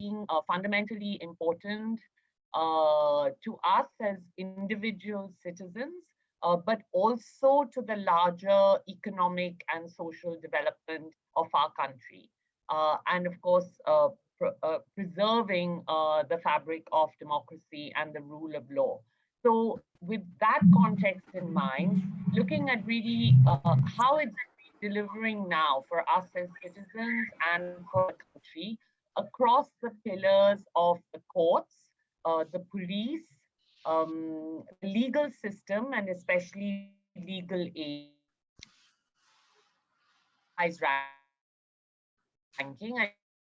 being fundamentally important to us as individual citizens, but also to the larger economic and social development of our country. And of course, preserving the fabric of democracy and the rule of law. So with that context in mind, looking at really how it's delivering now for us as citizens and for the country across the pillars of the courts, the police, the legal system, and especially legal aid. Ranking. I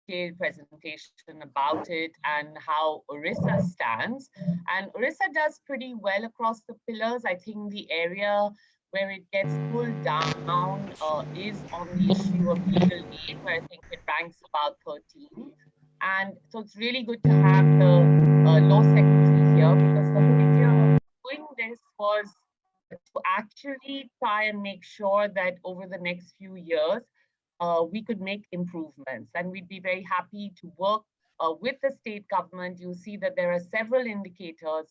did a presentation about it and how Odisha stands. And Odisha does pretty well across the pillars. I think the area where it gets pulled down is on the issue of legal aid, where I think it ranks about 13th. And so it's really good to have the law secretary here, because the whole idea of doing this was to actually try and make sure that over the next few years, we could make improvements. And we'd be very happy to work with the state government. You'll see that there are several indicators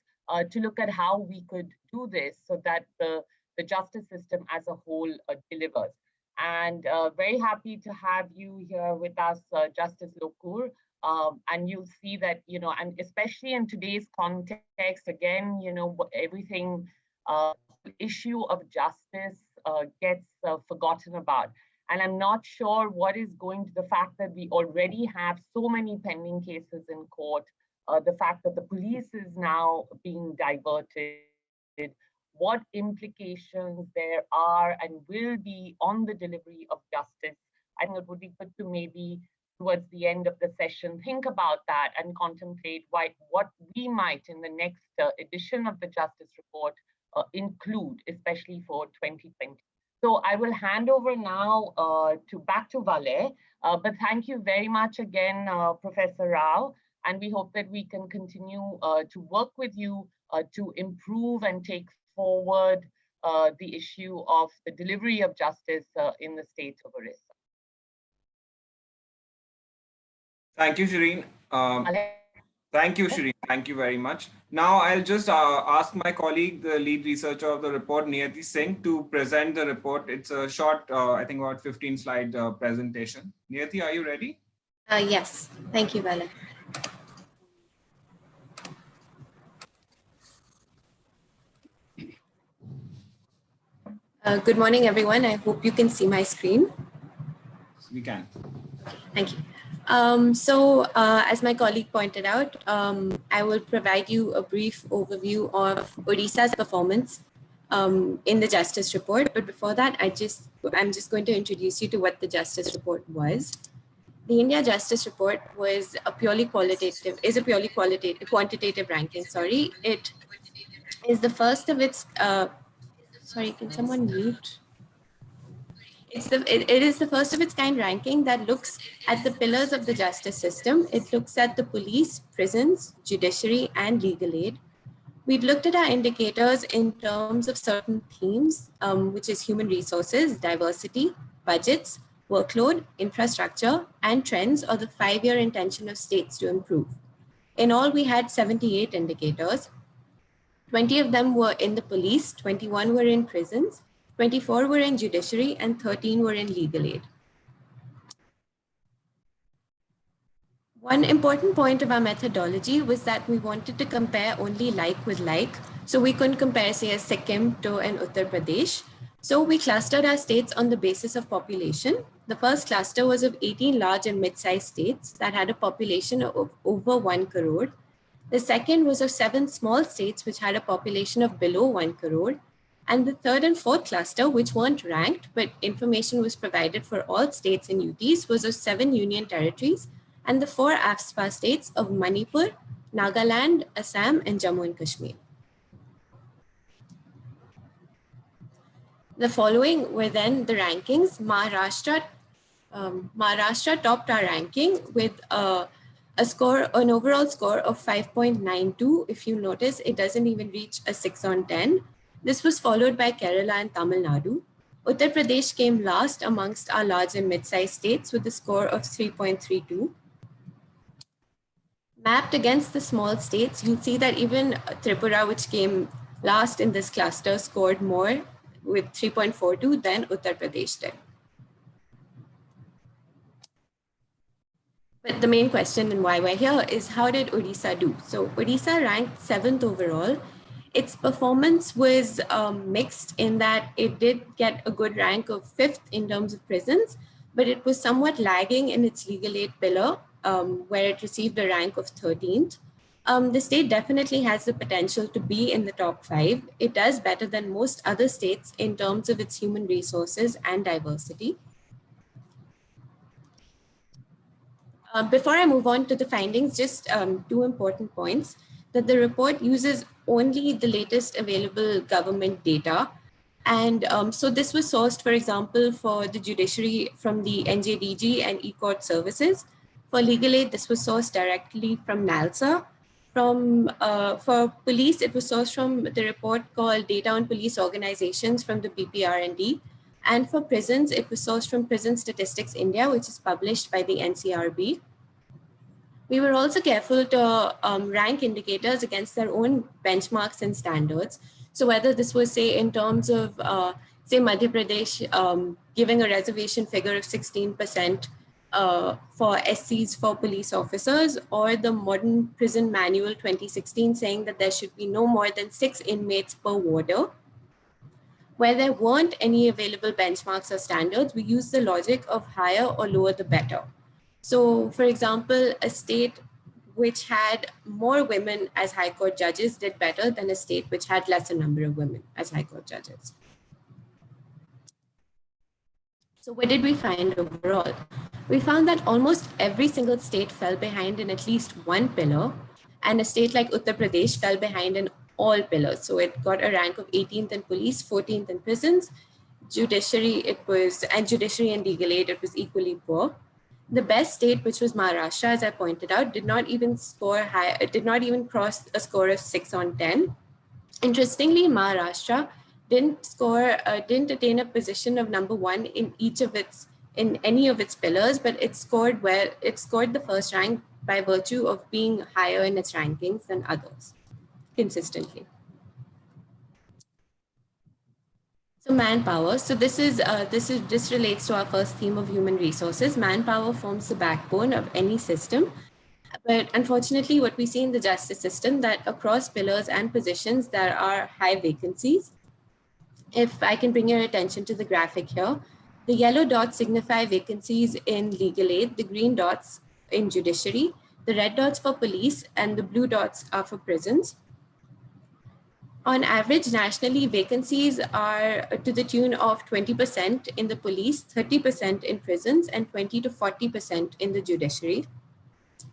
to look at how we could do this so that the justice system as a whole delivers. And very happy to have you here with us, Justice Lokur. And you'll see that, and especially in today's context, again, everything, issue of justice gets forgotten about. And I'm not sure what is going to the fact that we already have so many pending cases in court, the fact that the police is now being diverted, what implications there are and will be on the delivery of justice. I think it would be good to maybe towards the end of the session think about that and contemplate what we might in the next edition of the Justice Report include, especially for 2020. So I will hand over now back to Vale, but thank you very much again, Professor Rao, and we hope that we can continue to work with you to improve and take forward the issue of the delivery of justice in the state of Odisha. Thank you, Shireen. Thank you, Shireen. Thank you very much. Now, I'll just ask my colleague, the lead researcher of the report, Niyati Singh, to present the report. It's a short, I think about 15-slide presentation. Niyati, are you ready? Yes. Thank you, Bala. Good morning, everyone. I hope you can see my screen. We can. Thank you. As my colleague pointed out, I will provide you a brief overview of Odisha's performance in the Justice Report. But before that, I'm just going to introduce you to what the Justice Report was. The India Justice Report is a purely quantitative ranking. Sorry, it is the first of its. Sorry, can someone mute? It is the first of its kind ranking that looks at the pillars of the justice system. It looks at the police, prisons, judiciary, and legal aid. We've looked at our indicators in terms of certain themes, which is human resources, diversity, budgets, workload, infrastructure, and trends, or the 5-year intention of states to improve. In all, we had 78 indicators. 20 of them were in the police, 21 were in prisons, 24 were in judiciary, and 13 were in legal aid. One important point of our methodology was that we wanted to compare only like with like. So we couldn't compare, say, a Sikkim to an Uttar Pradesh. So we clustered our states on the basis of population. The first cluster was of 18 large and mid-sized states that had a population of over 1 crore. The second was of 7 small states which had a population of below 1 crore. And the third and fourth cluster, which weren't ranked, but information was provided for all states and UTs, was of 7 union territories and the 4 AFSPA states of Manipur, Nagaland, Assam, and Jammu and Kashmir. The following were then the rankings. Maharashtra topped our ranking with an overall score of 5.92. If you notice, it doesn't even reach a 6 on 10. This was followed by Kerala and Tamil Nadu. Uttar Pradesh came last amongst our large and mid-sized states with a score of 3.32. Mapped against the small states, you'll see that even Tripura, which came last in this cluster, scored more with 3.42 than Uttar Pradesh did. But the main question and why we're here is, how did Odisha do? So Odisha ranked 7th overall. Its performance was mixed in that it did get a good rank of 5th in terms of prisons, but it was somewhat lagging in its legal aid pillar, where it received a rank of 13th. The state definitely has the potential to be in the top 5. It does better than most other states in terms of its human resources and diversity. Before I move on to the findings, just 2 important points: that the report uses only the latest available government data. And so this was sourced, for example, for the judiciary from the NJDG and e-court services. For legal aid, this was sourced directly from NALSA. For police, it was sourced from the report called Data on Police Organizations from the BPR&D. And for prisons, it was sourced from Prison Statistics India, which is published by the NCRB. We were also careful to rank indicators against their own benchmarks and standards. So whether this was, say, in terms of, say, Madhya Pradesh giving a reservation figure of 16% for SCs for police officers, or the Modern Prison Manual 2016 saying that there should be no more than 6 inmates per warder. Where there weren't any available benchmarks or standards, we used the logic of higher or lower the better. So, for example, a state which had more women as High Court judges did better than a state which had lesser number of women as High Court judges. So what did we find overall? We found that almost every single state fell behind in at least one pillar, and a state like Uttar Pradesh fell behind in all pillars. So it got a rank of 18th in police, 14th in prisons. Judiciary and legal aid, it was equally poor. The best state, which was Maharashtra, as I pointed out, did not even score high. It did not even cross a score of 6 on 10. Interestingly, Maharashtra didn't attain a position of number 1 in any of its pillars, but it scored well. It scored the first rank by virtue of being higher in its rankings than others consistently. So manpower. So this relates to our first theme of human resources. Manpower forms the backbone of any system. But unfortunately, what we see in the justice system, that across pillars and positions, there are high vacancies. If I can bring your attention to the graphic here, the yellow dots signify vacancies in legal aid, the green dots in judiciary, the red dots for police, and the blue dots are for prisons. On average, nationally, vacancies are to the tune of 20% in the police, 30% in prisons, and 20 to 40% in the judiciary.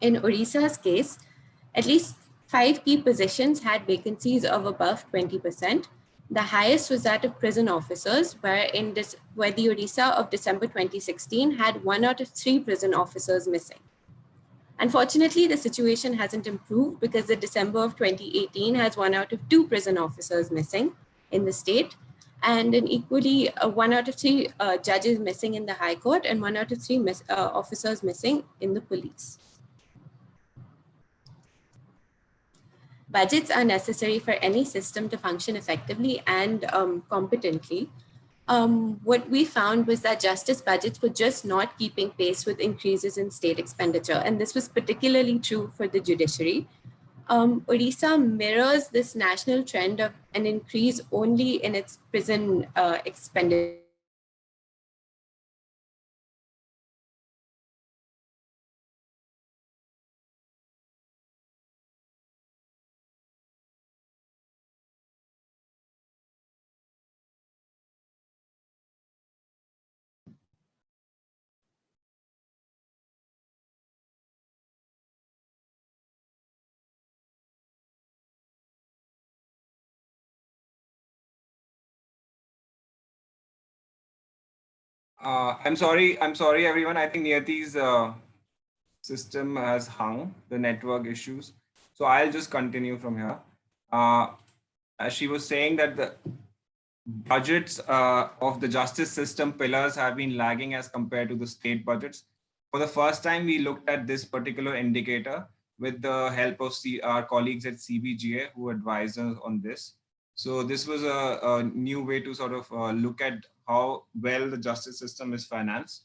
In Odisha's case, at least 5 key positions had vacancies of above 20%. The highest was that of prison officers, where the Odisha of December 2016 had 1 out of 3 prison officers missing. Unfortunately, the situation hasn't improved because the December of 2018 has 1 out of 2 prison officers missing in the state, and an equally 1 out of 3 judges missing in the High Court, and 1 out of 3 officers missing in the police. Budgets are necessary for any system to function effectively and competently. What we found was that justice budgets were just not keeping pace with increases in state expenditure, and this was particularly true for the judiciary. Odisha mirrors this national trend of an increase only in its prison expenditure. I'm sorry, everyone. I think Niyati's system has hung, the network issues. So I'll just continue from here. As she was saying that the budgets of the justice system pillars have been lagging as compared to the state budgets. For the first time, we looked at this particular indicator with the help of our colleagues at CBGA who advised us on this. So this was a new way to sort of look at how well the justice system is financed.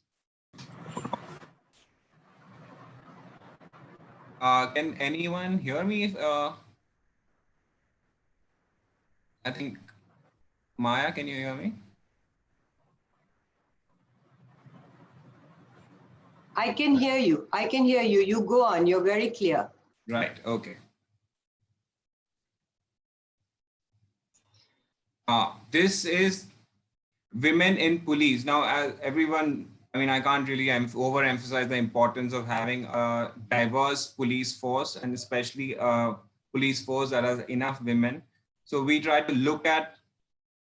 Can anyone hear me? I think, Maya, can you hear me? I can hear you. I can hear you. You go on. You're very clear. Right. Okay. This is women in police. Now, as everyone, I mean, I can't really overemphasize the importance of having a diverse police force, and especially a police force that has enough women. So we try to look at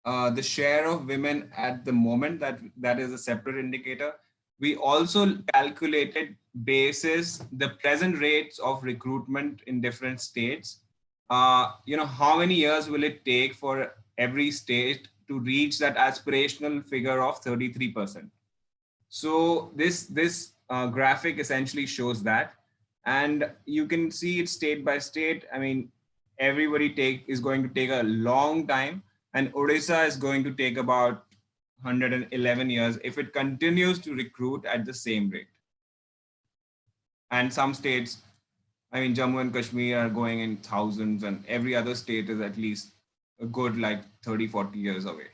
the share of women at the moment. That is a separate indicator. We also calculated basis the present rates of recruitment in different states. How many years will it take for every state to reach that aspirational figure of 33%? So this graphic essentially shows that, and you can see it state by state. I mean, everybody is going to take a long time, and Odisha is going to take about 111 years if it continues to recruit at the same rate. And some states, I mean, Jammu and Kashmir are going in thousands, and every other state is at least a good like 30, 40 years away.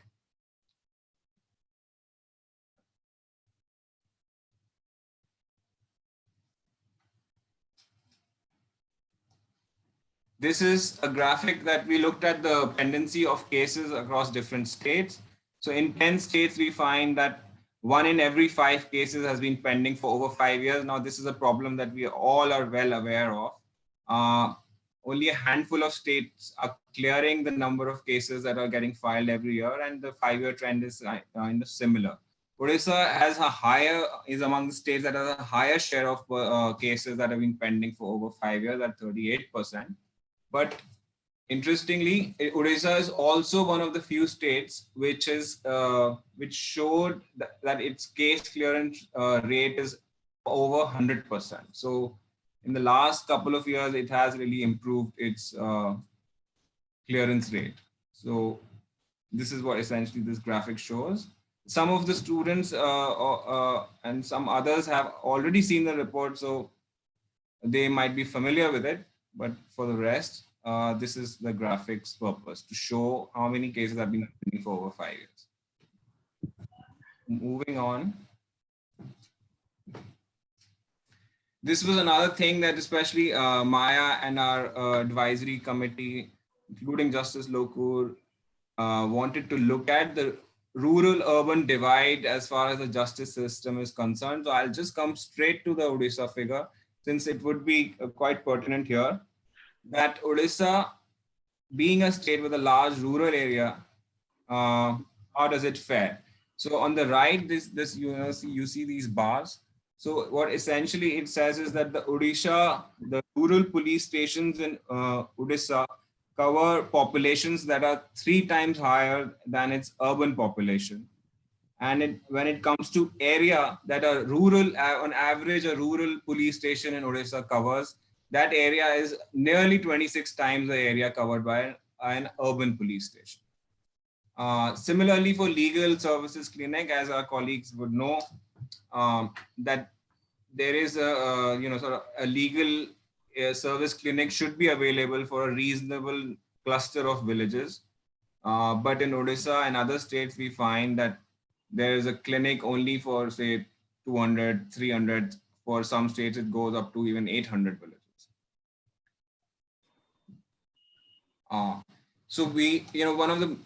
This is a graphic that we looked at the pendency of cases across different states. So in 10 states, we find that 1 in every 5 cases has been pending for over 5 years. Now, this is a problem that we all are well aware of. Only a handful of states are clearing the number of cases that are getting filed every year, and the 5-year trend is kind of similar. Odisha is among the states that has a higher share of cases that have been pending for over 5 years at 38%. But interestingly, Odisha is also one of the few states which showed that its case clearance rate is over 100%. So in the last couple of years, it has really improved its clearance rate. So this is what essentially this graphic shows. Some of the students and some others have already seen the report, so they might be familiar with it. But for the rest, this is the graphic's purpose, to show how many cases have been pending for over 5 years. Moving on. This was another thing that especially Maya and our advisory committee, including Justice Lokur, wanted to look at the rural-urban divide as far as the justice system is concerned. So I'll just come straight to the Odisha figure, since it would be quite pertinent here, that Odisha, being a state with a large rural area, how does it fare? So on the right, you see these bars. So what essentially it says is that the rural police stations in Odisha cover populations that are 3 times higher than its urban population. And when it comes to area that are rural, on average, a rural police station in Odisha covers, that area is nearly 26 times the area covered by an urban police station. Similarly, for legal services clinic, as our colleagues would know, that there is a sort of a legal service clinic should be available for a reasonable cluster of villages. But in Odisha and other states, we find that there is a clinic only for, say, 200, 300. For some states, it goes up to even 800 villages. So one of the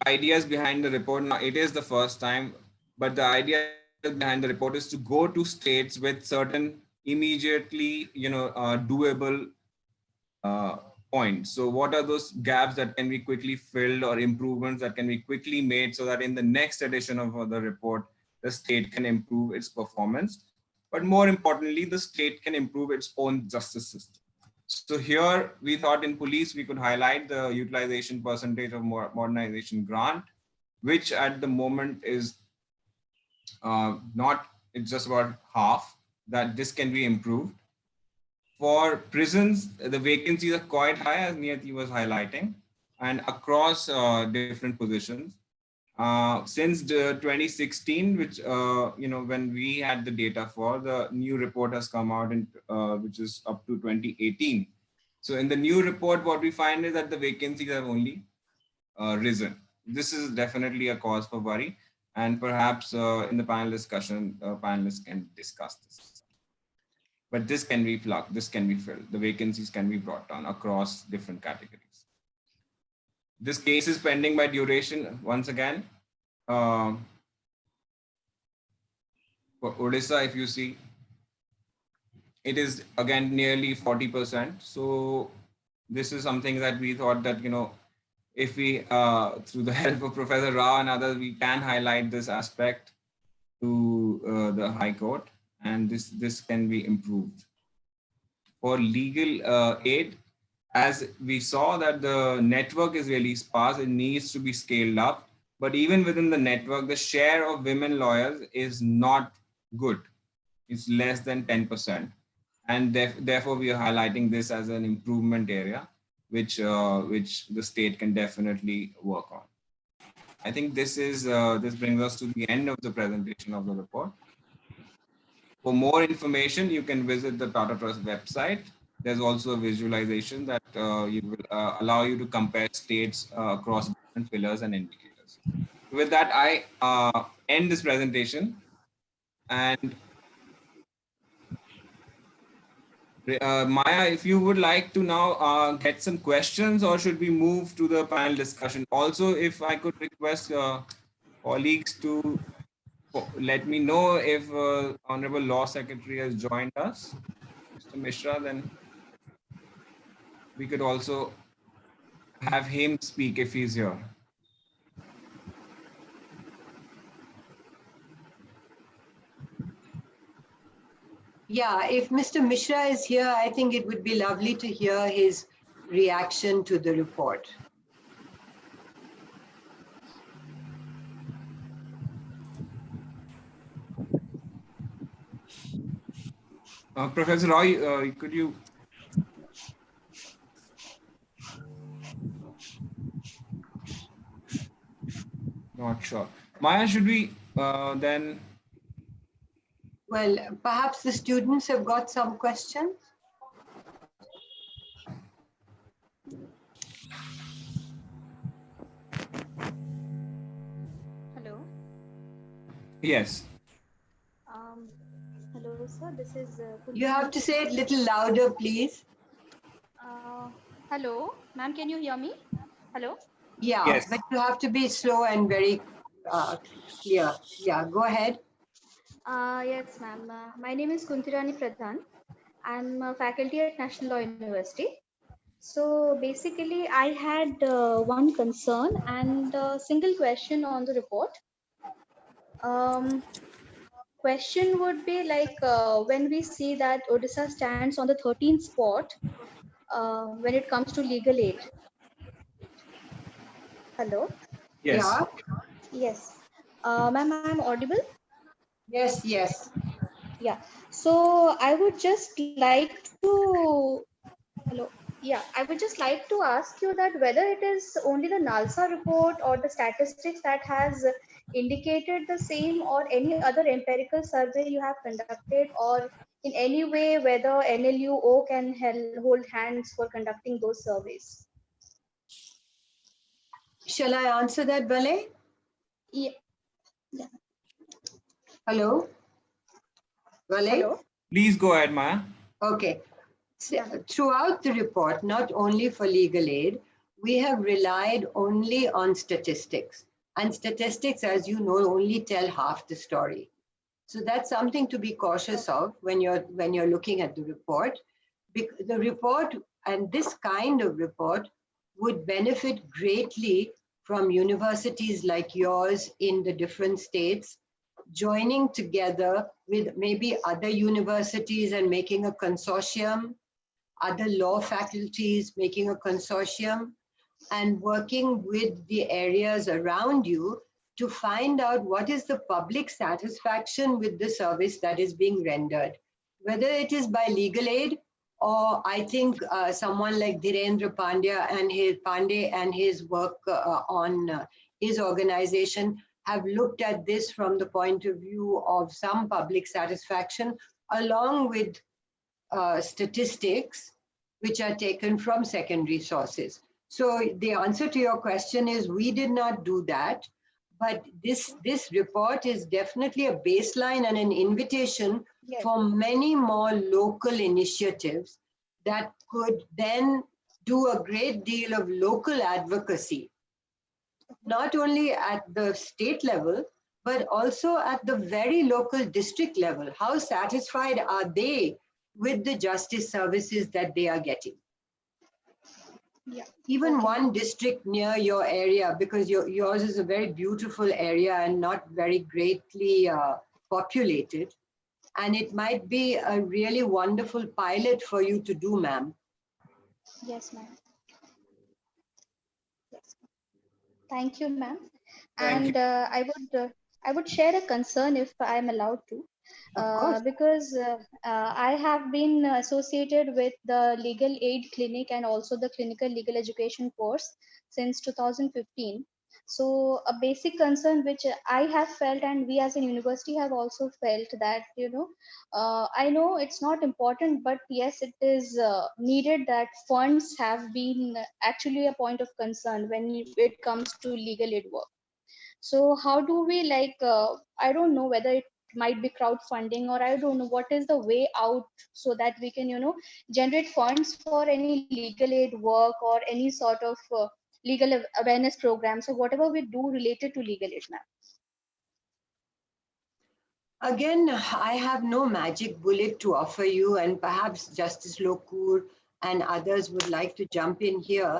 ideas behind the report, now it is the first time, but the idea behind the report is to go to states with certain immediately, doable points. So what are those gaps that can be quickly filled, or improvements that can be quickly made, so that in the next edition of the report, the state can improve its performance. But more importantly, the state can improve its own justice system. So here we thought in police, we could highlight the utilization percentage of modernization grant, which at the moment is it's just about half, that this can be improved. For prisons, the vacancies are quite high, as Niyati was highlighting, and across different positions. Since the 2016, which when we had the data for, the new report has come out, in which is up to 2018. So in the new report, what we find is that the vacancies have only risen. This is definitely a cause for worry, and perhaps in the panel discussion, panelists can discuss this. But this can be plugged, this can be filled. The vacancies can be brought down across different categories. This case is pending by duration once again. For Odisha, if you see, it is again nearly 40%. So this is something that we thought that, if we, through the help of Professor Rao and others, we can highlight this aspect to the High Court, and this can be improved. For legal aid, as we saw that the network is really sparse, it needs to be scaled up. But even within the network, the share of women lawyers is not good. It's less than 10%. And therefore, we are highlighting this as an improvement area, which the state can definitely work on. I think this brings us to the end of the presentation of the report. For more information, you can visit the Tata Trust website. There's also a visualization that will allow you to compare states across different pillars and indicators. With that, I end this presentation. And Maya, if you would like to now get some questions, or should we move to the panel discussion? Also, if I could request colleagues to let me know if Honorable Law Secretary has joined us, Mr. Mishra, then we could also have him speak if he's here. Yeah, if Mr. Mishra is here, I think it would be lovely to hear his reaction to the report. Professor Roy, could you? Not sure. Maya, should we then? Well, perhaps the students have got some questions. Hello. Yes. Hello, sir. This is. You have to say it a little louder, please. Hello, ma'am. Can you hear me? Hello. Yeah, Yes. but you have to be slow and very clear. Yeah, go ahead. Yes, ma'am. My name is Kuntirani Pradhan. I'm a faculty at National Law University. So basically, I had one concern and a single question on the report. Question would be like when we see that Odisha stands on the 13th spot when it comes to legal aid. Hello. Yes. Yeah. Yes. Ma'am, I'm audible? Yes, yes. Yeah. So I would just like to, hello. Yeah, I would just like to ask you that whether it is only the NALSA report or the statistics that has indicated the same, or any other empirical survey you have conducted, or in any way whether NLUO can hold hands for conducting those surveys. Shall I answer that, Bale? Yeah. Yeah. Hello? Bale? Hello. Please go ahead, Maya. Okay. So, throughout the report, not only for legal aid, we have relied only on statistics. And statistics, as you know, only tell half the story. So that's something to be cautious of when you're looking at the report. The report, and this kind of report, would benefit greatly from universities like yours in the different states, joining together with maybe other universities and making a consortium, other law faculties making a consortium, and working with the areas around you to find out what is the public satisfaction with the service that is being rendered, whether it is by legal aid or I think someone like Dhirendra Pandey and his work on his organization have looked at this from the point of view of some public satisfaction, along with statistics which are taken from secondary sources. So the answer to your question is we did not do that, but this report is definitely a baseline and an invitation Yes. for many more local initiatives that could then do a great deal of local advocacy, not only at the state level, but also at the very local district level. How satisfied are they with the justice services that they are getting? Yeah. Even Okay. one district near your area, because yours is a very beautiful area and not very greatly populated. And it might be a really wonderful pilot for you to do, ma'am. Yes, ma'am. Yes. Thank you, ma'am. Thank you. And I would share a concern if I am allowed to, Of course. because I have been associated with the legal aid clinic and also the clinical legal education course since 2015. So a basic concern which I have felt, and we as a university have also felt, that I know it's not important, but yes, it is needed, that funds have been actually a point of concern when it comes to legal aid work. So how do we, like, I don't know whether it might be crowdfunding, or I don't know what is the way out, so that we can generate funds for any legal aid work or any sort of legal awareness programs, or whatever we do related to legal aid, ma'am. Again, I have no magic bullet to offer you, and perhaps Justice Lokur and others would like to jump in here.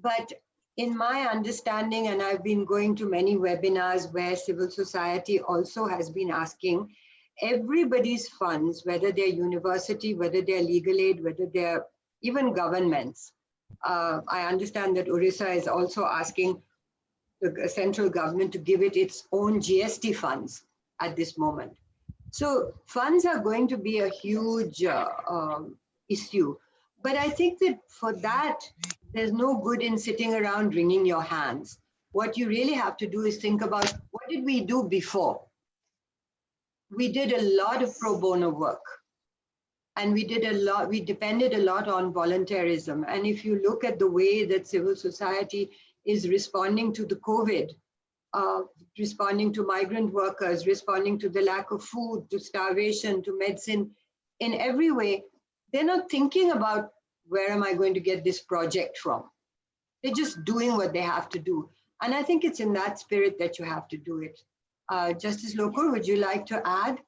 But in my understanding, and I've been going to many webinars where civil society also has been asking, everybody's funds, whether they're university, whether they're legal aid, whether they're even governments. I understand that Odisha is also asking the central government to give it its own GST funds at this moment. So funds are going to be a huge issue. But I think that for that, there's no good in sitting around wringing your hands. What you really have to do is think about, what did we do before? We did a lot of pro bono work. And we depended a lot on volunteerism. And if you look at the way that civil society is responding to the COVID, responding to migrant workers, responding to the lack of food, to starvation, to medicine, in every way, they're not thinking about, where am I going to get this project from? They're just doing what they have to do. And I think it's in that spirit that you have to do it. Justice Lokur, would you like to add?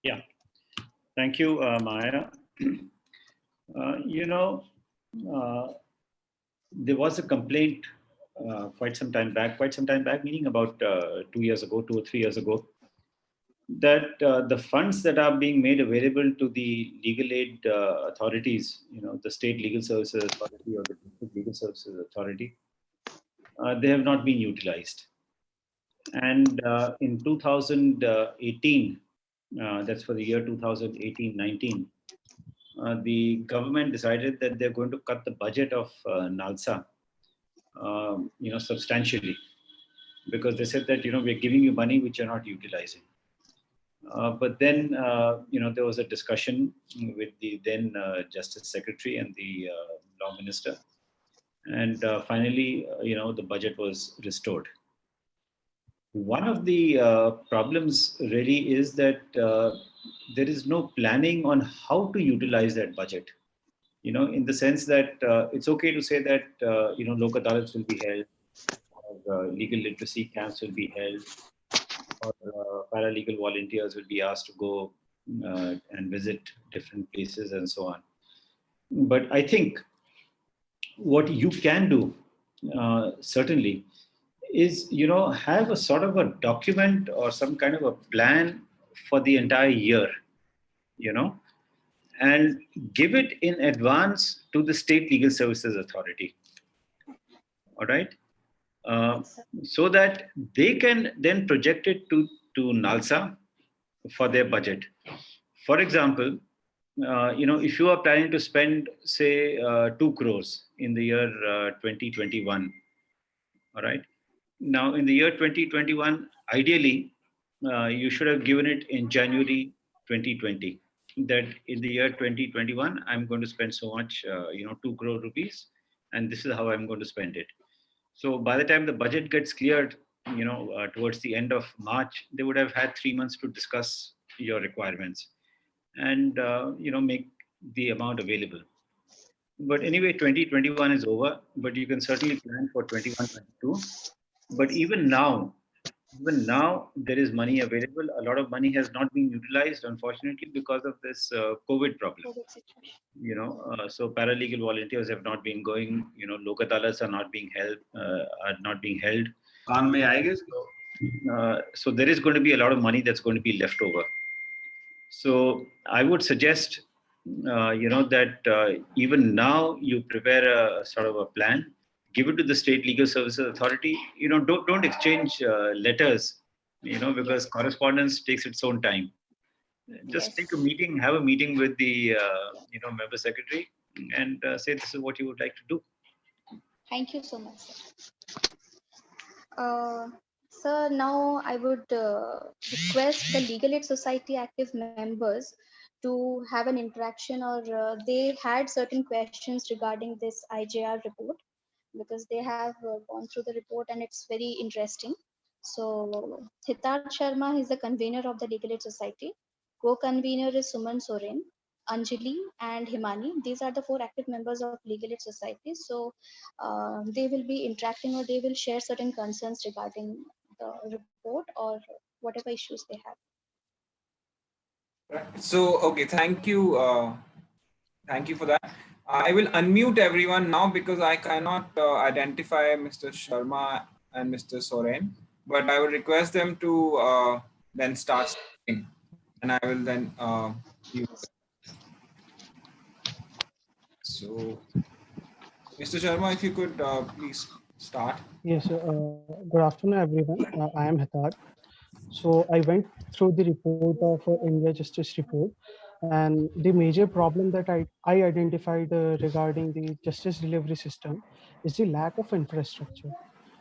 Yeah, thank you, Maya. There was a complaint quite some time back, meaning about 2 years ago, 2 or 3 years ago, that the funds that are being made available to the legal aid authorities, the State Legal Services Authority or the District Legal Services Authority, they have not been utilized. And in 2018, that's for the year 2018-19, the government decided that they're going to cut the budget of NALSA, substantially, because they said that, we're giving you money which you're not utilizing. But then, there was a discussion with the then Justice Secretary and the Law Minister. And finally, the budget was restored. One of the problems really is that there is no planning on how to utilize that budget. In the sense that it's okay to say that, Lok Adalats will be held, or legal literacy camps will be held, or paralegal volunteers will be asked to go and visit different places and so on. But I think what you can do, certainly, is, have a sort of a document or some kind of a plan for the entire year, and give it in advance to the State Legal Services Authority. All right. So that they can then project it to NALSA for their budget. For example, if you are planning to spend, say, 2 crores in the year 2021, all right. Now, in the year 2021, ideally, you should have given it in January 2020. That in the year 2021, I'm going to spend so much, 2 crore rupees, and this is how I'm going to spend it. So by the time the budget gets cleared, towards the end of March, they would have had 3 months to discuss your requirements and make the amount available. But anyway, 2021 is over, but you can certainly plan for 21-22. But even now, there is money available. A lot of money has not been utilized, unfortunately, because of this COVID problem. COVID situation. So paralegal volunteers have not been going. Lok adalats are not being held. Kaan mein aayege? So there is going to be a lot of money that's going to be left over. So I would suggest, that even now you prepare a sort of a plan, give it to the State Legal Services Authority. Don't exchange letters, because correspondence takes its own time. Just take a meeting, have a meeting with the, member secretary, and say this is what you would like to do. Thank you so much, sir. Sir, now I would request the Legal Aid Society active members to have an interaction, or they had certain questions regarding this IJR report, because they have gone through the report and it's very interesting. So Hitar Sharma is the convener of the Legal Aid Society. Co-convener is Suman Soren, Anjali and Himani. These are the 4 active members of Legal Aid Society. So they will be interacting, or they will share certain concerns regarding the report or whatever issues they have. So, okay, thank you. Thank you for that. I will unmute everyone now because I cannot identify Mr. Sharma and Mr. Soren, but I will request them to then start speaking, and I will then mute them. So, Mr. Sharma, if you could please start. Yes, good afternoon, everyone. I am Hitar. So I went through the report of India Justice Report, and the major problem that I identified regarding the justice delivery system is the lack of infrastructure.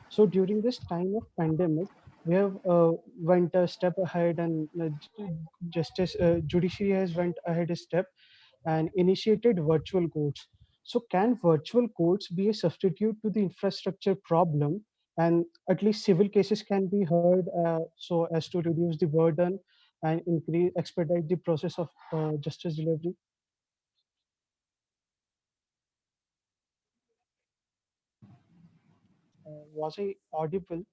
So during this time of pandemic, we have went a step ahead, and judiciary has went ahead a step and initiated virtual courts. So can virtual courts be a substitute to the infrastructure problem, and at least civil cases can be heard so as to reduce the burden and expedite the process of justice delivery? Was I audible?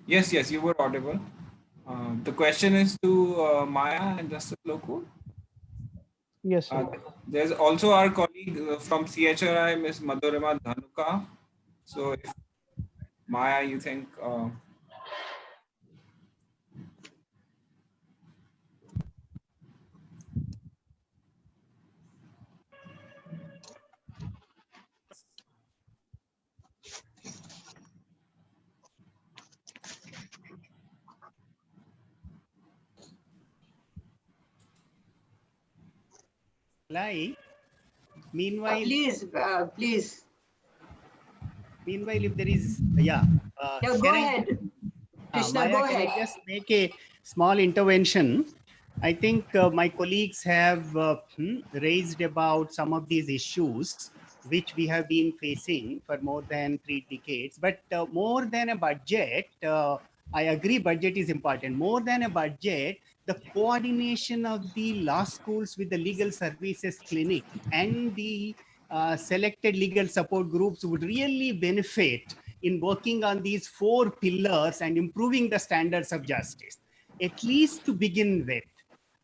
Yes, you were audible. The question is to Maya and Justice Loku. Yes, sir. There's also our colleague from CHRI, Ms. Madhurima Dhanuka. So, if Maya, you think? Meanwhile, please. Meanwhile, if there is, Go ahead. Krishna, Maya, go can ahead. I just make a small intervention? I think my colleagues have raised about some of these issues which we have been facing for more than 3 decades. But more than a budget, I agree budget is important. More than a budget, the coordination of the law schools with the legal services clinic and the selected legal support groups would really benefit in working on these 4 pillars and improving the standards of justice, at least to begin with.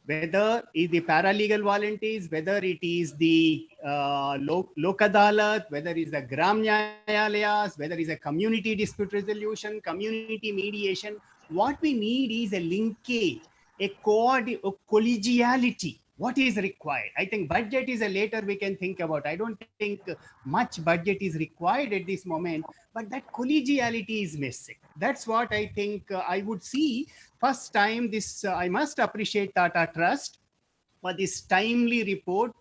Whether it's the paralegal volunteers, whether it is the Lok Adalat, whether it's the Gram Nyayalayas, whether it's a community dispute resolution, community mediation, what we need is a linkage, a collegiality What is required? I think budget is a later we can think about. I don't think much budget is required at this moment, but that collegiality is missing. That's what I think I would see. First time this, I must appreciate Tata Trust for this timely report,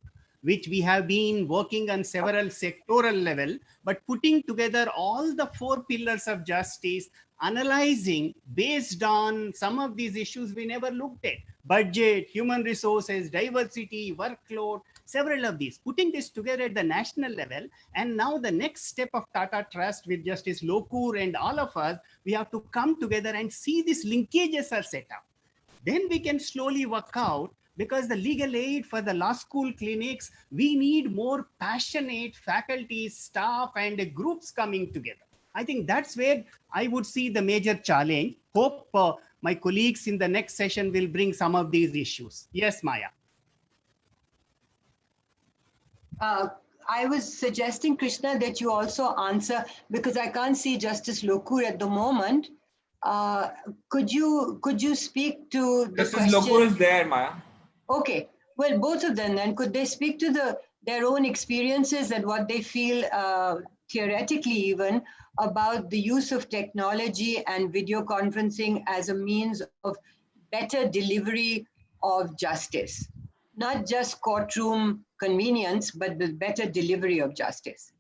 which we have been working on several sectoral level, but putting together all the 4 pillars of justice, analyzing based on some of these issues we never looked at: budget, human resources, diversity, workload, several of these, putting this together at the national level. And now the next step of Tata Trust with Justice Lokur and all of us, we have to come together and see these linkages are set up. Then we can slowly work out, because the legal aid for the law school clinics, we need more passionate faculty, staff, and groups coming together. I think that's where I would see the major challenge. Hope my colleagues in the next session will bring some of these issues. Yes, Maya. I was suggesting, Krishna, that you also answer, because I can't see Justice Lokur at the moment. Could you speak to the Justice question? Lokur is there, Maya. Okay, well, both of them then, could they speak to their own experiences and what they feel theoretically even about the use of technology and video conferencing as a means of better delivery of justice? Not just courtroom convenience, but the better delivery of justice.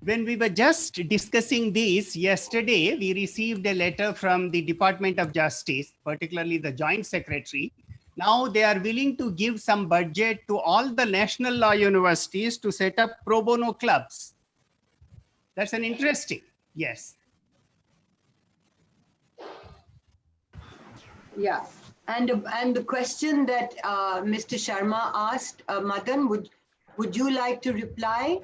When we were just discussing this yesterday, we received a letter from the Department of Justice, particularly the Joint Secretary. Now they are willing to give some budget to all the national law universities to set up pro bono clubs. That's an interesting, yes. Yeah, and the question that Mr. Sharma asked, Madan, would you like to reply?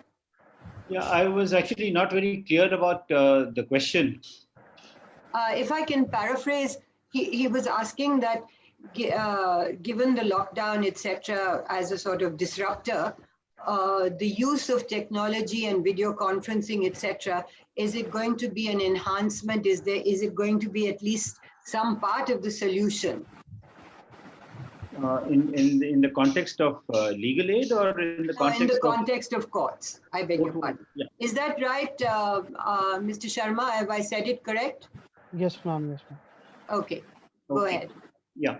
Yeah, I was actually not very clear about the question. If I can paraphrase, he was asking that given the lockdown, etc., as a sort of disruptor, the use of technology and video conferencing, etc., is it going to be an enhancement? Is it going to be at least some part of the solution? In the context of legal aid, or in the context in the context of courts? I beg your pardon. Yeah. Is that right, Mr. Sharma? Have I said it correct? Yes, ma'am. Yes, ma'am. Okay, go ahead. Yeah.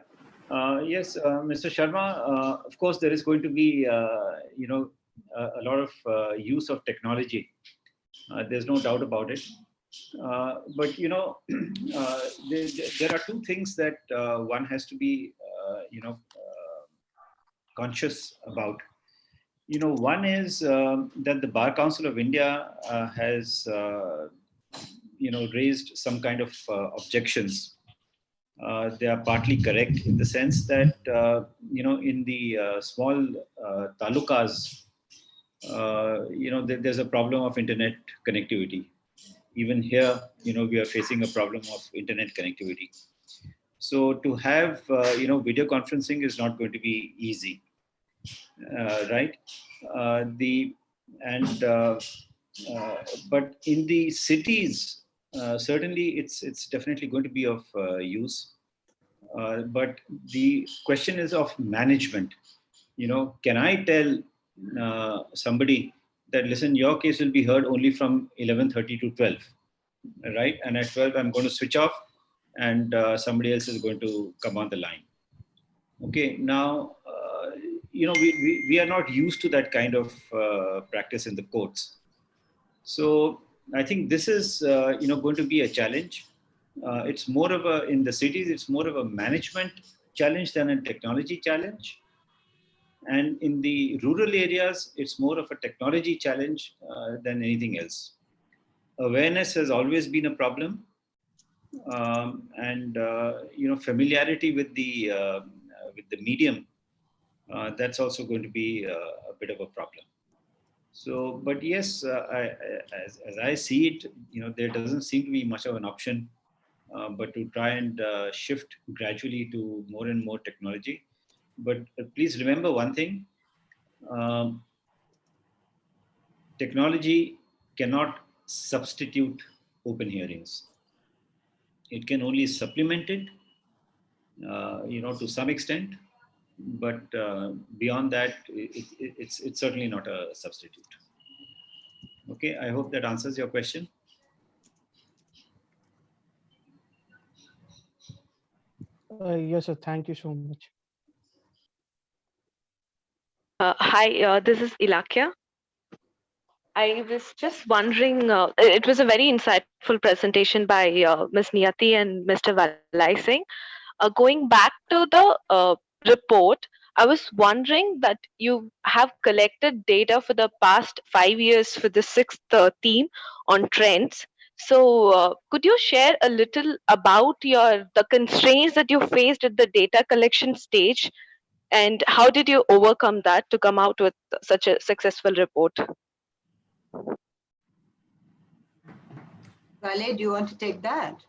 Yes, Mr. Sharma. Of course, there is going to be a lot of use of technology. There's no doubt about it. But there are two things that one has to be conscious about. One is that the Bar Council of India has raised some kind of objections. They are partly correct in the sense that in the small talukas, there's a problem of internet connectivity. Even here, we are facing a problem of internet connectivity. So to have video conferencing is not going to be easy, right? But in the cities, certainly it's definitely going to be of use. But the question is of management. Can I tell somebody that, listen, your case will be heard only from 11:30 to 12, right? And at 12, I'm going to switch off, and somebody else is going to come on the line. Okay, now, we are not used to that kind of practice in the courts. So I think this is, going to be a challenge. It's more of in the cities, it's more of a management challenge than a technology challenge. And in the rural areas, it's more of a technology challenge than anything else. Awareness has always been a problem. And familiarity with the medium, that's also going to be a bit of a problem. So, but yes, as I see it, there doesn't seem to be much of an option, but to try and shift gradually to more and more technology. But please remember one thing: technology cannot substitute open hearings. It can only supplement it, to some extent. but beyond that, it's certainly not a substitute. Okay, I hope that answers your question. Yes, sir. Thank you so much. Hi, this is Ilakia. I was just wondering, it was a very insightful presentation by Ms. Niyati and Mr. Valai Singh. Going back to the report, I was wondering that you have collected data for the past 5 years for the sixth theme on trends. So, could you share a little about the constraints that you faced at the data collection stage, and how did you overcome that to come out with such a successful report? Kale, do you want to take that?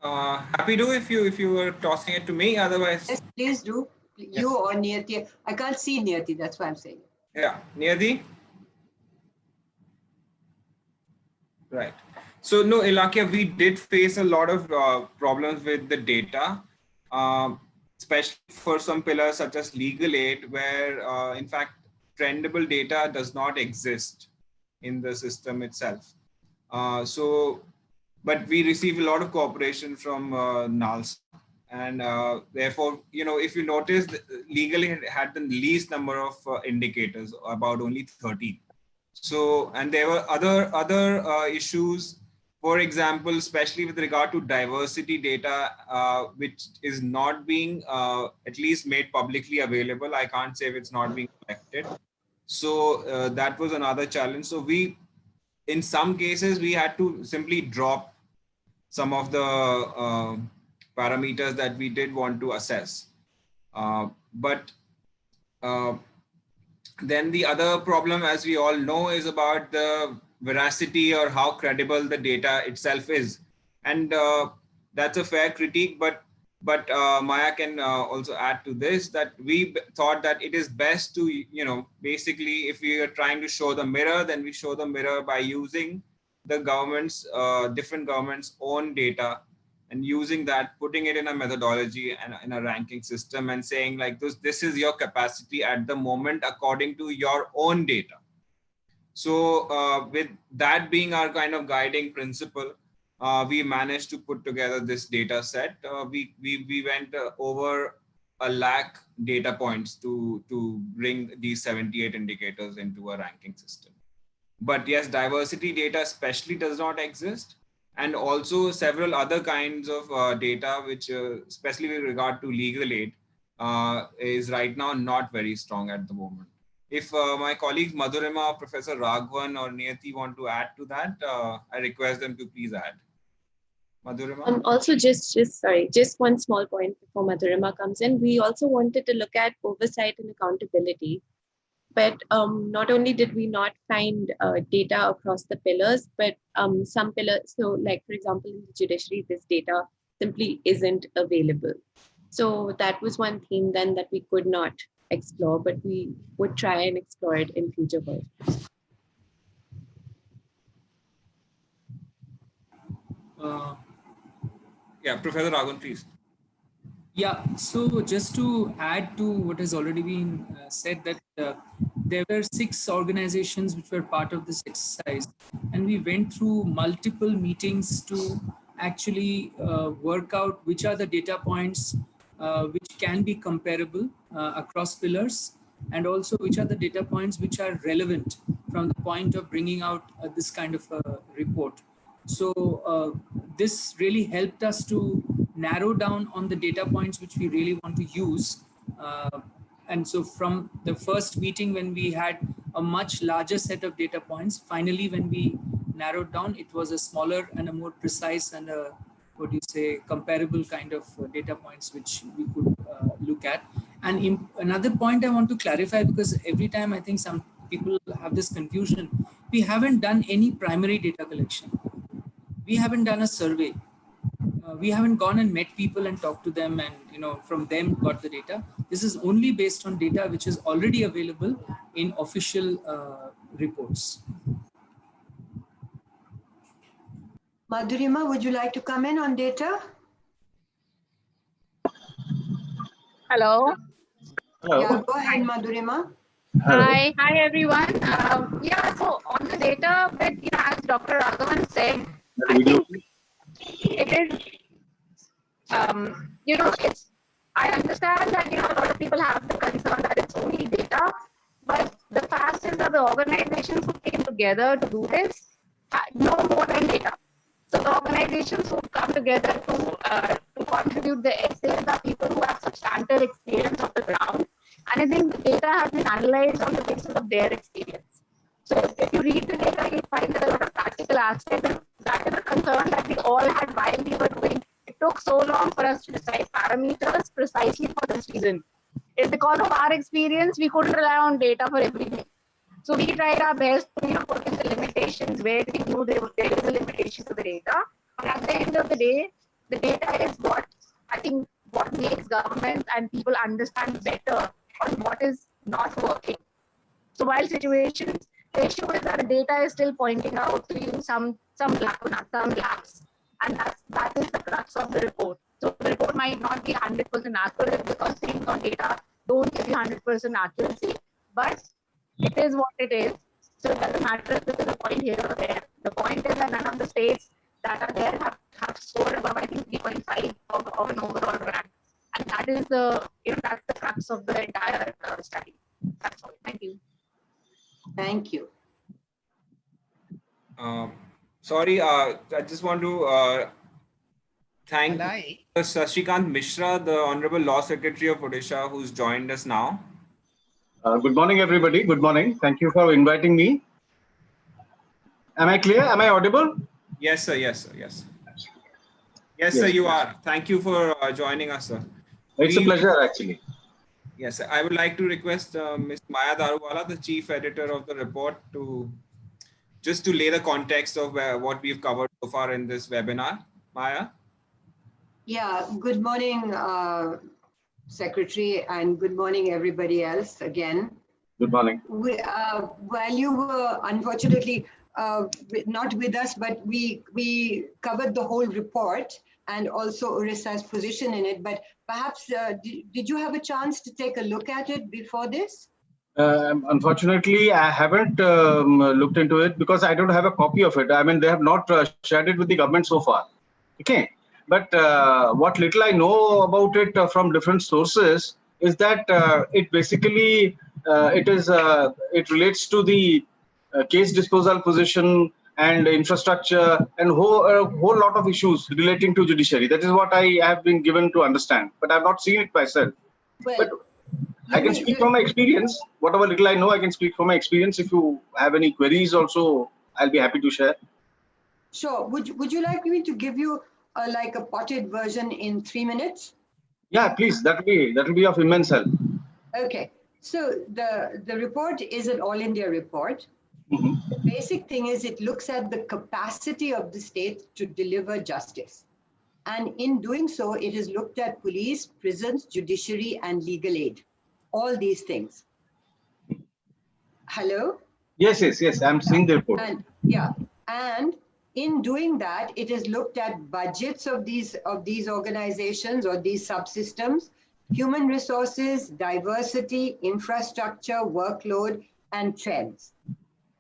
Happy to if you were tossing it to me. Otherwise, Yes, please do. You or Niyati. I can't see Niyati. That's why I'm saying. yeah, Niyati. Right. So no, Ilakia, we did face a lot of problems with the data, especially for some pillars such as legal aid, where in fact trendable data does not exist in the system itself. But we receive a lot of cooperation from NALSA, and therefore, if you notice, legal aid had the least number of indicators, about only 13. So, and there were other issues, for example, especially with regard to diversity data, which is not being at least made publicly available. I can't say if it's not being collected. So that was another challenge. So in some cases, we had to simply drop some of the parameters that we did want to assess. But then the other problem, as we all know, is about the veracity or how credible the data itself is. And that's a fair critique, but Maya can also add to this, that we thought that it is best to, basically, if we are trying to show the mirror, then we show the mirror by using the different governments' own data, and using that, putting it in a methodology and in a ranking system, and saying like this is your capacity at the moment according to your own data. So with that being our kind of guiding principle, we managed to put together this data set. We went over 1 lakh data points to bring these 78 indicators into a ranking system. But yes, diversity data especially does not exist. And also several other kinds of data, which especially with regard to legal aid, is right now not very strong at the moment. If my colleagues Madhurima, Professor Raghavan or Niyati want to add to that, I request them to please add. Madhurima? Also, just one small point before Madhurima comes in. We also wanted to look at oversight and accountability. But not only did we not find data across the pillars, but some pillars, so like, for example, in the judiciary, this data simply isn't available. So that was one theme then that we could not explore, but we would try and explore it in future versions. Yeah, Professor Raghavan, please. Yeah, so just to add to what has already been said, that there were 6 organizations which were part of this exercise, and we went through multiple meetings to actually work out which are the data points which can be comparable across pillars, and also which are the data points which are relevant from the point of bringing out this kind of a report. So this really helped us to narrow down on the data points which we really want to use. And so from the first meeting, when we had a much larger set of data points, finally, when we narrowed down, it was a smaller and a more precise and a, comparable kind of data points which we could look at. And another point I want to clarify, because every time I think some people have this confusion, we haven't done any primary data collection. We haven't done a survey. We haven't gone and met people and talked to them and from them got the data. This is only based on data which is already available in official reports. Madhurima, would you like to come in on data? Hello. Hello. Yeah, go ahead, Madhurima. Hello. Hi everyone. Yeah, so on the data bit, as Dr. Raghavan said, I think it is, it's, I understand that, a lot of people have the concern that it's only data, but the fact is that the organizations who came together to do this know more than data. So the organizations who come together to contribute the essays are people who have substantial experience of the ground. And I think the data has been analyzed on the basis of their experience. So if you read the data, you find that a lot of practical aspects, and that is a concern that we all had while we were doing. It took so long for us to decide parameters precisely for this reason. It's because of our experience, we couldn't rely on data for everything. So we tried our best to put in the limitations where we knew there is a limitation to the data. But at the end of the day, the data is what I think what makes governments and people understand better on what is not working. So while situations, the issue is that the data is still pointing out to you some gaps, and that is the crux of the report. So the report might not be 100% accurate because things on data don't give you 100% accuracy, but it is what it is. So it doesn't matter if this is a point here or there. The point is that none of the states that are there have scored above, I think, 3.5 of an overall rank. And that is that's the crux of the entire study. That's all. Thank you. Thank you. Sorry, I just want to thank Sashikant Mishra, the Honorable Law Secretary of Odisha, who's joined us now. Good morning, everybody. Good morning. Thank you for inviting me. Am I clear? Am I audible? Yes, sir. Yes, sir. Yes. Yes, sir, you are. Thank you for joining us, sir. It's a pleasure, actually. Yes, sir. I would like to request Ms. Maya Daruwala, the Chief Editor of the report, to just to lay the context of what we've covered so far in this webinar. Maya? Yeah, good morning, Secretary, and good morning, everybody else again. Good morning. While you were unfortunately not with us, but we covered the whole report and also Orissa's position in it. But perhaps, did you have a chance to take a look at it before this? Unfortunately, I haven't looked into it because I don't have a copy of it. I mean, they have not shared it with the government so far. Okay. But what little I know about it from different sources is that it basically it relates to the case disposal position and infrastructure and a whole lot of issues relating to judiciary. That is what I have been given to understand, but I've not seen it myself. Well, but I can speak from my experience. Whatever little I know, I can speak from my experience. If you have any queries also, I'll be happy to share. Sure. Would you like me to give you like a potted version in 3 minutes? Yeah, please. That'll be of immense help. Okay. So the report is an all India report. Mm-hmm. The basic thing is it looks at the capacity of the state to deliver justice. And in doing so, it has looked at police, prisons, judiciary, and legal aid. All these things. Hello? Yes. I'm seeing the report. And and in doing that, it has looked at budgets of these organizations or these subsystems, human resources, diversity, infrastructure, workload, and trends.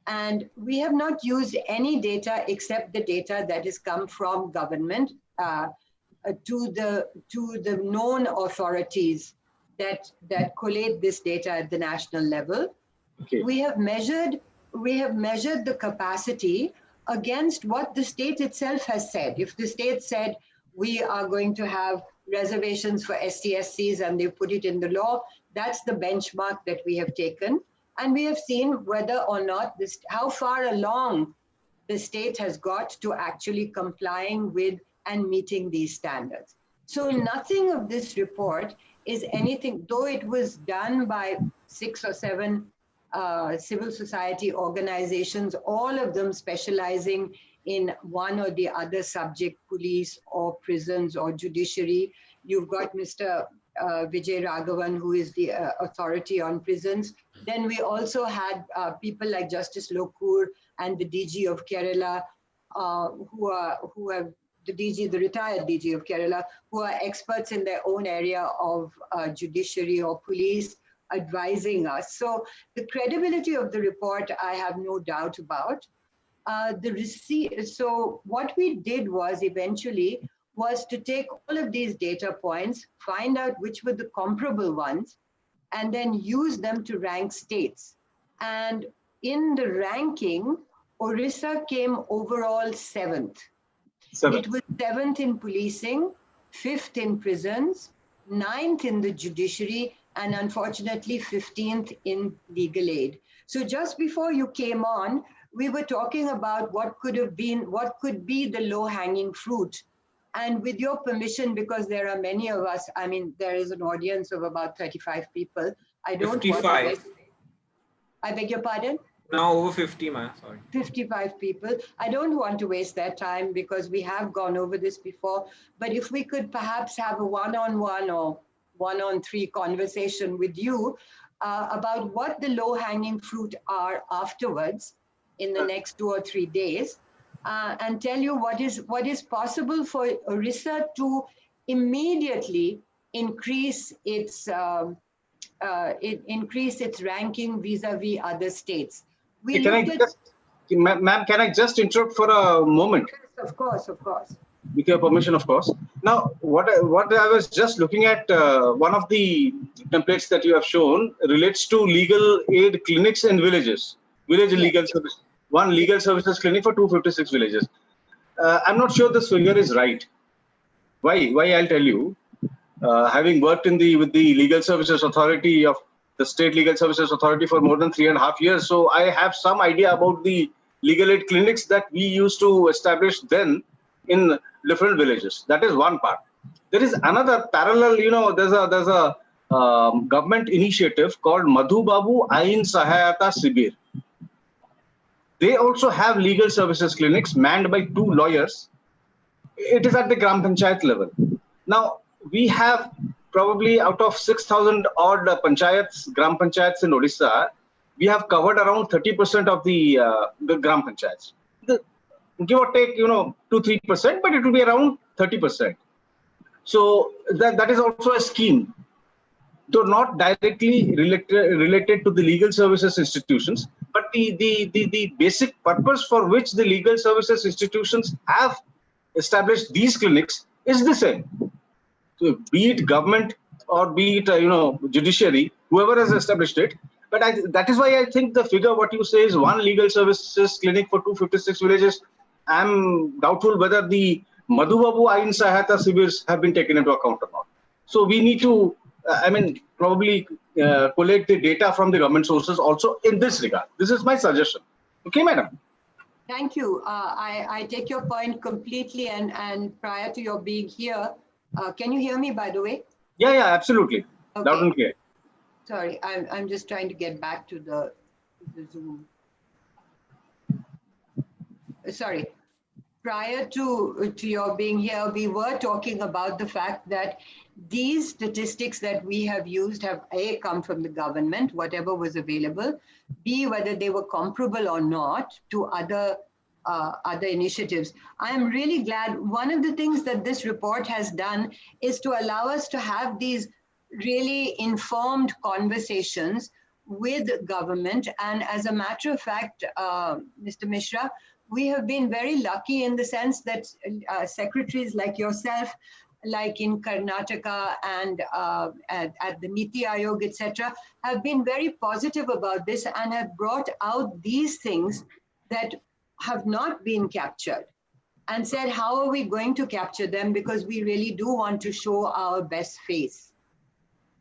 And we have not used any data except the data that has come from government to the known authorities that collate this data at the national level. Okay. We have measured the capacity against what the state itself has said. If the state said we are going to have reservations for SCSCs and they put it in the law, that's the benchmark that we have taken. And we have seen whether or not how far along the state has got to actually complying with and meeting these standards. So nothing of this report is anything, though it was done by 6 or 7 civil society organizations, all of them specializing in one or the other subject, police or prisons or judiciary. You've got Mr. Vijay Raghavan, who is the authority on prisons. Then we also had people like Justice Lokur and the DG of Kerala, who are the retired DG of Kerala, who are experts in their own area of judiciary or police. advising us. So the credibility of the report, I have no doubt about. So what we did was eventually was to take all of these data points, find out which were the comparable ones, and then use them to rank states. And in the ranking, Odisha came overall 7th. It was 7th in policing, 5th in prisons, 9th in the judiciary, and unfortunately 15th in legal aid. So just before you came on, we were talking about what could be the low-hanging fruit. And with your permission, because there are many of us, I mean, there is an audience of about 35 people. I don't 55. want to waste, I beg your pardon? Now over 50, man, sorry. 55 people. I don't want to waste their time because we have gone over this before. But if we could perhaps have a one-on-one or one-on-three conversation with you about what the low-hanging fruit are afterwards in the next 2 or 3 days, and tell you what is possible for Odisha to immediately increase its ranking vis-a-vis other states. Ma'am, can I just interrupt for a moment? Yes, of course, of course. With your permission, of course. Now, what I was just looking at, one of the templates that you have shown relates to legal aid clinics in villages, legal service, one legal services clinic for 256 villages. I'm not sure this figure is right. Why? I'll tell you. Having worked with the Legal Services Authority of the State Legal Services Authority for more than 3.5 years, so I have some idea about the legal aid clinics that we used to establish then in different villages. That is one part. There is another parallel. There's a government initiative called Madhu Babu Ain Sahayata Sibir. They also have legal services clinics manned by 2 lawyers. It is at the Gram Panchayat level. Now, we have probably out of 6,000 odd panchayats, Gram Panchayats in Odisha, we have covered around 30% of the Gram Panchayats. Give or take, 2-3%, but it will be around 30%. So that is also a scheme, though not directly related to the legal services institutions, but the basic purpose for which the legal services institutions have established these clinics is the same. So be it government or be it judiciary, whoever has established it. But that is why I think the figure what you say is one legal services clinic for 256 villages. I'm doubtful whether the Madhu Babu Ain Sahayata Sibers have been taken into account or not. So we need to, probably collect the data from the government sources also in this regard. This is my suggestion. Okay, madam. Thank you. I take your point completely. And prior to your being here, can you hear me, by the way? Yeah, absolutely. Okay. Loud and clear. Sorry, I'm just trying to get back to the Zoom. Sorry. Prior to your being here, we were talking about the fact that these statistics that we have used have A, come from the government, whatever was available, B, whether they were comparable or not to other initiatives. I'm really glad. One of the things that this report has done is to allow us to have these really informed conversations with government. And as a matter of fact, Mr. Mishra, we have been very lucky in the sense that secretaries like yourself, like in Karnataka and at the Niti Aayog, etc., have been very positive about this and have brought out these things that have not been captured and said, how are we going to capture them? Because we really do want to show our best face.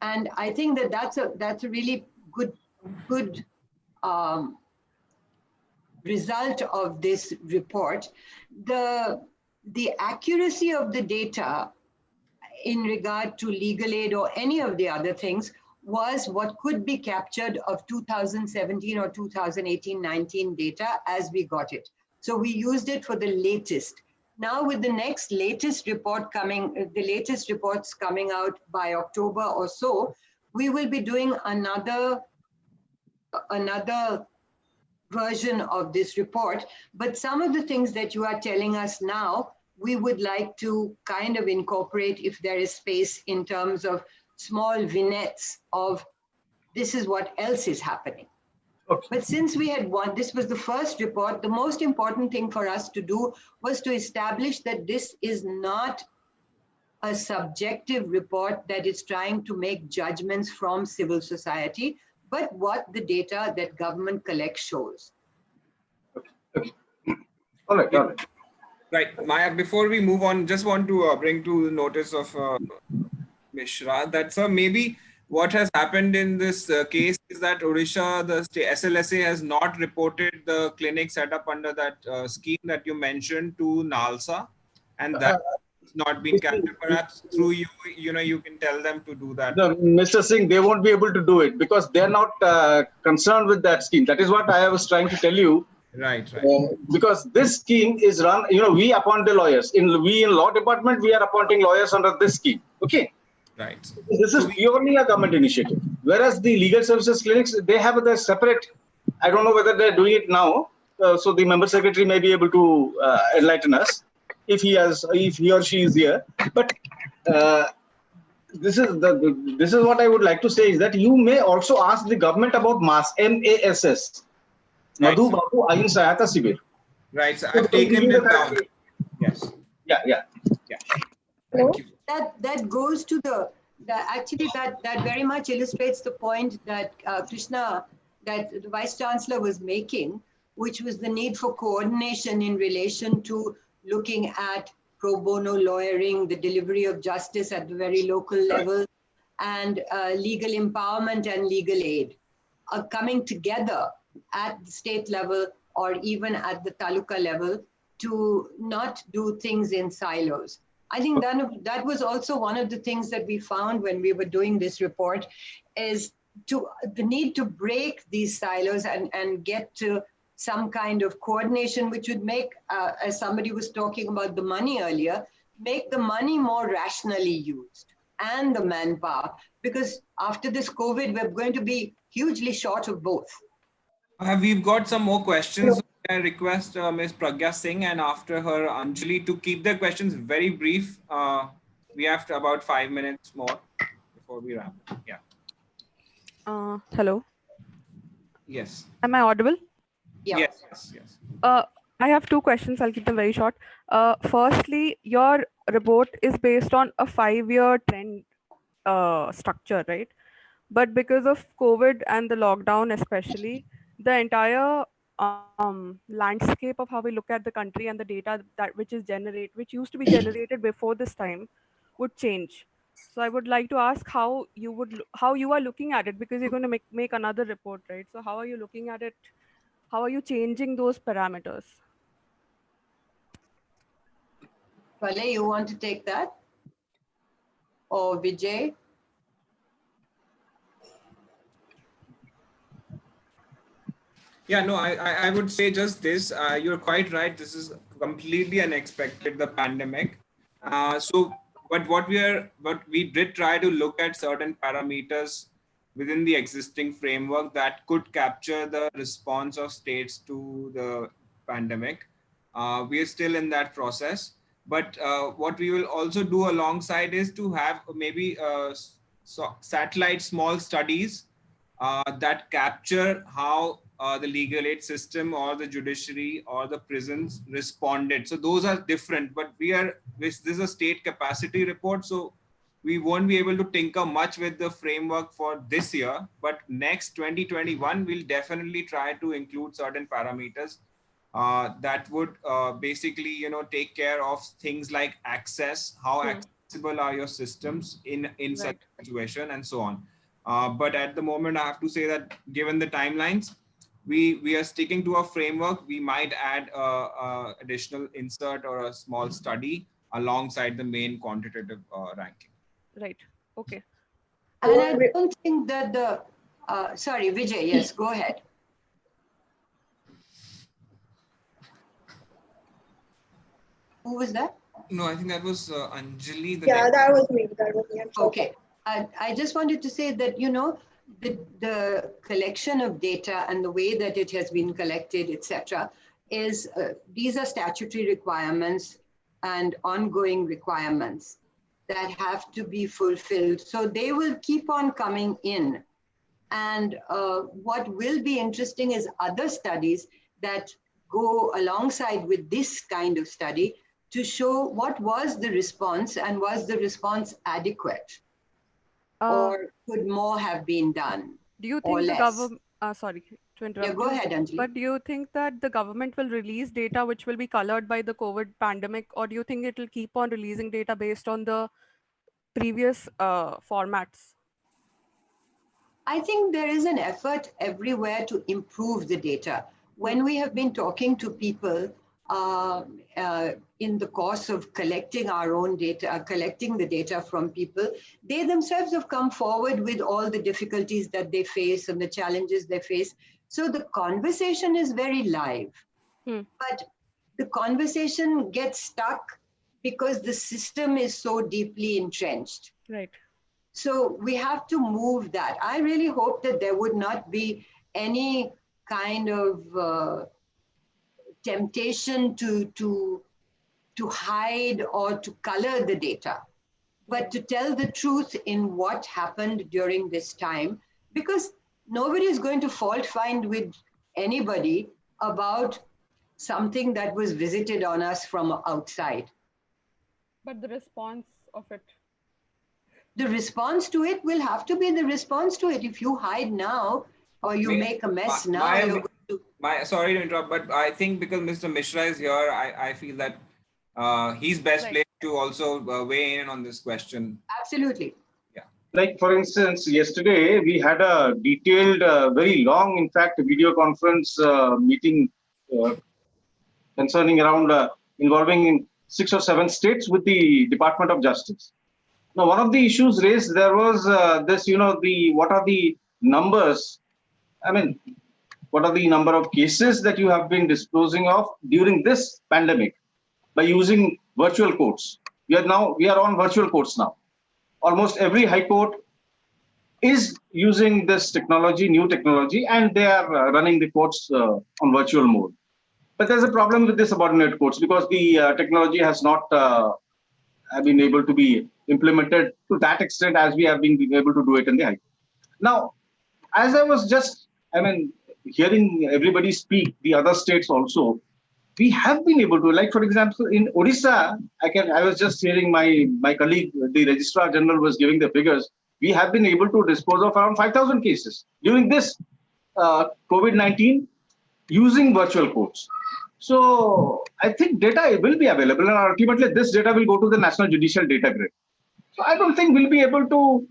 And I think that that's a really good result of this report. The accuracy of the data in regard to legal aid or any of the other things was what could be captured of 2017 or 2018-19 data as we got it. So we used it for the latest. Now with the latest report coming, the latest reports coming out by October or so, we will be doing another version of this report. But some of the things that you are telling us now, we would like to kind of incorporate if there is space in terms of small vignettes of this is what else is happening. Okay. But since we had won, this was the first report, the most important thing for us to do was to establish that this is not a subjective report that is trying to make judgments from civil society, but what the data that government collects shows. Okay. All right. All right. Right, Maya, before we move on, just want to bring to the notice of Mishra that, maybe what has happened in this case is that Odisha, the SLSA has not reported the clinic set up under that scheme that you mentioned to NALSA, and that has not been captured. Perhaps through you, you can tell them to do that. No, Mr. Singh, they won't be able to do it because they're not concerned with that scheme. That is what I was trying to tell you. Right. Because this scheme is run, we appoint the lawyers. In law department, we are appointing lawyers under this scheme. Okay. Right. This is purely a government initiative. Whereas the legal services clinics, they have their separate. I don't know whether they're doing it now. So the member secretary may be able to enlighten us if he or she is here. But this is what I would like to say is that you may also ask the government about MASS, MASS. Right. Madhu Babu Ayin Sahayata Sibir. Right, so I've taken them down. Yes. Yeah. Thank you. That goes to actually that very much illustrates the point that Krishna, that the Vice Chancellor was making, which was the need for coordination in relation to looking at pro bono lawyering, the delivery of justice at the very local level, and legal empowerment and legal aid are coming together at the state level or even at the taluka level to not do things in silos. I think that was also one of the things that we found when we were doing this report, is the need to break these silos and get to some kind of coordination, which would make, as somebody was talking about the money earlier, make the money more rationally used and the manpower, because after this COVID, we're going to be hugely short of both. We've got some more questions. I request Ms. Pragya Singh and after her Anjali to keep their questions very brief. We have about 5 minutes more before we wrap. Yeah. Hello. Yes. Am I audible? Yeah. Yes. I have two questions. I'll keep them very short. Firstly, your report is based on a 5-year trend structure, right? But because of COVID and the lockdown, especially, the entire landscape of how we look at the country and the data which used to be generated before this time would change. So I would like to ask how you are looking at it, because you're going to make another report, right? So how are you looking at it? How are you changing those parameters? Pralay, you want to take that? Or Vijay? Yeah, no, I would say just this. You're quite right. This is completely unexpected, the pandemic. But what we did try to look at certain parameters within the existing framework that could capture the response of states to the pandemic. We are still in that process. But what we will also do alongside is to have maybe satellite small studies that capture how the legal aid system or the judiciary or the prisons responded. So those are different, but this is a state capacity report. So we won't be able to tinker much with the framework for this year, but next 2021, we'll definitely try to include certain parameters that would basically, take care of things like access, how accessible are your systems in such a situation and so on. But at the moment, I have to say that given the timelines, we are sticking to a framework. We might add additional insert or a small study alongside the main quantitative ranking. Right. Okay. And I don't think that sorry, Vijay, yes, go ahead. Who was that? No, I think that was Anjali. That was me. Okay. I just wanted to say that, the collection of data and the way that it has been collected, etc., is these are statutory requirements and ongoing requirements that have to be fulfilled. So they will keep on coming in. And what will be interesting is other studies that go alongside with this kind of study to show what was the response and was the response adequate, or could more have been done, Do you or think the less. government, sorry to Yeah, interrupt go you, ahead, Anjali. but do you think that the government will release data which will be colored by the COVID pandemic, or do you think it will keep on releasing data based on the previous formats? I think there is an effort everywhere to improve the data. When we have been talking to people in the course of collecting our own data, collecting the data from people, they themselves have come forward with all the difficulties that they face and the challenges they face. So the conversation is very live, but the conversation gets stuck because the system is so deeply entrenched. Right. So we have to move that. I really hope that there would not be any kind of temptation to hide or to color the data, but to tell the truth in what happened during this time, because nobody is going to fault find with anybody about something that was visited on us from outside. But the response of it. The response to it will have to be the response to it. If you hide now or you make a mess now, you're going to... Sorry to interrupt, but I think because Mr. Mishra is here, I feel that he's best placed to also weigh in on this question. Absolutely. Like, for instance, yesterday we had a detailed, very long, in fact, video conference meeting concerning around involving 6 or 7 states with the Department of Justice. Now, one of the issues raised there was this, what are the numbers? I mean, what are the number of cases that you have been disposing of during this pandemic by using virtual courts? We are on virtual courts now. Almost every high court is using this technology, new technology, and they are running the courts on virtual mode. But there's a problem with the subordinate courts because the technology has not been able to be implemented to that extent as we have been able to do it in the high court. Now, as I was just, hearing everybody speak, the other states also, we have been able to, like, for example, in Odisha, I was just hearing my colleague, the Registrar General, was giving the figures. We have been able to dispose of around 5,000 cases during this COVID-19 using virtual courts. So I think data will be available, and ultimately this data will go to the National Judicial Data Grid. So I don't think we'll be able to,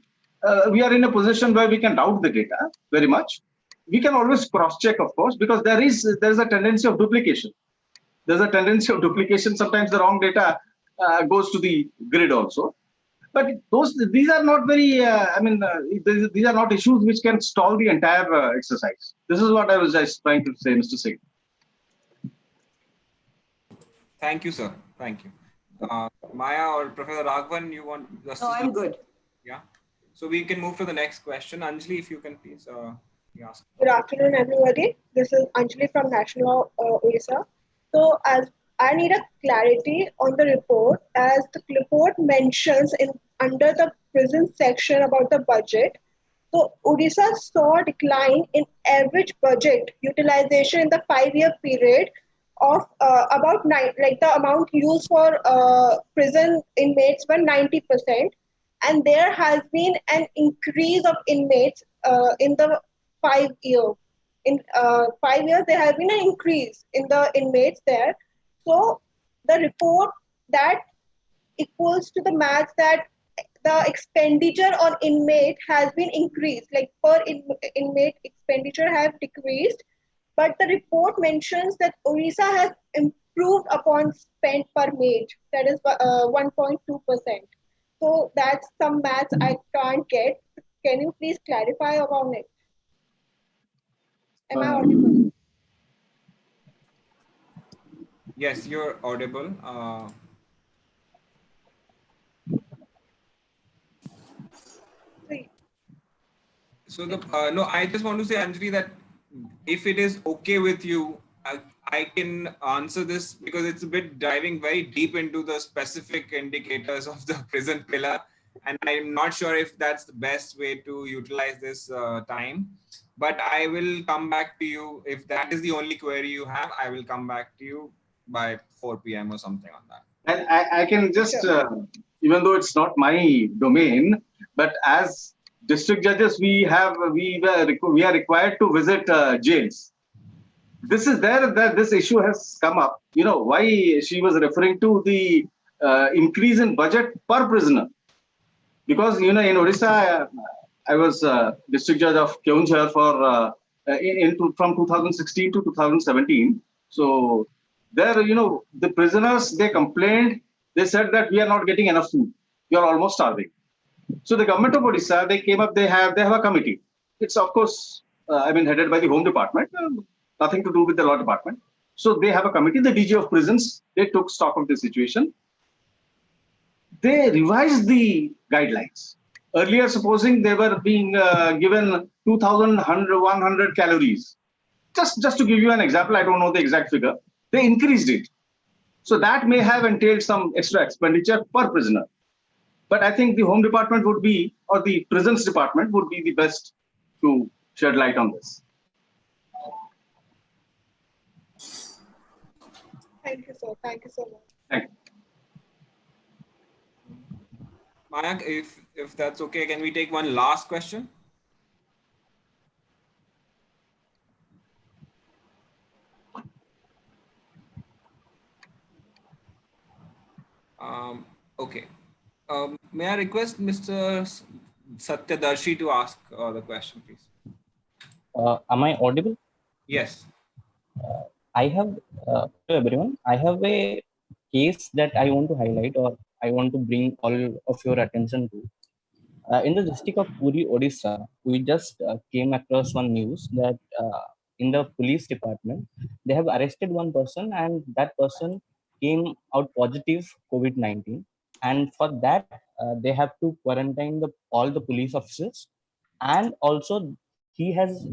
we are in a position where we can doubt the data very much. We can always cross-check, of course, because there is a tendency of duplication. There's a tendency of duplication. Sometimes the wrong data goes to the grid also. But these are not very, these are not issues which can stall the entire exercise. This is what I was just trying to say, Mr. Singh. Thank you, sir. Thank you. Maya or Professor Raghavan, you want just... No, I'm good. Yeah. So we can move to the next question. Anjali, if you can please ask. Good afternoon, everybody. This is Anjali from National Odisha. So, as I need a clarity on the report, as the report mentions under the prison section about the budget. So, Odisha saw a decline in average budget utilization in the 5-year period of about the amount used for prison inmates were 90%, and there has been an increase of inmates in the 5 years. In 5 years, there has been an increase in the inmates there. So the report that equals to the math that the expenditure on inmate has been increased, like per inmate expenditure have decreased, but the report mentions that Odisha has improved upon spend per mate, that is 1.2%. So that's some maths I can't get. Can you please clarify about it? Am I audible? Yes, you're audible. So no, I just want to say, Anjali, that if it is okay with you, I can answer this because it's a bit diving very deep into the specific indicators of the prison pillar. and I'm not sure if that's the best way to utilize this time. But I will come back to you if that is the only query you have. I will come back to you by 4 p.m. or something on that. And I can just, even though it's not my domain, but as district judges, we are required to visit jails. This is there that this issue has come up. You know why she was referring to the increase in budget per prisoner, because you know in Odisha, I was district judge of Keonjhar for from 2016 to 2017. So there, you know, the prisoners, they complained. They said that we are not getting enough food. We are almost starving. So the government of Odisha, they came up. They have a committee. It's of course, I mean, headed by the Home Department. Nothing to do with the Law Department. So they have a committee. The DG of prisons, they took stock of the situation. They revised the guidelines. Earlier, supposing they were being given 2,100 calories. Just to give you an example, I don't know the exact figure. They increased it. So that may have entailed some extra expenditure per prisoner. But I think the Home Department would be, or the Prisons Department would be the best to shed light on this. Thank you, sir. Thank you so much. Thank you. Mayank, if that's okay, can we take one last question? Okay. May I request Mr. Satyadarshi to ask the question, please? Am I audible? Yes. I have, hello everyone. I have a case that I want to highlight, or I want to bring all of your attention to. In the district of Puri, Odisha, we just came across one news that in the police department, they have arrested one person, and that person came out positive COVID-19. And for that, they have to quarantine all the police officers. And also, he has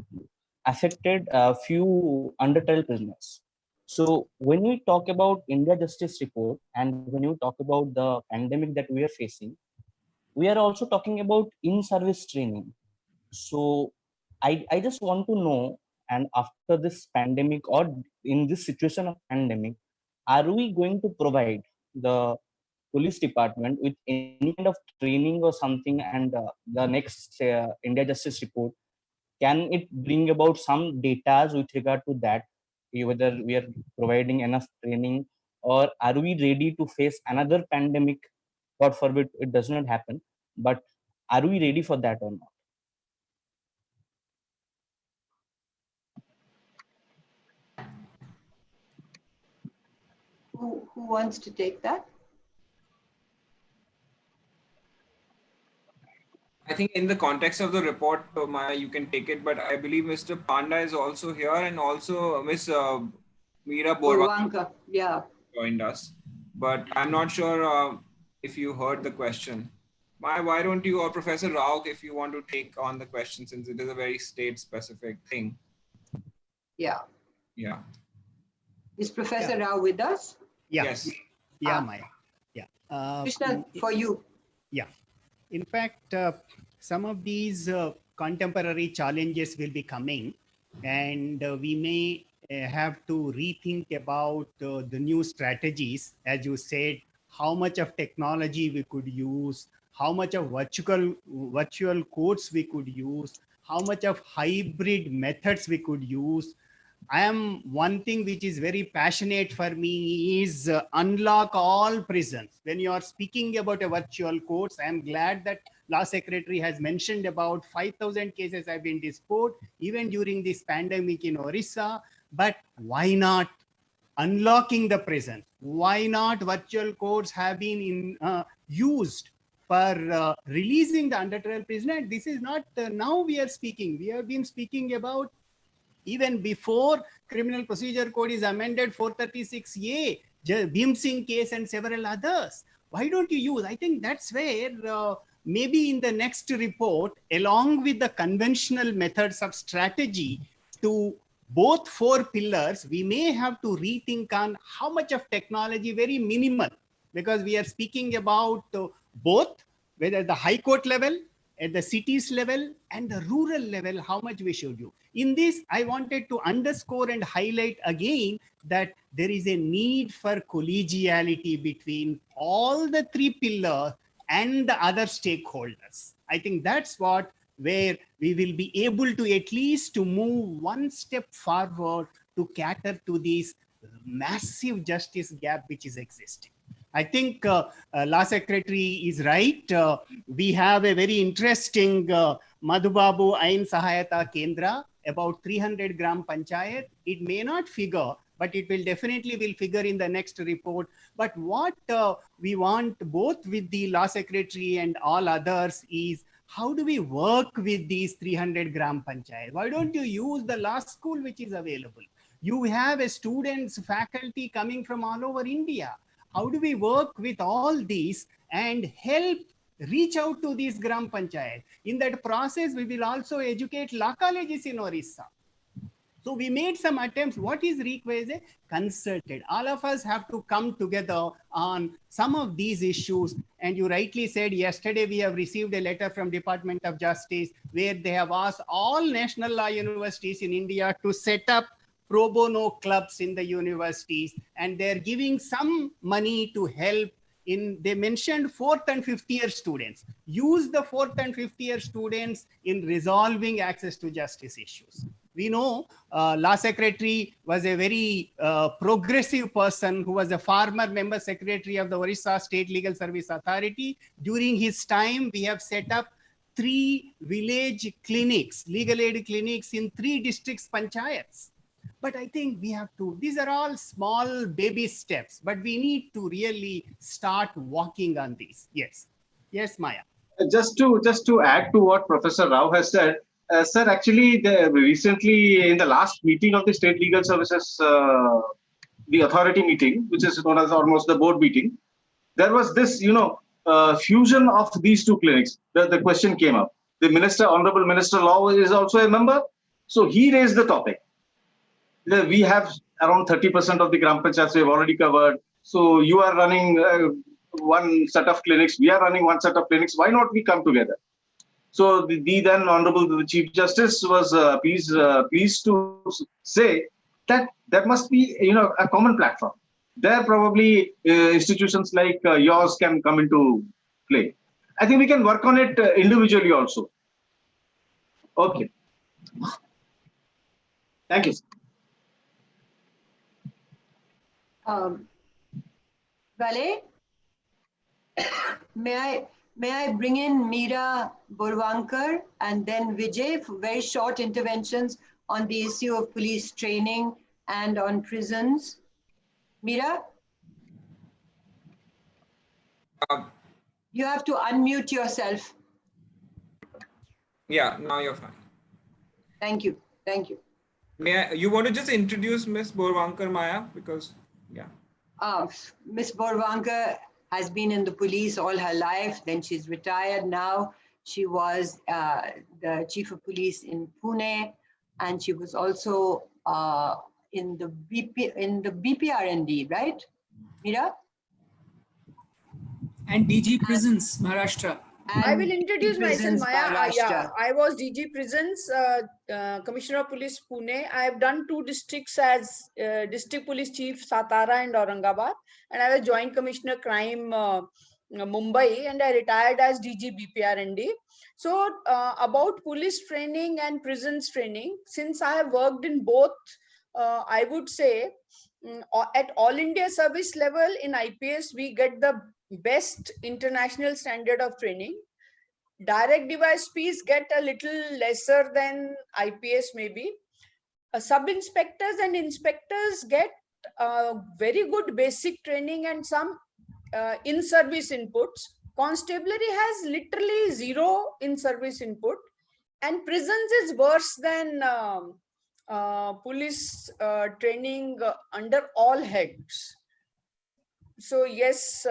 affected a few under trial prisoners. So when we talk about India Justice Report, and when you talk about the pandemic that we are facing, we are also talking about in-service training. So I just want to know, and after this pandemic or in this situation of pandemic, are we going to provide the police department with any kind of training or something? And the next India Justice Report, can it bring about some data with regard to that, whether we are providing enough training, or are we ready to face another pandemic? God forbid it does not happen, but are we ready for that or not? Who wants to take that? I think in the context of the report, Maya, you can take it, but I believe Mr. Panda is also here, and also Ms. Meera Borwanka joined us. But I'm not sure if you heard the question. Maya, why don't you, or Professor Rao, if you want to take on the question, since it is a very state-specific thing. Yeah. Yeah. Is Professor Rao with us? Yeah. Yes. Yeah, Maya. Yeah. Krishna, for you. Yeah. In fact, some of these contemporary challenges will be coming, and we may have to rethink about the new strategies. As you said, how much of technology we could use, how much of virtual courts we could use, how much of hybrid methods we could use. One thing which is very passionate for me is unlock all prisons. When you are speaking about a virtual courts, I am glad that Law Secretary has mentioned about 5,000 cases have been disposed even during this pandemic in Odisha. But why not unlocking the prisons? Why not virtual courts have been used for releasing the under trial prisoner? This is not now we are speaking. We have been speaking about even before Criminal Procedure Code is amended, 436A, Bhim Singh case and several others. Why don't you use? I think that's where maybe in the next report, along with the conventional methods of strategy to both four pillars, we may have to rethink on how much of technology, very minimal, because we are speaking about both whether the high court level, at the cities level, and the rural level, how much we should do. In this, I wanted to underscore and highlight again that there is a need for collegiality between all the three pillars and the other stakeholders. I think that's what where we will be able to at least to move one step forward to cater to this massive justice gap which is existing. I think Law Secretary is right. We have a very interesting Madhubabu Ain Sahayata Kendra, about 300 gram panchayat. It may not figure, but it will definitely will figure in the next report. But what we want both with the Law Secretary and all others is, how do we work with these 300 gram panchayat? Why don't you use the law school which is available? You have a students, faculty coming from all over India. How do we work with all these and help reach out to these gram panchayat? In that process, we will also educate law colleges in Odisha. So we made some attempts. What is required? Concerted. All of us have to come together on some of these issues. And you rightly said yesterday we have received a letter from Department of Justice where they have asked all national law universities in India to set up pro bono clubs in the universities, and they're giving some money to help in, they mentioned 4th and 5th year students. Use the 4th and 5th year students in resolving access to justice issues. We know Law Secretary was a very progressive person who was a former member secretary of the Odisha State Legal Service Authority. During his time, we have set up 3 village clinics, legal aid clinics in 3 districts panchayats. But I think we have to, these are all small baby steps, but we need to really start walking on these. Yes. Yes, Maya. Just to add to what Professor Rao has said, sir, actually, recently in the last meeting of the State Legal Services, the authority meeting, which is known as almost the board meeting, there was this, fusion of these 2 clinics. The question came up. The minister, Honorable Minister Law, is also a member. So he raised the topic. We have around 30% of the Gram Panchayats we have already covered. So you are running one set of clinics. We are running one set of clinics. Why not we come together? So the then Honorable Chief Justice was pleased to say that there must be a common platform. There probably institutions like yours can come into play. I think we can work on it individually also. Okay. Thank you. Vale, may I bring in Meera Borwankar and then Vijay for very short interventions on the issue of police training and on prisons. Meera? You have to unmute yourself. Yeah, now you're fine. Thank you. Thank you. You want to just introduce Ms. Borwankar, Maya? Because, yeah. Ms. Borwankar has been in the police all her life. Then she's retired now. She was the chief of police in Pune, and she was also in the BPRND, right, Meera? And DG Prisons, Maharashtra. I will introduce myself, Maya. Yeah, I was DG Prisons, Commissioner of Police Pune. I have done 2 districts as District Police Chief Satara and Aurangabad, and I was Joint Commissioner Crime Mumbai, and I retired as DG BPRND. So about police training and prisons training, since I have worked in both, I would say at all India service level in IPS, we get the best international standard of training. Direct device Ps get a little lesser than IPS maybe. Sub-inspectors and inspectors get very good basic training and some in-service inputs. Constabulary has literally 0 in-service input, and prisons is worse than police training under all heads. So yes,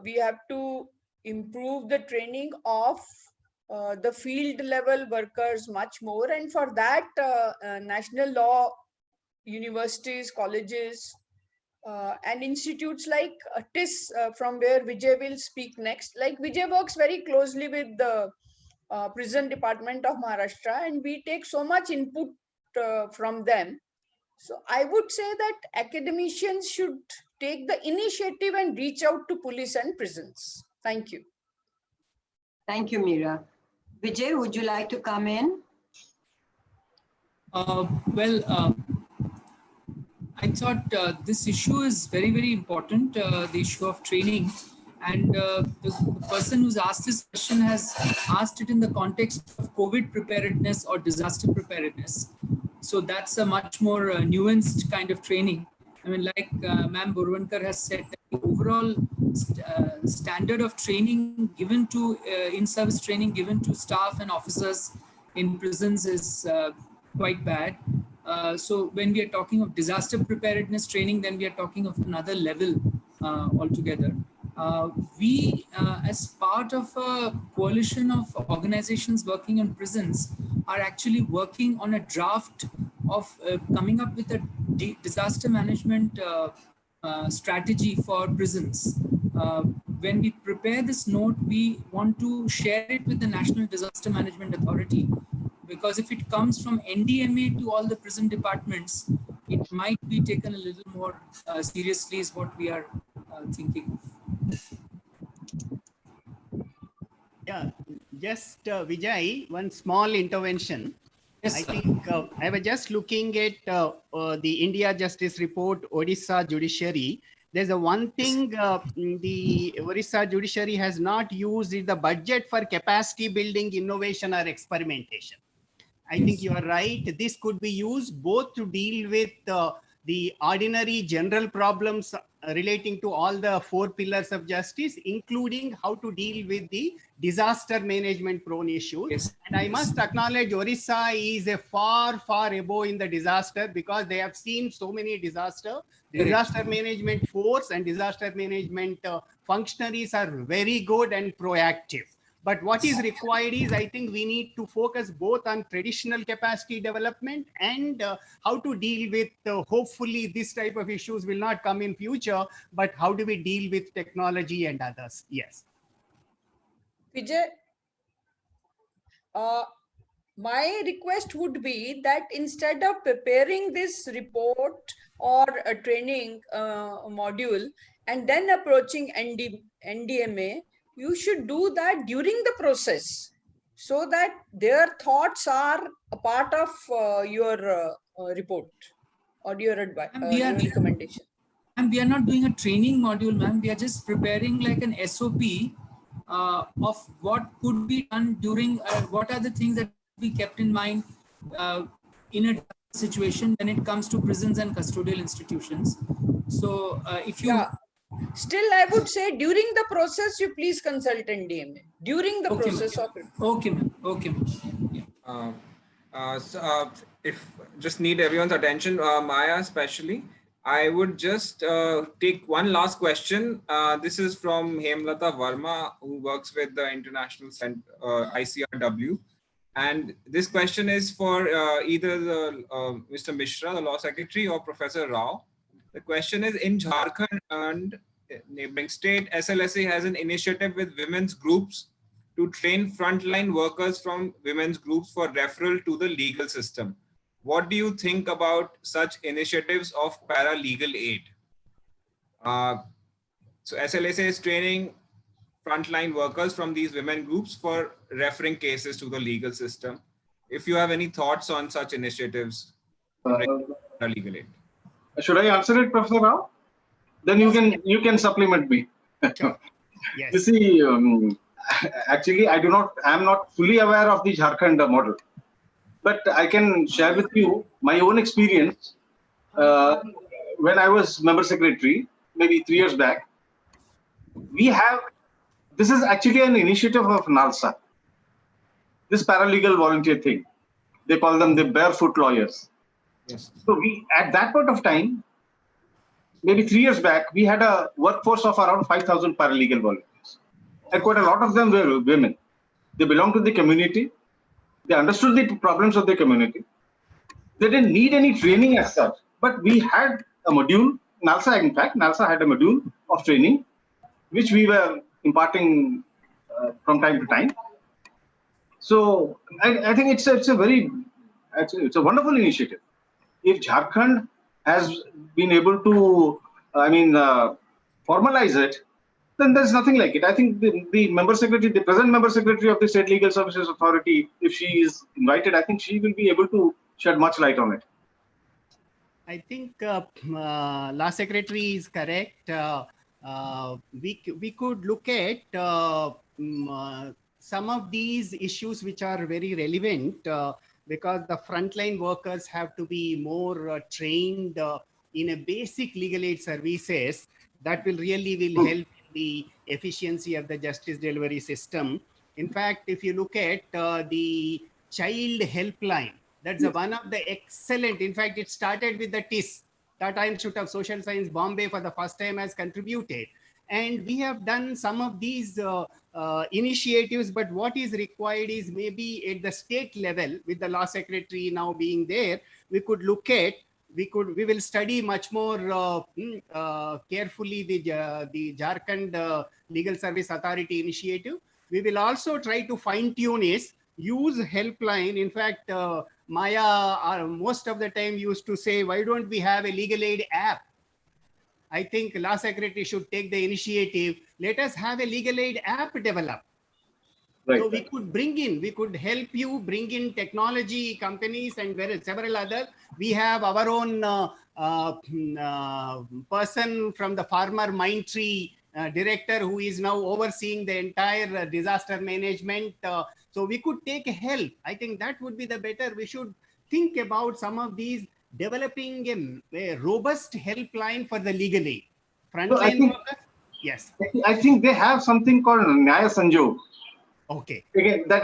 we have to improve the training of the field level workers much more, and for that national law universities, colleges and institutes like TIS, from where Vijay will speak next. Like Vijay works very closely with the prison department of Maharashtra, and we take so much input from them. So I would say that academicians should take the initiative and reach out to police and prisons. Thank you. Thank you, Meera. Vijay, would you like to come in? I thought this issue is very, very important, the issue of training. And the person who's asked this question has asked it in the context of COVID preparedness or disaster preparedness. So that's a much more nuanced kind of training. I mean, like Ma'am Burwankar has said, the overall standard of training given to, in-service training given to staff and officers in prisons is quite bad. So when we are talking of disaster preparedness training, then we are talking of another level altogether. We, as part of a coalition of organizations working on prisons, are actually working on a draft of coming up with a disaster management strategy for prisons. When we prepare this note, we want to share it with the National Disaster Management Authority, because if it comes from NDMA to all the prison departments, it might be taken a little more seriously, is what we are thinking of. Yeah, just Vijay, one small intervention. Yes, I think I was just looking at the India Justice Report, Odisha Judiciary. There's a one thing the Odisha Judiciary has not used is the budget for capacity building, innovation or experimentation. I think you are right. This could be used both to deal with the ordinary general problems relating to all the 4 pillars of justice, including how to deal with the disaster management prone issues. Yes. And I must acknowledge Odisha is a far, far above in the disaster, because they have seen so many disaster. Disaster management force and disaster management functionaries are very good and proactive. But what is required is, I think we need to focus both on traditional capacity development and how to deal with, hopefully this type of issues will not come in future, but how do we deal with technology and others? Yes. Vijay, my request would be that instead of preparing this report or a training module and then approaching NDMA, you should do that during the process, so that their thoughts are a part of your report or your advice, your recommendation. And we are not doing a training module, ma'am. We are just preparing like an SOP of what could be done during, what are the things that be kept in mind in a situation when it comes to prisons and custodial institutions. So if you... Yeah. Still, I would say during the process, you please consult NDMA. During the process of it. Okay, ma'am. Okay, ma'am. If just need everyone's attention, Maya especially, I would just take one last question. This is from Hemlata Verma, who works with the International Center, ICRW. And this question is for either the, Mr. Mishra, the Law Secretary, or Professor Rao. The question is, in Jharkhand and neighboring state, SLSA has an initiative with women's groups to train frontline workers from women's groups for referral to the legal system. What do you think about such initiatives of paralegal aid? So SLSA is training frontline workers from these women groups for referring cases to the legal system. If you have any thoughts on such initiatives, paralegal aid. Should I answer it, Professor Rao? Then you can supplement me. Sure. Yes. You see, actually, I am not fully aware of the Jharkhand model, but I can share with you my own experience. When I was member secretary, maybe 3 years back, this is actually an initiative of NALSA. This paralegal volunteer thing, they call them the barefoot lawyers. Yes. So at that point of time, maybe 3 years back, we had a workforce of around 5,000 paralegal volunteers. And quite a lot of them were women. They belonged to the community. They understood the problems of the community. They didn't need any training as such, but we had a module NALSA, in fact, NALSA had a module of training, which we were imparting from time to time. So I think it's a wonderful initiative. If Jharkhand has been able to, formalize it, then there's nothing like it. I think the member secretary, the present member secretary of the State Legal Services Authority, if she is invited, I think she will be able to shed much light on it. I think Law Secretary is correct. We could look at some of these issues which are very relevant because the frontline workers have to be more trained in a basic legal aid services that will help the efficiency of the justice delivery system. In fact, if you look at the child helpline, that's one of the excellent. In fact, it started with the TIS, Tata Institute of Social Science, Bombay, for the first time has contributed. And we have done some of these initiatives, but what is required is maybe at the state level, with the law secretary now being there, we could look at, we will study much more carefully the Jharkhand Legal Service Authority initiative. We will also try to fine tune is use helpline. In fact, Maya most of the time used to say, why don't we have a legal aid app? I think law secretary should take the initiative. Let us have a legal aid app developed. Right. So we could help you bring in technology companies and several others. We have our own person from the Farmer Mindtree director who is now overseeing the entire disaster management. So we could take help. I think that would be the better. We should think about some of these, developing a robust helpline for the legal aid. Frontline workers? Yes. I think they have something called Nyaya Sanjog. Okay. Again, that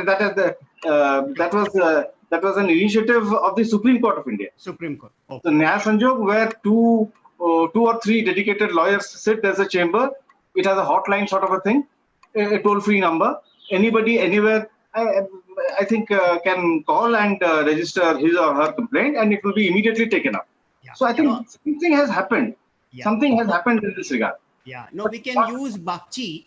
was an initiative of the Supreme Court of India. Supreme Court. Okay. So Nyaya Sanjog, where two or three dedicated lawyers sit as a chamber. It has a hotline sort of a thing, a toll-free number. Anybody, anywhere, I think can call and register his or her complaint, and it will be immediately taken up. Yeah. So I think something has happened. Yeah. Something has happened in this regard. Yeah. No, we can use Bakchi,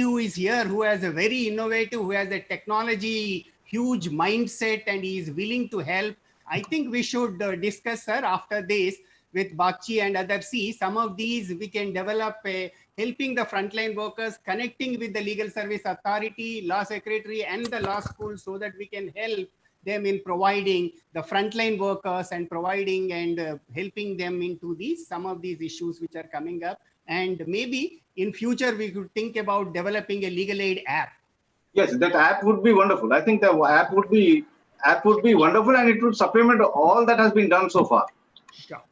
who is here, who has a very innovative, who has a technology, huge mindset, and he is willing to help. I think we should discuss, sir, after this with Bakchi and others. See, some of these we can develop helping the frontline workers, connecting with the Legal Service Authority, Law Secretary, and the law school, so that we can help them in providing the frontline workers and providing and helping them into some of these issues which are coming up. And maybe in future we could think about developing a legal aid app. Yes, that app would be wonderful. I think the app would be wonderful, and it would supplement all that has been done so far.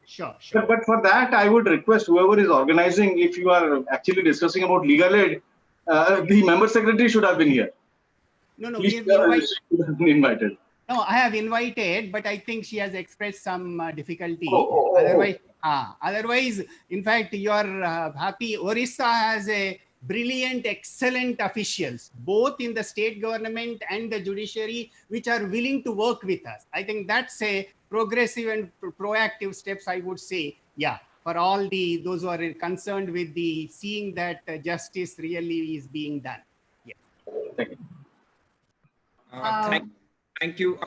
Sure. But for that, I would request whoever is organizing, if you are actually discussing about legal aid, the member secretary should have been here. No, we have invited. No, I have invited, but I think she has expressed some difficulty. Otherwise, in fact, you are happy. Odisha has a brilliant, excellent officials, both in the state government and the judiciary, which are willing to work with us. I think that's a progressive and proactive steps, I would say. Yeah, for all those who are concerned with seeing that justice really is being done. Yeah. Thank you.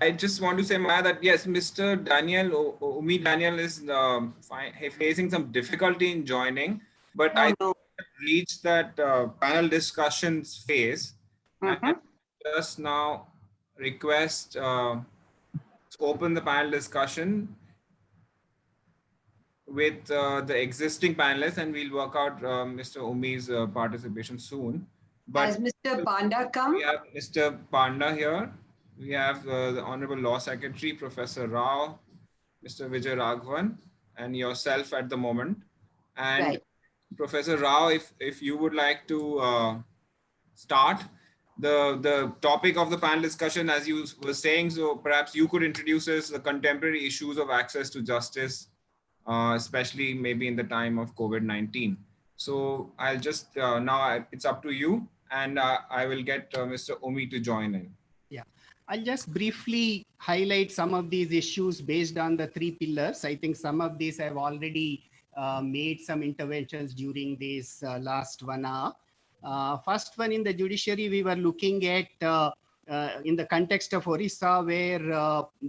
I just want to say, Maya, that yes, Mr. Umi Daniel is facing some difficulty in joining, but I reached that panel discussions phase. And just now request to open the panel discussion with the existing panelists, and we'll work out Mr. Umi's participation soon. But has Mr. Panda come? We have Mr. Panda here. We have the Honorable Law Secretary, Professor Rao, Mr. Vijay Raghavan, and yourself at the moment. And right. Professor Rao, if you would like to start the topic of the panel discussion, as you were saying, so perhaps you could introduce us the contemporary issues of access to justice, especially maybe in the time of COVID-19. So I'll just, now it's up to you, and I will get Mr. Umi to join in. Yeah, I'll just briefly highlight some of these issues based on the 3 pillars. I think some of these I've already made some interventions during this last 1 hour. First one, in the judiciary, we were looking at in the context of Odisha, where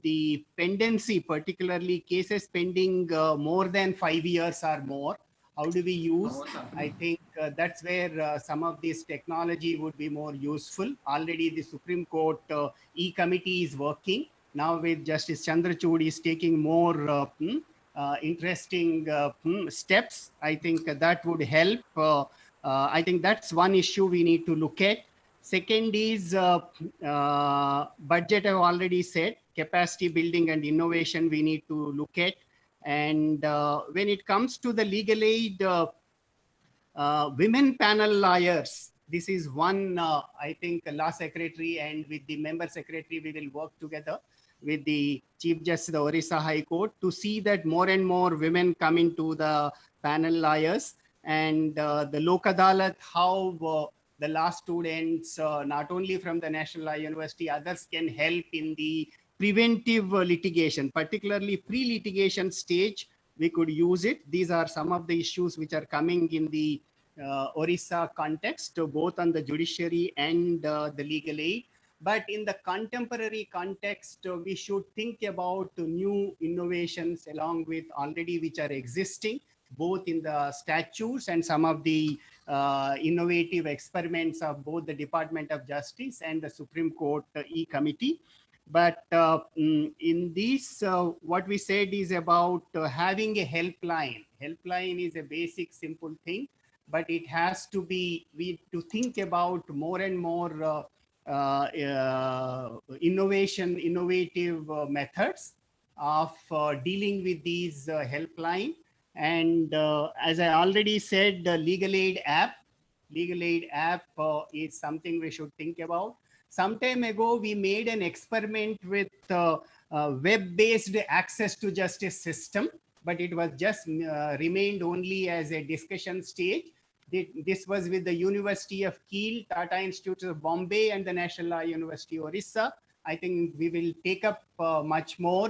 the pendency, particularly cases pending more than 5 years or more, how do we use? I think that's where some of this technology would be more useful. Already the Supreme Court E-committee is working. Now with Justice Chandrachud is taking more interesting steps. I think that would help. I think that's one issue we need to look at. Second is budget. I've already said capacity building and innovation we need to look at. And when it comes to the legal aid, women panel lawyers, this is one, I think, law secretary and with the member secretary, we will work together with the Chief Justice of the Odisha High Court to see that more and more women come into the panel lawyers. And the Lok Adalat, how the law students, not only from the National Law University, others can help in the preventive litigation, particularly pre-litigation stage, we could use it. These are some of the issues which are coming in the Odisha context, both on the judiciary and the legal aid. But in the contemporary context, we should think about new innovations along with already which are existing, both in the statutes and some of the innovative experiments of both the Department of Justice and the Supreme Court E-committee. But in this, what we said is about having a helpline. Helpline is a basic, simple thing, but it has to be, to think about more and more innovative methods of dealing with these helpline. And as I already said, the legal aid app is something we should think about. Some time ago, we made an experiment with web-based access to justice system, but it was just remained only as a discussion stage. This was with the University of Kiel, Tata Institute of Bombay, and the National Law University Odisha. I think we will take up much more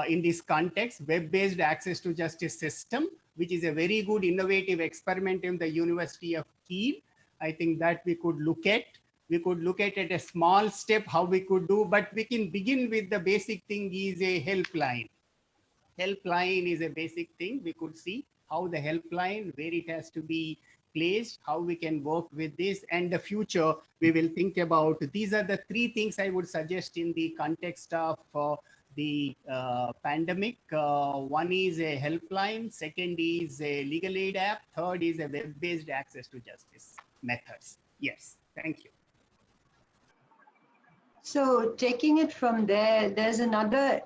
in this context, web-based access to justice system, which is a very good innovative experiment in the University of Kiel. I think that we could look at. We could look at a small step how we could do, but we can begin with the basic thing is a helpline. Helpline is a basic thing. We could see how the helpline, where it has to be placed, how we can work with this, and the future we will think about. These are the 3 things I would suggest in the context of the pandemic. One is a helpline, second is a legal aid app, third is a web-based access to justice methods. Yes, thank you. So taking it from there, there's another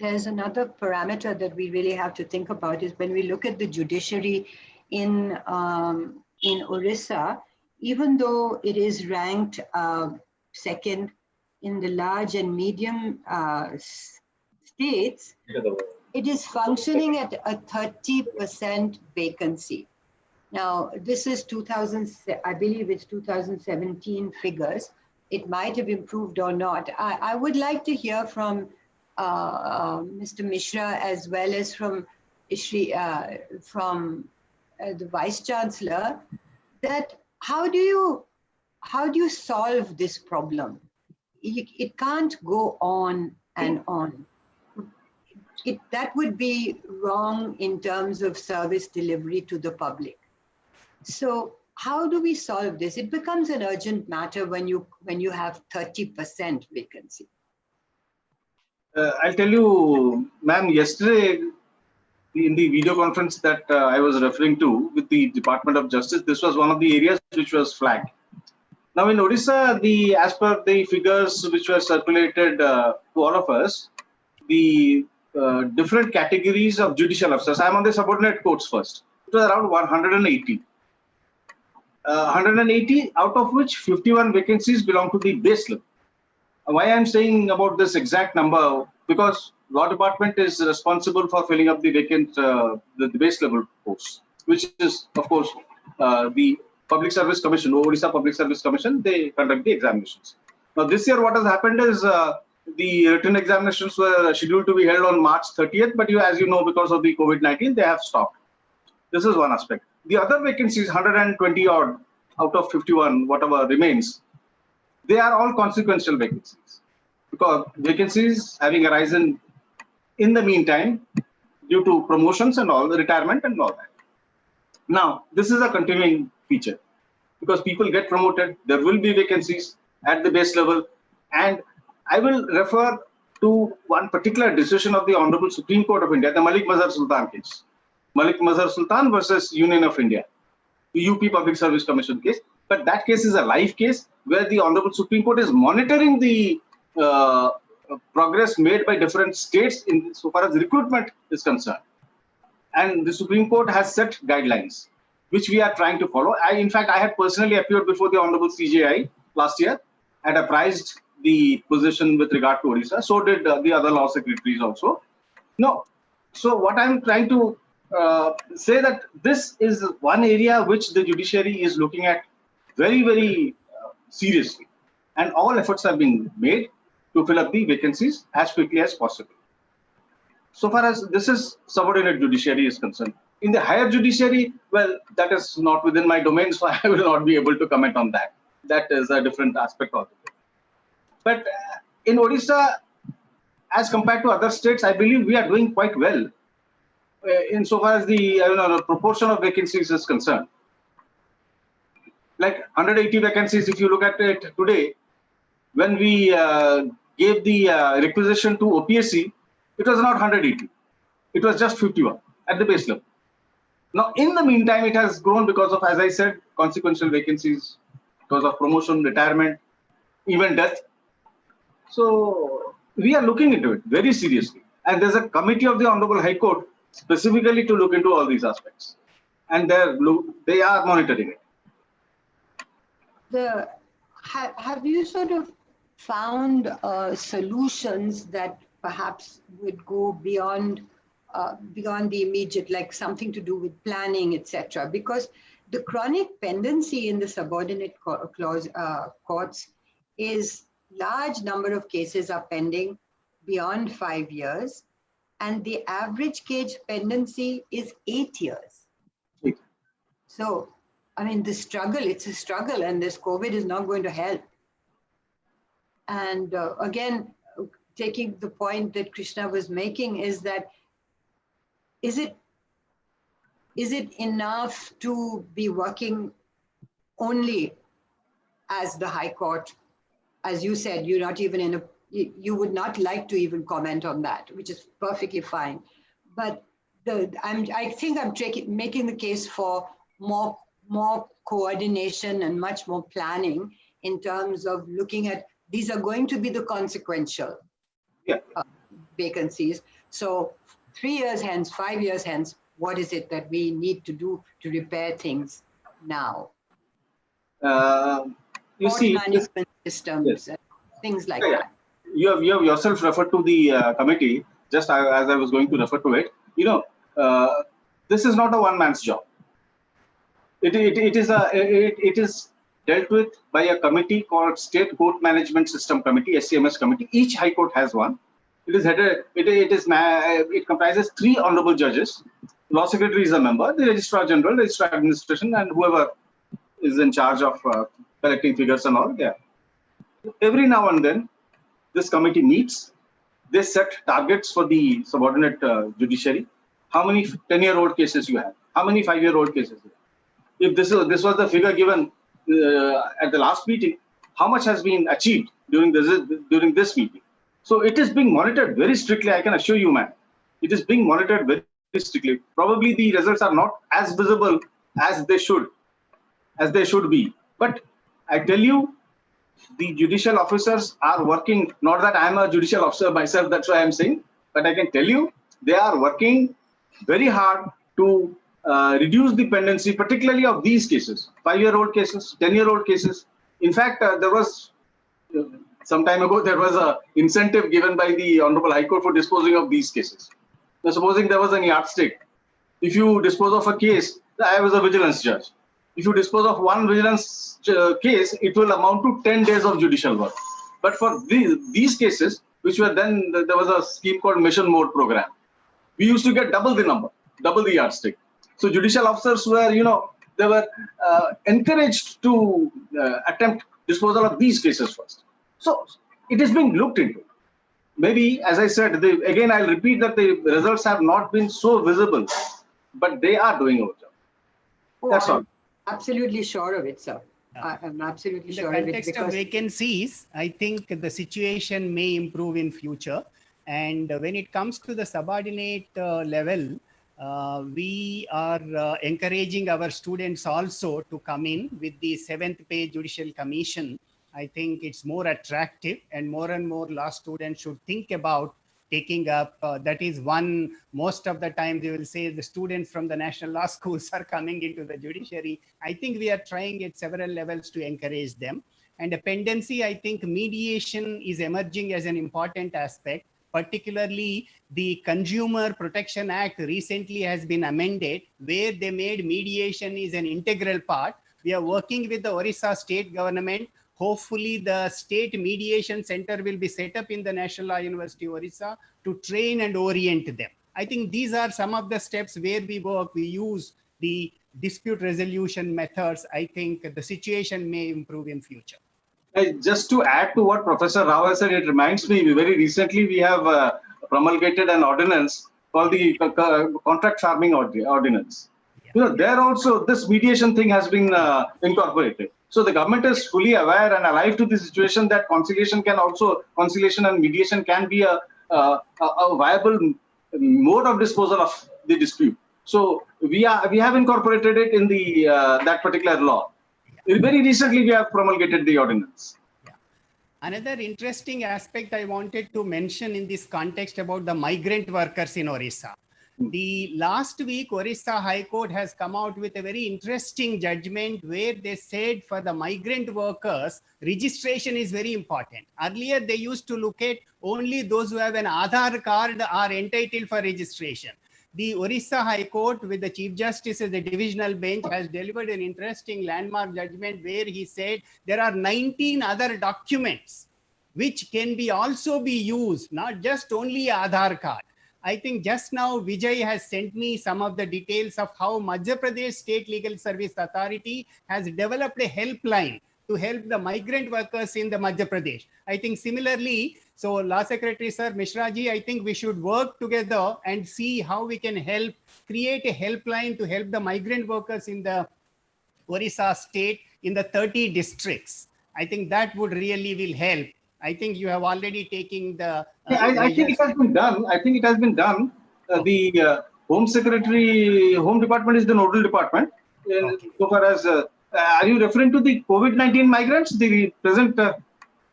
parameter that we really have to think about is when we look at the judiciary in Odisha, even though it is ranked second in the large and medium states, it is functioning at a 30% vacancy. Now, this is I believe it's 2017 figures. It might have improved or not. I would like to hear from Mr. Mishra as well as from the Vice Chancellor, that how do you solve this problem? It can't go on and on. That would be wrong in terms of service delivery to the public. So how do we solve this? It becomes an urgent matter when you have 30% vacancy. I'll tell you, ma'am, yesterday in the video conference that I was referring to with the Department of Justice, this was one of the areas which was flagged. Now in Odisha, as per the figures which were circulated to all of us, the different categories of judicial officers, I'm on the subordinate courts first, it was around 180. 180, out of which 51 vacancies belong to the base level. Why I'm saying about this exact number, because law department is responsible for filling up the vacant, the base level posts, which is of course the Public Service Commission, Odisha Public Service Commission, they conduct the examinations. Now, this year, what has happened is the written examinations were scheduled to be held on March 30th, but as you know, because of the COVID-19, they have stopped. This is one aspect. The other vacancies, 120 odd out of 51, whatever remains, they are all consequential vacancies, because vacancies having arisen in the meantime due to promotions and all, the retirement and all that. Now, this is a continuing feature, because people get promoted, there will be vacancies at the base level. And I will refer to one particular decision of the Honorable Supreme Court of India, the Malik Mazhar Sultan case. Malik Mazhar Sultan versus Union of India, the UP Public Service Commission case. But that case is a live case where the Honorable Supreme Court is monitoring the progress made by different states in so far as recruitment is concerned. And the Supreme Court has set guidelines, which we are trying to follow. In fact, I had personally appeared before the Honorable CJI last year, had apprised the position with regard to Odisha. So did the other law secretaries also. No. So what I'm trying to say that this is one area which the judiciary is looking at very, very seriously. And all efforts have been made to fill up the vacancies as quickly as possible. So far as this is subordinate judiciary is concerned. In the higher judiciary, well, that is not within my domain, so I will not be able to comment on that. That is a different aspect of it. But in Odisha, as compared to other states, I believe we are doing quite well insofar as the proportion of vacancies is concerned. Like 180 vacancies, if you look at it today, when we gave the requisition to OPSC, it was not 180. It was just 51 at the base level. Now, in the meantime, it has grown because of, as I said, consequential vacancies, because of promotion, retirement, even death. So we are looking into it very seriously. And there's a committee of the Honorable High Court specifically to look into all these aspects. And they are monitoring it. Have you sort of found solutions that perhaps would go beyond the immediate, like something to do with planning, etc.? Because the chronic pendency in the subordinate courts is large number of cases are pending beyond 5 years, and the average case pendency is 8 years. So, I mean, it's a struggle, and this COVID is not going to help. And again, taking the point that Krishna was making is that, is it enough to be working only as the High Court? As you said, you're not even you would not like to even comment on that, which is perfectly fine. But I think I'm making the case for more coordination and much more planning in terms of looking at, these are going to be the consequential vacancies. So 3 years hence, 5 years hence, what is it that we need to do to repair things now? You see, management systems, and things like that. You have yourself referred to the committee, just as I was going to refer to it. This is not a one man's job. It is dealt with by a committee called State Court Management System Committee, SCMS committee. Each High Court has one. It is headed. It comprises 3 honorable judges. Law Secretary is a member. The Registrar General, Registrar Administration, and whoever is in charge of collecting figures and all. Yeah. Every now and then, this committee meets. They set targets for the subordinate judiciary. How many 10-year-old cases you have? How many 5-year-old cases you have? If this was the figure given at the last meeting, how much has been achieved during this meeting? So it is being monitored very strictly. I can assure you, man. It is being monitored very strictly. Probably the results are not as visible as they should be. But I tell you, the judicial officers are working. Not that I am a judicial officer myself. That's why I am saying. But I can tell you, they are working very hard to reduce the pendency, particularly of these cases, 5-year-old cases, 10-year-old cases. In fact, there was some time ago, there was an incentive given by the Honorable High Court for disposing of these cases. Now, supposing there was a yardstick, if you dispose of a case, I was a vigilance judge. If you dispose of one vigilance case, it will amount to 10 days of judicial work. But for these cases, which were then, there was a scheme called Mission Mode program. We used to get double the number, double the yardstick. So judicial officers were, they were encouraged to attempt disposal of these cases first. So it is being looked into. Maybe, as I said, again, I'll repeat that the results have not been so visible, but they are doing our job. That's all. Absolutely sure of it, sir. I'm absolutely sure of it. In the context of vacancies, I think the situation may improve in future. And when it comes to the subordinate level, we are encouraging our students also to come in with the 7th pay judicial commission. I think it's more attractive, and more law students should think about taking up. That is one, most of the time they will say the students from the national law schools are coming into the judiciary. I think we are trying at several levels to encourage them. And dependency, I think mediation is emerging as an important aspect. Particularly, the Consumer Protection Act recently has been amended, where they made mediation is an integral part. We are working with the Odisha state government. Hopefully, the state mediation center will be set up in the National Law University Odisha to train and orient them. I think these are some of the steps where we work. We use the dispute resolution methods. I think the situation may improve in future. Just to add to what Professor Rao has said, it reminds me, very recently we have promulgated an ordinance called the contract farming ordinance. There also this mediation thing has been incorporated. So the government is fully aware and alive to the situation that conciliation and mediation can be a viable mode of disposal of the dispute. So we have incorporated it in the that particular law. Very recently, we have promulgated the ordinance. Another interesting aspect I wanted to mention in this context about the migrant workers in Odisha. The last week, Odisha High Court has come out with a very interesting judgment where they said for the migrant workers, registration is very important. Earlier, they used to look at only those who have an Aadhaar card are entitled for registration. The Odisha High Court, with the Chief Justice as the divisional bench, has delivered an interesting landmark judgment where he said there are 19 other documents which can also be used, not just only Aadhaar card. I think just now Vijay has sent me some of the details of how Madhya Pradesh State Legal Service Authority has developed a helpline to help the migrant workers in the Madhya Pradesh. I think similarly, so Law Secretary Sir Mishraji, I think we should work together and see how we can help create a helpline to help the migrant workers in the Odisha state in the 30 districts. I think that would really will help. I think you have already taken the... I think it has been done. I think it has been done. The Home Department is the nodal department. So far as, are you referring to the COVID-19 migrants, the present...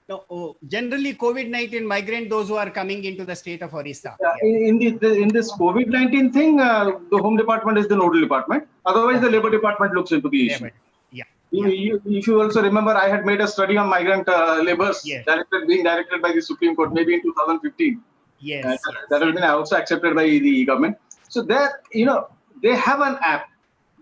No, generally COVID-19 migrant, those who are coming into the state of Odisha. In this COVID-19 thing, the Home Department is the nodal department. Otherwise, the Labour Department looks into the issue. If you also remember, I had made a study on migrant laborers being directed by the Supreme Court, maybe in 2015. That has been also accepted by the government. So there, they have an app.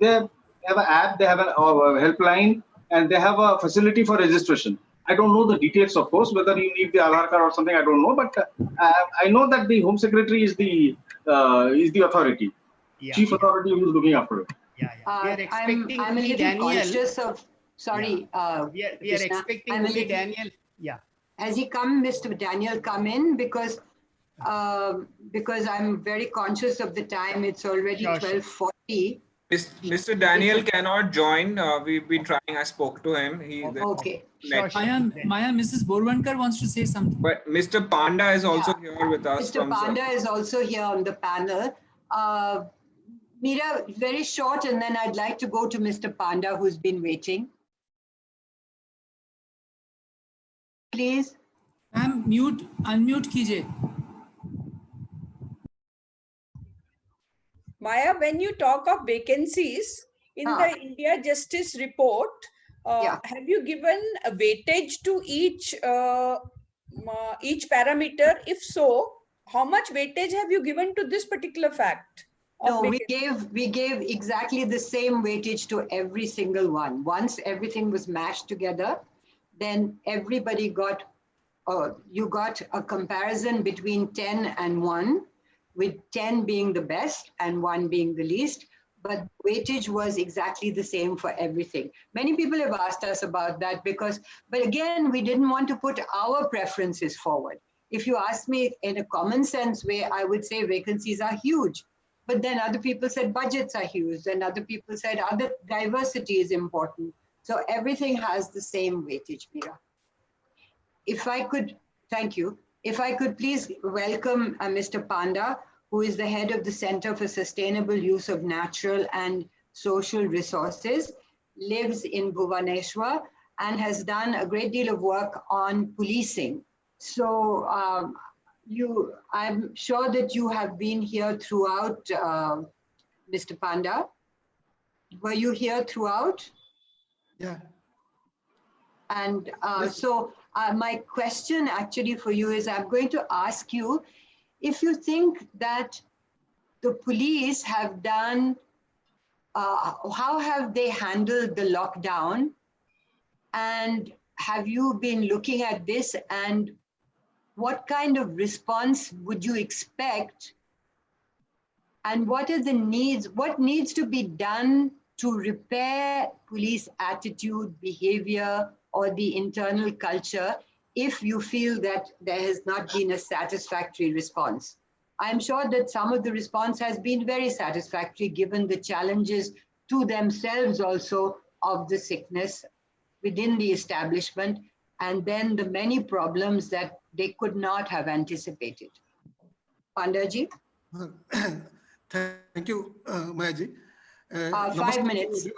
They have an app. They have a helpline, and they have a facility for registration. I don't know the details, of course, whether you need the Aadhaar card or something. I don't know, but I know that the Home Secretary is the authority, chief authority who is looking after it. We are expecting I'm a little Daniel. conscious of, sorry. We are expecting Daniel. Yeah. Has he come, Mr. Daniel, come in? Because I'm very conscious of the time. It's already 12:40. Mr. Daniel cannot join. We've been trying. I spoke to him. Okay. Maya, Mrs. Borwankar wants to say something. But Mr. Panda is also here with us. Mr. Panda is also here on the panel. Meera, very short, and then I'd like to go to Mr. Panda, who's been waiting. Please. Unmute कीजिए. Maya, when you talk of vacancies in the India Justice Report, have you given a weightage to each parameter? If so, how much weightage have you given to this particular fact? No, we gave exactly the same weightage to every single one. Once everything was mashed together, then everybody got you got a comparison between 10 and 1, with 10 being the best and 1 being the least, but weightage was exactly the same for everything. Many people have asked us about that but again, we didn't want to put our preferences forward. If you ask me in a common sense way, I would say vacancies are huge. But then other people said budgets are huge, and other people said other diversity is important. So everything has the same weightage, Meera. If I could, thank you. If I could please welcome Mr. Panda, who is the head of the Center for Sustainable Use of Natural and Social Resources, lives in Bhubaneswar, and has done a great deal of work on policing. So I'm sure that you have been here throughout, Mr. Panda. Were you here throughout? Yeah. And so my question actually for you is, I'm going to ask you if you think that the police have done, how have they handled the lockdown? And have you been looking at this, and what kind of response would you expect? And what are the needs, what needs to be done to repair police attitude, behavior, or the internal culture if you feel that there has not been a satisfactory response? I'm sure that some of the response has been very satisfactory given the challenges to themselves also of the sickness within the establishment, and then the many problems that they could not have anticipated. Pandaji? Thank you, Mayaji. 5 minutes.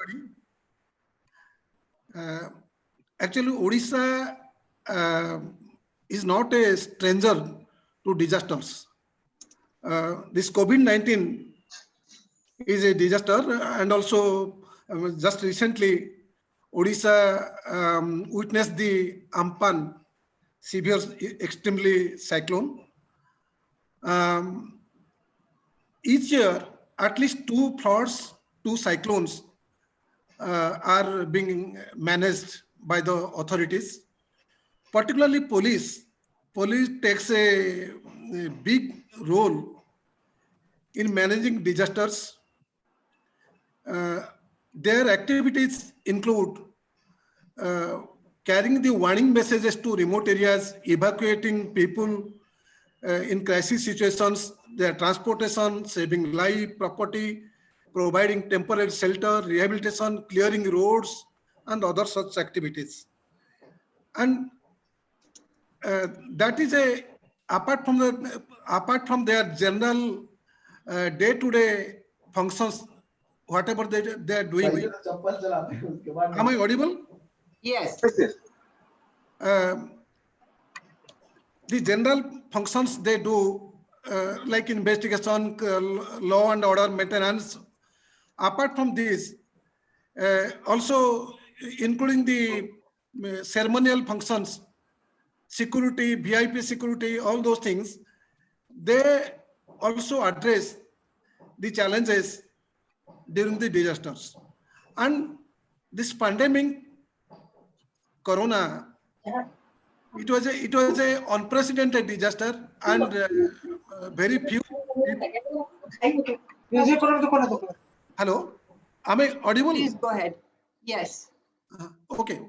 Actually, Odisha is not a stranger to disasters. This COVID-19 is a disaster, and also just recently, Odisha witnessed the Amphan severe extremely cyclone. Each year, at least 2 floods, 2 cyclones are being managed by the authorities. Particularly police. Police takes a big role in managing disasters. Their activities include carrying the warning messages to remote areas, evacuating people in crisis situations, their transportation, saving life, property, providing temporary shelter, rehabilitation, clearing roads, and other such activities. And that is apart from their general day-to-day functions, whatever they are doing. Am I audible? Yes. The general functions they do, like investigation, law and order maintenance. Apart from this, also including the ceremonial functions, security, VIP security, all those things, they also address the challenges during the disasters. And this pandemic, Corona, it was a unprecedented disaster, and very few. Hello, am I audible? Please go ahead. Yes. Okay.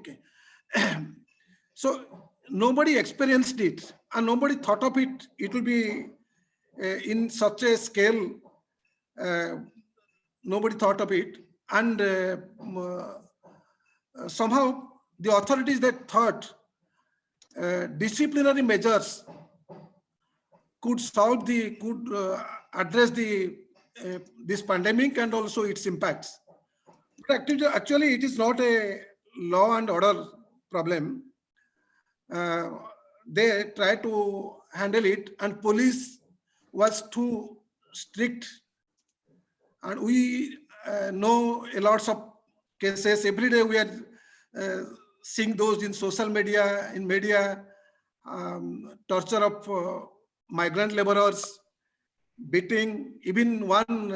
So nobody experienced it, and nobody thought of it. It will be in such a scale. Nobody thought of it, and somehow the authorities that thought disciplinary measures could address this pandemic and also its impacts. But actually, it is not a law and order problem. They try to handle it, and police was too strict. And we know a lot of cases. Every day we are seeing those in social media, in media, torture of migrant laborers, beating. Even one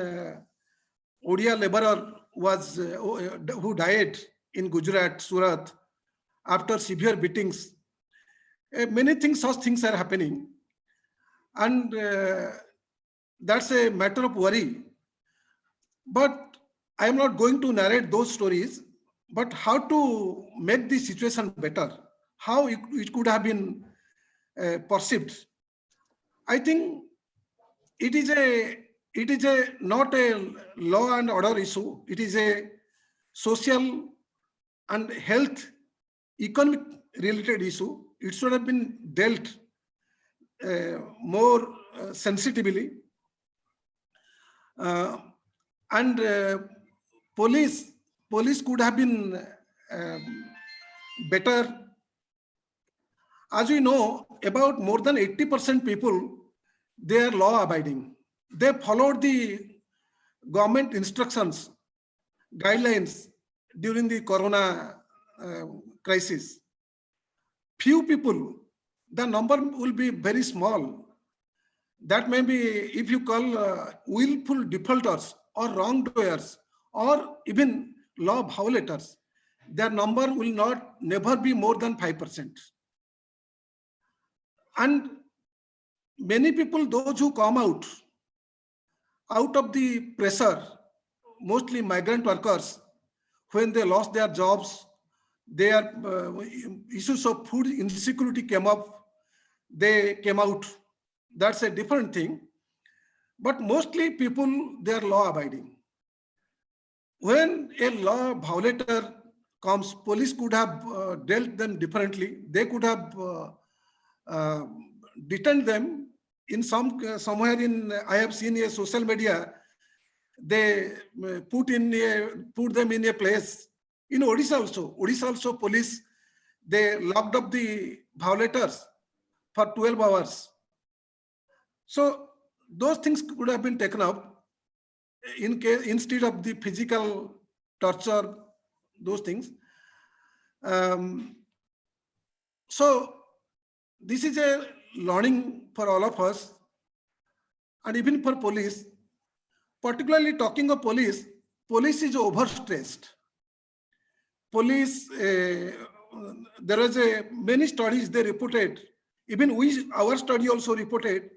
Odia laborer was who died in Gujarat, Surat, after severe beatings. Many things, such things are happening. And that's a matter of worry. But I am not going to narrate those stories, but how to make the situation better, how it could have been perceived. I think it is not a law and order issue. It is a social and health, economic related issue. It should have been dealt more sensitively. And police could have been better. As we know, about more than 80% people, they are law abiding. They followed the government instructions, guidelines during the corona crisis. Few people, the number will be very small. That may be, if you call willful defaulters or wrongdoers or even law violators, their number will never be more than 5%. And many people, those who come out of the pressure, mostly migrant workers, when they lost their jobs, their issues of food insecurity came up, they came out. That's a different thing. But mostly people, they are law abiding. When a law violator comes, police could have dealt them differently. They could have detained them in somewhere in, I have seen a social media, they put them in a place. In Odisha also police, they locked up the violators for 12 hours. So those things could have been taken up instead of the physical torture, those things. So this is a learning for all of us, and even for police. Particularly talking of police is overstressed. Police, there was many studies they reported, even our study also reported,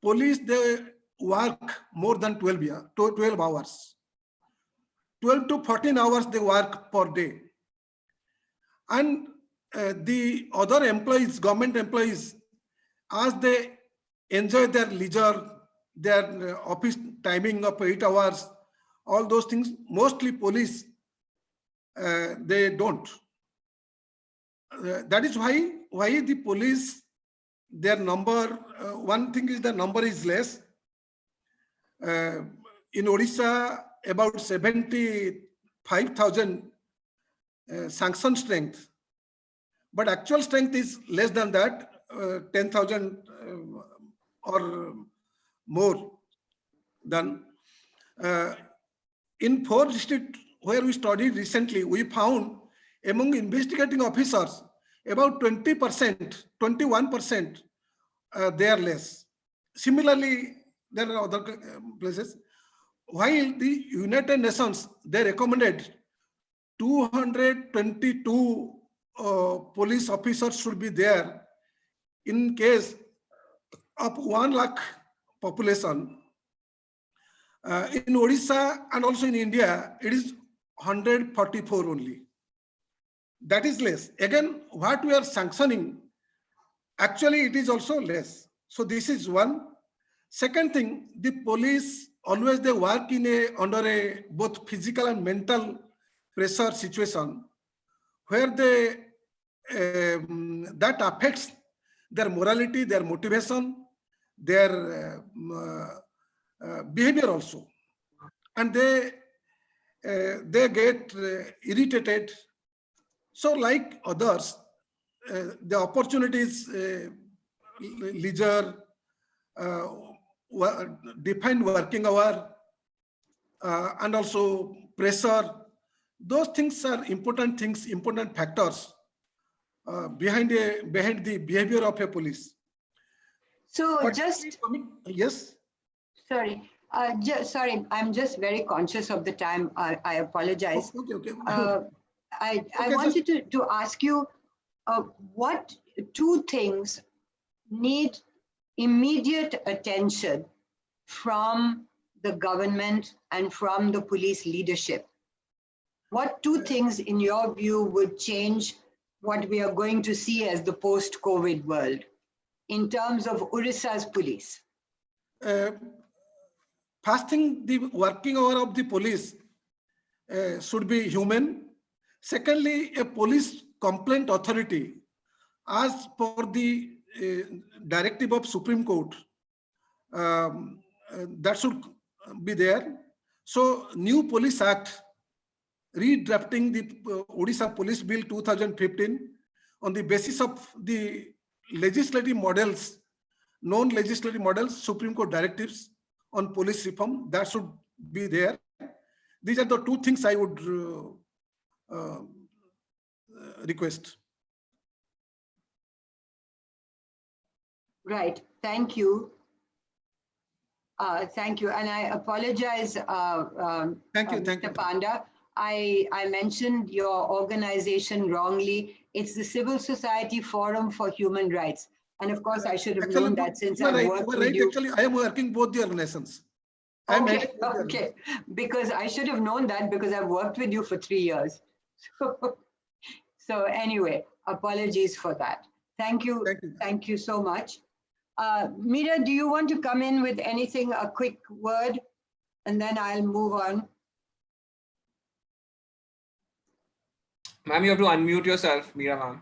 police, they work more than 12 hours. 12 to 14 hours they work per day. And the other employees, government employees, as they enjoy their leisure, their office timing of 8 hours, all those things, mostly police, they don't. That is why the police, their number, one thing is the number is less. In Odisha, about 75,000 sanction strength, but actual strength is less than that, 10,000 or more than. In 4 districts where we studied recently, we found among investigating officers, about 20%, 21%, they are less. Similarly, there are other places. While the United Nations, they recommended 222 police officers should be there in case of 1 lakh population. In Odisha and also in India, it is 144 only. That is less. Again, what we are sanctioning, actually it is also less. So this is one. Second thing, the police always they work in under a both physical and mental pressure situation where they that affects their morality, their motivation, their behavior also, and they get irritated. So like others, the opportunities, leisure, defined working hour, and also pressure, those things are important things, important factors behind the behavior of a police. So but just yes. Sorry, sorry, I'm just very conscious of the time. I apologize. Okay. I wanted to ask you what two things need immediate attention from the government and from the police leadership. What two things, in your view, would change what we are going to see as the post-COVID world in terms of Odisha's police? First thing, the working hour of the police should be human. Secondly, a police complaint authority, as per the directive of Supreme Court, that should be there. So, new Police Act, redrafting the Odisha Police Bill 2015 on the basis of the legislative models, known legislative models, Supreme Court directives on police reform, that should be there. These are the two things I would request. Right, thank you. Thank you, and I apologize, thank you, Mr. Panda. I mentioned your organization wrongly. It's the Civil Society Forum for Human Rights. And of course, I should have known that since I've worked with you. Actually, I am working both the organizations. Okay, because I should have known that because I've worked with you for 3 years. So anyway, apologies for that. Thank you. Thank you so much. Meera, do you want to come in with anything, a quick word, and then I'll move on? Ma'am, you have to unmute yourself, Meera ma'am.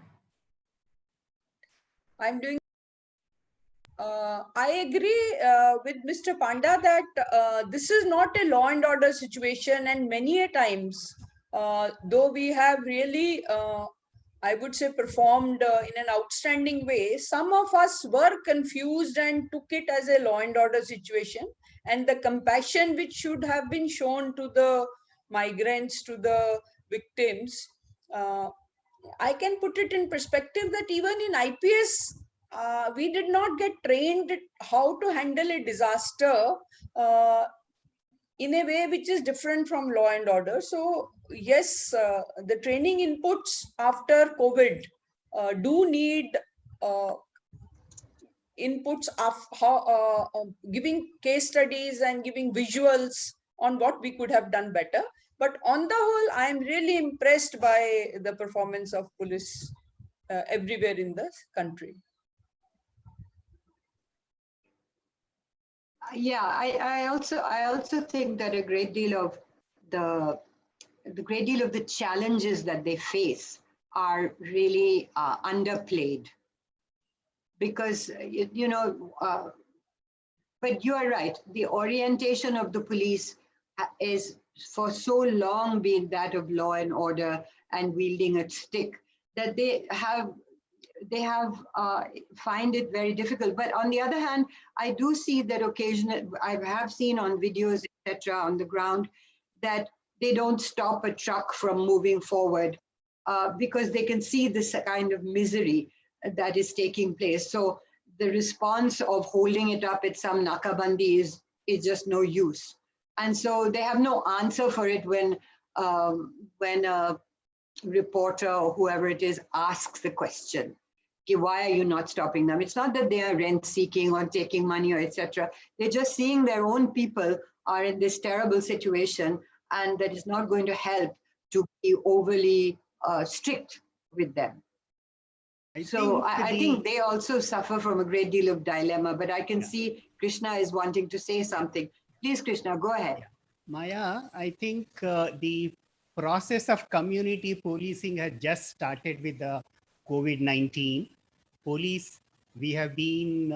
I'm doing. I agree with Mr. Panda that this is not a law and order situation, and many a times, though we have really, I would say, performed in an outstanding way, some of us were confused and took it as a law and order situation, and the compassion which should have been shown to the migrants, to the victims. I can put it in perspective that even in IPS, we did not get trained how to handle a disaster in a way which is different from law and order. So yes, the training inputs after COVID do need inputs of how giving case studies and giving visuals on what we could have done better. But on the whole, I am really impressed by the performance of police everywhere in the country. Yeah, I also think that a great deal of the challenges that they face are really underplayed, because but you are right. The orientation of the police is for so long been that of law and order and wielding a stick that they find it very difficult. But on the other hand, I do see that occasionally, I have seen on videos, etc., on the ground, that they don't stop a truck from moving forward because they can see this kind of misery that is taking place. So the response of holding it up at some nakabandi is just no use. And so they have no answer for it when a reporter or whoever it is asks the question. Why are you not stopping them? It's not that they are rent seeking or taking money or etc. They're just seeing their own people are in this terrible situation, and that is not going to help to be overly strict with them. I think they also suffer from a great deal of dilemma, but I can see Krishna is wanting to say something. Please, Krishna, go ahead. Maya, I think the process of community policing has just started with the COVID-19. Police, we have been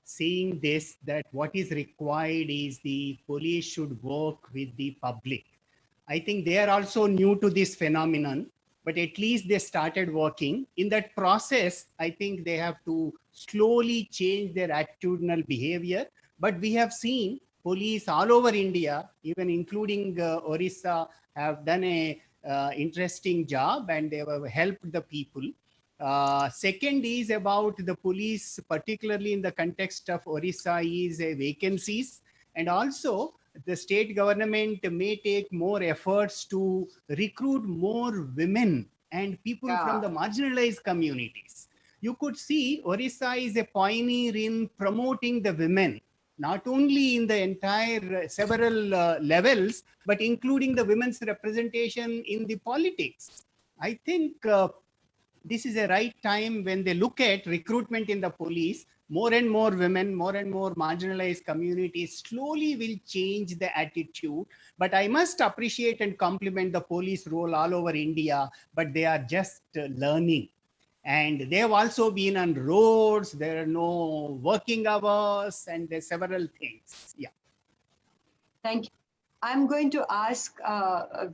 saying this, that what is required is the police should work with the public. I think they are also new to this phenomenon, but at least they started working. In that process, I think they have to slowly change their attitudinal behavior. But we have seen police all over India, even including Odisha, have done a interesting job, and they have helped the people. Second is about the police, particularly in the context of Odisha, is vacancies, and also the state government may take more efforts to recruit more women and people from the marginalized communities. you could see Odisha is a pioneer in promoting the women, not only in the entire several levels, but including the women's representation in the politics. I think this is a right time when they look at recruitment in the police. More and more women, more and more marginalized communities slowly will change the attitude. But I must appreciate and compliment the police role all over India, but they are just learning. And they have also been on roads, there are no working hours, and there's several things. Yeah. Thank you. I'm going to ask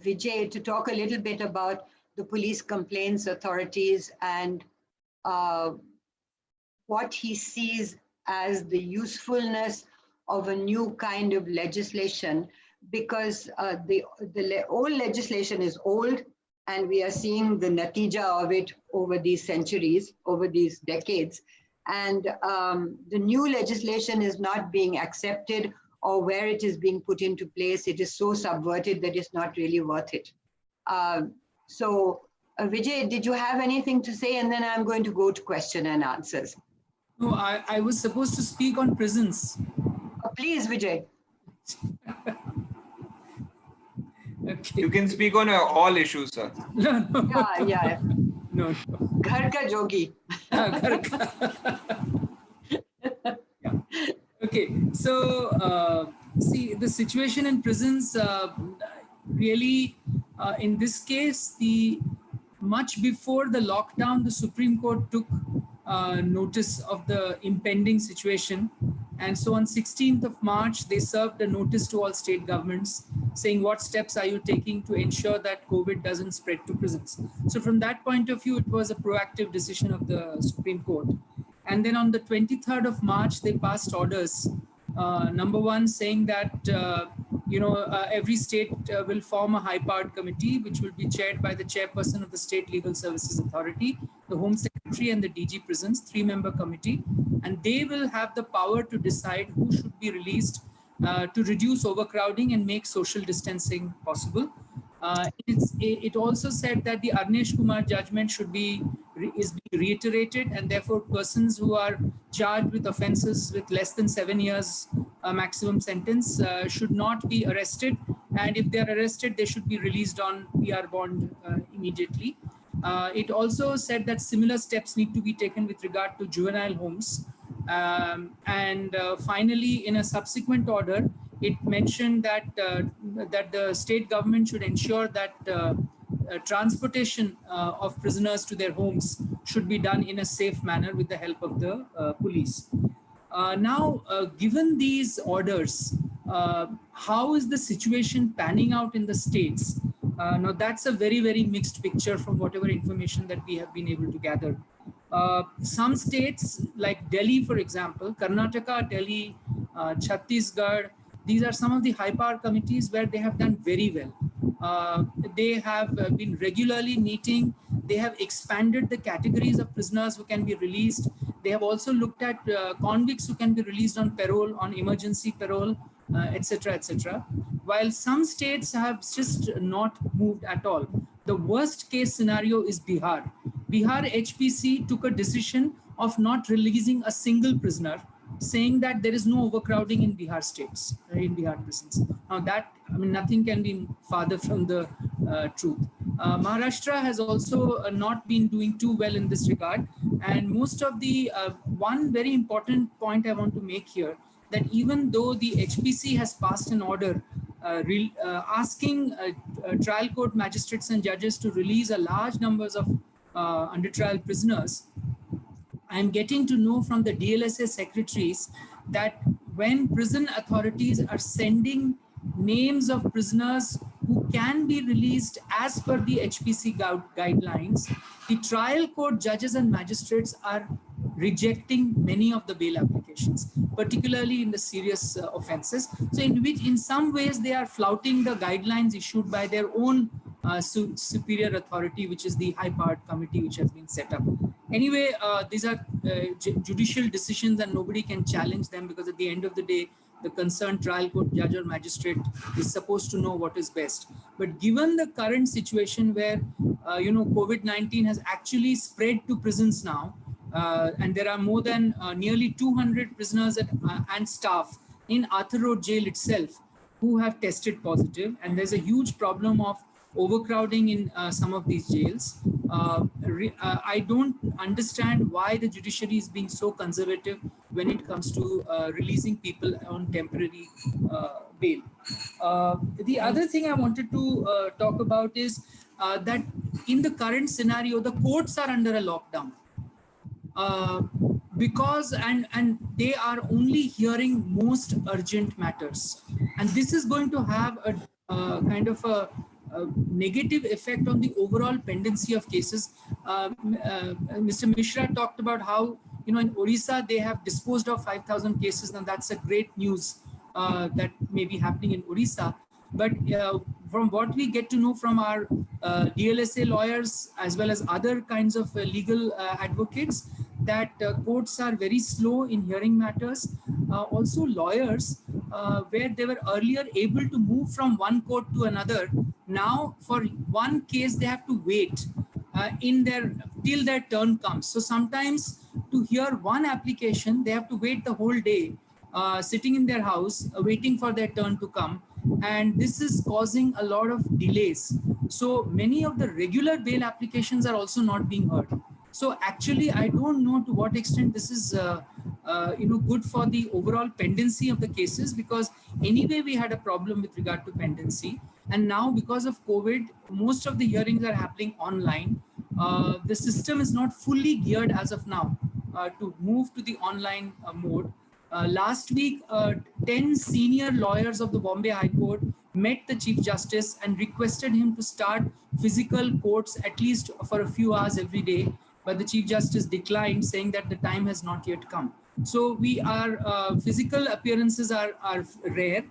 Vijay to talk a little bit about the police complaints authorities and what he sees as the usefulness of a new kind of legislation, because the old legislation is old, and we are seeing the natija of it over these centuries, over these decades. And the new legislation is not being accepted, or where it is being put into place, it is so subverted that it's not really worth it. So Vijay, did you have anything to say? And then I'm going to go to question and answers. No, I was supposed to speak on prisons. Please, Vijay. Okay. You can speak on all issues, sir. No. Yeah. No. Ghar ka jogi. Yeah. Okay, so see, the situation in prisons really, in this case, much before the lockdown, the Supreme Court took notice of the impending situation. And so on 16th of March, they served a notice to all state governments saying, what steps are you taking to ensure that COVID doesn't spread to prisons? So from that point of view, it was a proactive decision of the Supreme Court. And then on the 23rd of March, they passed orders. Number one, saying that, every state will form a high-powered committee, which will be chaired by the chairperson of the State Legal Services Authority, the Home Secretary and the DG Prisons, 3-member committee. And they will have the power to decide who should be released to reduce overcrowding and make social distancing possible. It also said that the Arnesh Kumar judgment should be reiterated, and therefore persons who are charged with offences with less than 7 years maximum sentence should not be arrested, and if they are arrested, they should be released on PR bond immediately. It also said that similar steps need to be taken with regard to juvenile homes. Finally, in a subsequent order, it mentioned that that the state government should ensure that transportation of prisoners to their homes should be done in a safe manner with the help of the police. Now, given these orders, how is the situation panning out in the states? Now, that's a very, very mixed picture from whatever information that we have been able to gather. Some states like Delhi, for example, Karnataka, Delhi, Chhattisgarh, these are some of the high power committees where they have done very well. They have been regularly meeting. They have expanded the categories of prisoners who can be released. They have also looked at convicts who can be released on parole, on emergency parole, etc., etc. While some states have just not moved at all. The worst case scenario is Bihar. Bihar HPC took a decision of not releasing a single prisoner, saying that there is no overcrowding in Bihar states, in Bihar prisons. Now that, I mean, nothing can be farther from the truth. Maharashtra has also not been doing too well in this regard. And most of the, one very important point I want to make here, that even though the HPC has passed an order asking trial court magistrates and judges to release a large numbers of under trial prisoners, I'm getting to know from the DLSA secretaries that when prison authorities are sending names of prisoners who can be released as per the HPC guidelines, the trial court judges and magistrates are rejecting many of the bail applications, particularly in the serious offenses. So in some ways they are flouting the guidelines issued by their own superior authority, which is the high-powered committee which has been set up. Anyway, these are judicial decisions and nobody can challenge them, because at the end of the day, the concerned trial court judge or magistrate is supposed to know what is best. But given the current situation where, COVID-19 has actually spread to prisons now, and there are more than nearly 200 prisoners and staff in Arthur Road Jail itself who have tested positive, and there's a huge problem of overcrowding in some of these jails. I don't understand why the judiciary is being so conservative when it comes to releasing people on temporary bail. The other thing I wanted to talk about is that in the current scenario, the courts are under a lockdown. Because they are only hearing most urgent matters, and this is going to have a kind of a negative effect on the overall pendency of cases. Mr. Mishra talked about how, you know, in Odisha they have disposed of 5,000 cases, and that's a great news that may be happening in Odisha. But from what we get to know from our DLSA lawyers as well as other kinds of legal advocates, that courts are very slow in hearing matters. Also lawyers, where they were earlier able to move from one court to another, now for one case they have to wait till their turn comes. So sometimes to hear one application, they have to wait the whole day, sitting in their house, waiting for their turn to come. And this is causing a lot of delays. So many of the regular bail applications are also not being heard. So actually, I don't know to what extent this is good for the overall pendency of the cases, because anyway we had a problem with regard to pendency, and now because of COVID, most of the hearings are happening online. The system is not fully geared as of now to move to the online mode. Last week, 10 senior lawyers of the Bombay High Court met the Chief Justice and requested him to start physical courts at least for a few hours every day. But the Chief Justice declined, saying that the time has not yet come. So we are, physical appearances are rare.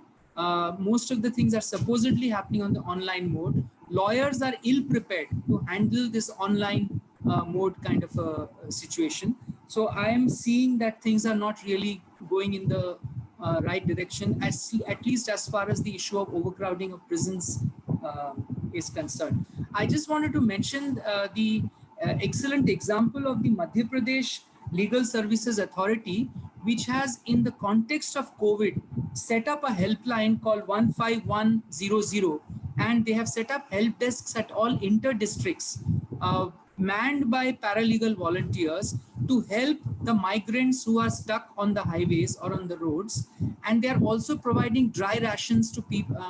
Most of the things are supposedly happening on the online mode. Lawyers are ill prepared to handle this online mode kind of a situation. So I am seeing that things are not really going in the right direction, at least as far as the issue of overcrowding of prisons is concerned. I just wanted to mention the excellent example of the Madhya Pradesh Legal Services Authority, which has, in the context of COVID, set up a helpline called 15100, and they have set up help desks at all inter-districts, manned by paralegal volunteers to help the migrants who are stuck on the highways or on the roads. And they are also providing dry rations to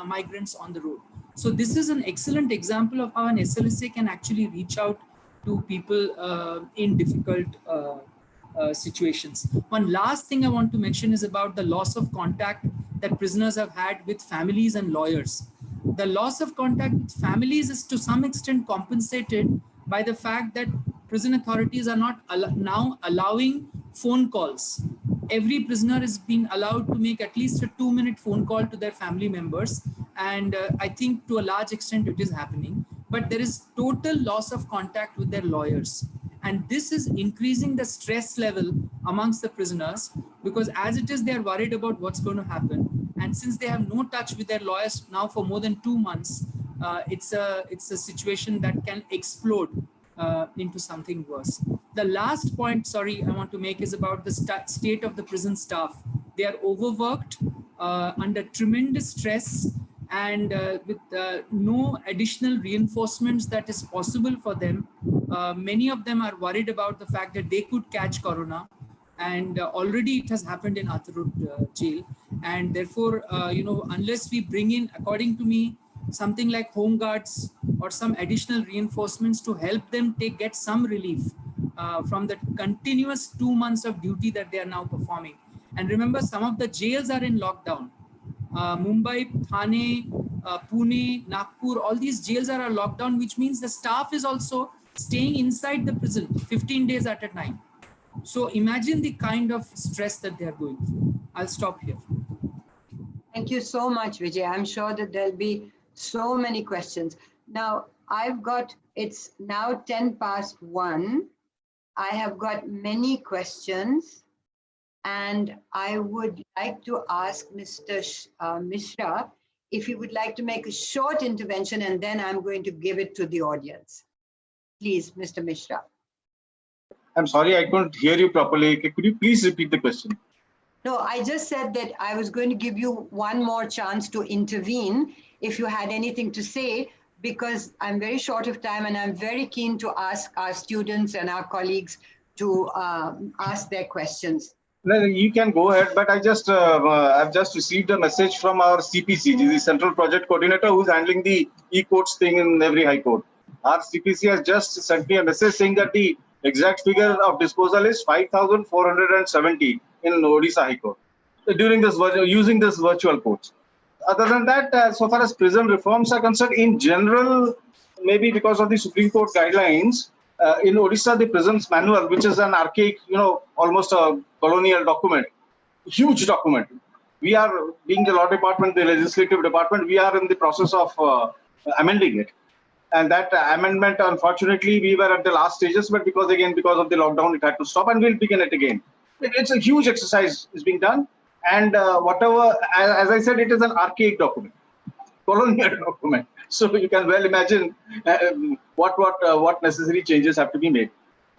migrants on the road. So this is an excellent example of how an SLSA can actually reach out to people in difficult situations. One last thing I want to mention is about the loss of contact that prisoners have had with families and lawyers. The loss of contact with families is to some extent compensated by the fact that prison authorities are not now allowing phone calls. Every prisoner is being allowed to make at least a 2-minute phone call to their family members. And I think to a large extent it is happening. But there is total loss of contact with their lawyers. And this is increasing the stress level amongst the prisoners, because as it is, they are worried about what's going to happen. And since they have no touch with their lawyers now for more than 2 months, it's a situation that can explode into something worse. The last point, sorry, I want to make is about the state of the prison staff. They are overworked, under tremendous stress, and with no additional reinforcements that is possible for them. Many of them are worried about the fact that they could catch corona, and already it has happened in Arthur Road jail. And therefore, unless we bring in, according to me, something like home guards or some additional reinforcements to help them get some relief from the continuous 2 months of duty that they are now performing. And remember, some of the jails are in lockdown. Mumbai, Thane, Pune, Nagpur, all these jails are locked down, which means the staff is also staying inside the prison 15 days at a time. So imagine the kind of stress that they are going through. I'll stop here. Thank you so much, Vijay. I'm sure that there'll be so many questions. Now, it's now 1:10. I have got many questions. And I would like to ask Mr. Mishra if he would like to make a short intervention, and then I'm going to give it to the audience. Please, Mr. Mishra. I'm sorry, I couldn't hear you properly. Could you please repeat the question? No, I just said that I was going to give you one more chance to intervene if you had anything to say, because I'm very short of time and I'm very keen to ask our students and our colleagues to ask their questions. No, you can go ahead, but I've just received a message from our CPC, the Central Project Coordinator, who's handling the e-courts thing in every high court. Our CPC has just sent me a message saying that the exact figure of disposal is 5,470 in Odisha High Court during this using this virtual courts. Other than that, so far as prison reforms are concerned, in general, maybe because of the Supreme Court guidelines, in Odisha, the prisons manual, which is an archaic, almost a colonial document, huge document. We are, being the law department, the legislative department, we are in the process of amending it. And that amendment, unfortunately, we were at the last stages, but because of the lockdown, it had to stop, and we'll begin it again. It's a huge exercise is being done. And whatever, as I said, it is an archaic document, colonial document. So you can well imagine what necessary changes have to be made.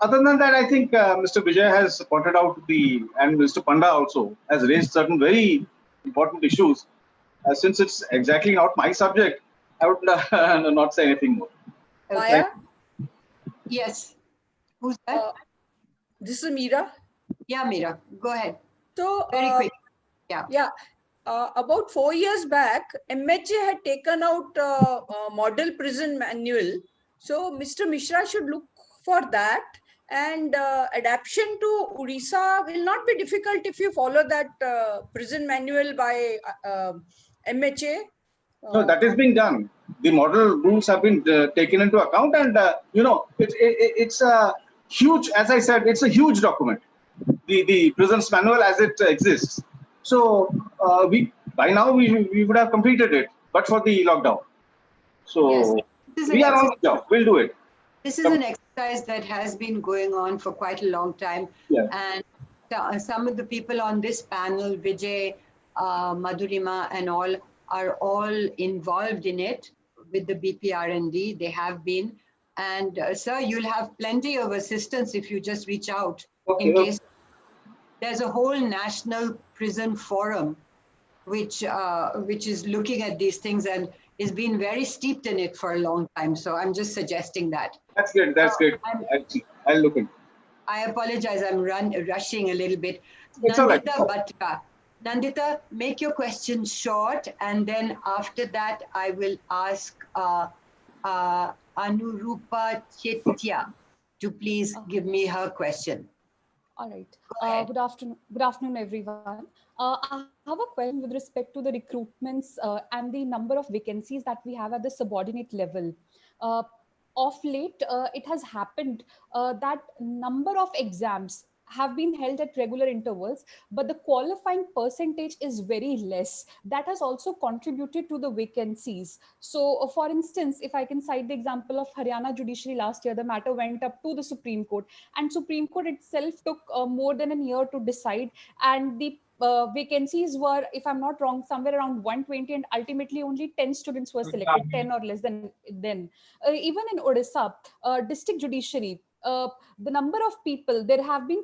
Other than that, I think Mr. Vijay has pointed out and Mr. Panda also has raised certain very important issues. Since it's exactly not my subject, I would not say anything more. Maya? Yes. Who's that? This is Meera. Yeah, Meera, go ahead. So, very quick. Yeah. About 4 years back, MHA had taken out a model prison manual. So, Mr. Mishra should look for that. And adaptation to Odisha will not be difficult if you follow that prison manual by MHA. No, that is being done. The model rules have been taken into account, and it's a huge, as I said, it's a huge document. The prisons manual as it exists. So by now we would have completed it, but for the lockdown. So yes, we are on the job. We'll do it. This is an exercise that has been going on for quite a long time. Yeah. And some of the people on this panel, Vijay, Madhurima and all, are all involved in it with the BPRND. They have been. And sir, you'll have plenty of assistance if you just reach out in case. There's a whole national prison forum which is looking at these things and has been very steeped in it for a long time. So I'm just suggesting that. That's good. That's good. I'll look into it. I apologize. I'm rushing a little bit. It's Nandita all right. Bhatta. Nandita, make your question short, and then after that, I will ask Anurupa Chetya to please give me her question. All right. Good afternoon, everyone. I have a question with respect to the recruitments and the number of vacancies that we have at the subordinate level. Of late, it has happened that number of exams have been held at regular intervals, but the qualifying percentage is very less. That has also contributed to the vacancies. So for instance, if I can cite the example of Haryana judiciary last year, the matter went up to the Supreme Court, and Supreme Court itself took more than a year to decide, and the vacancies were, if I'm not wrong, somewhere around 120, and ultimately only 10 students were selected, 10 or less than then. Even in Odisha, district judiciary, the number of people, there have been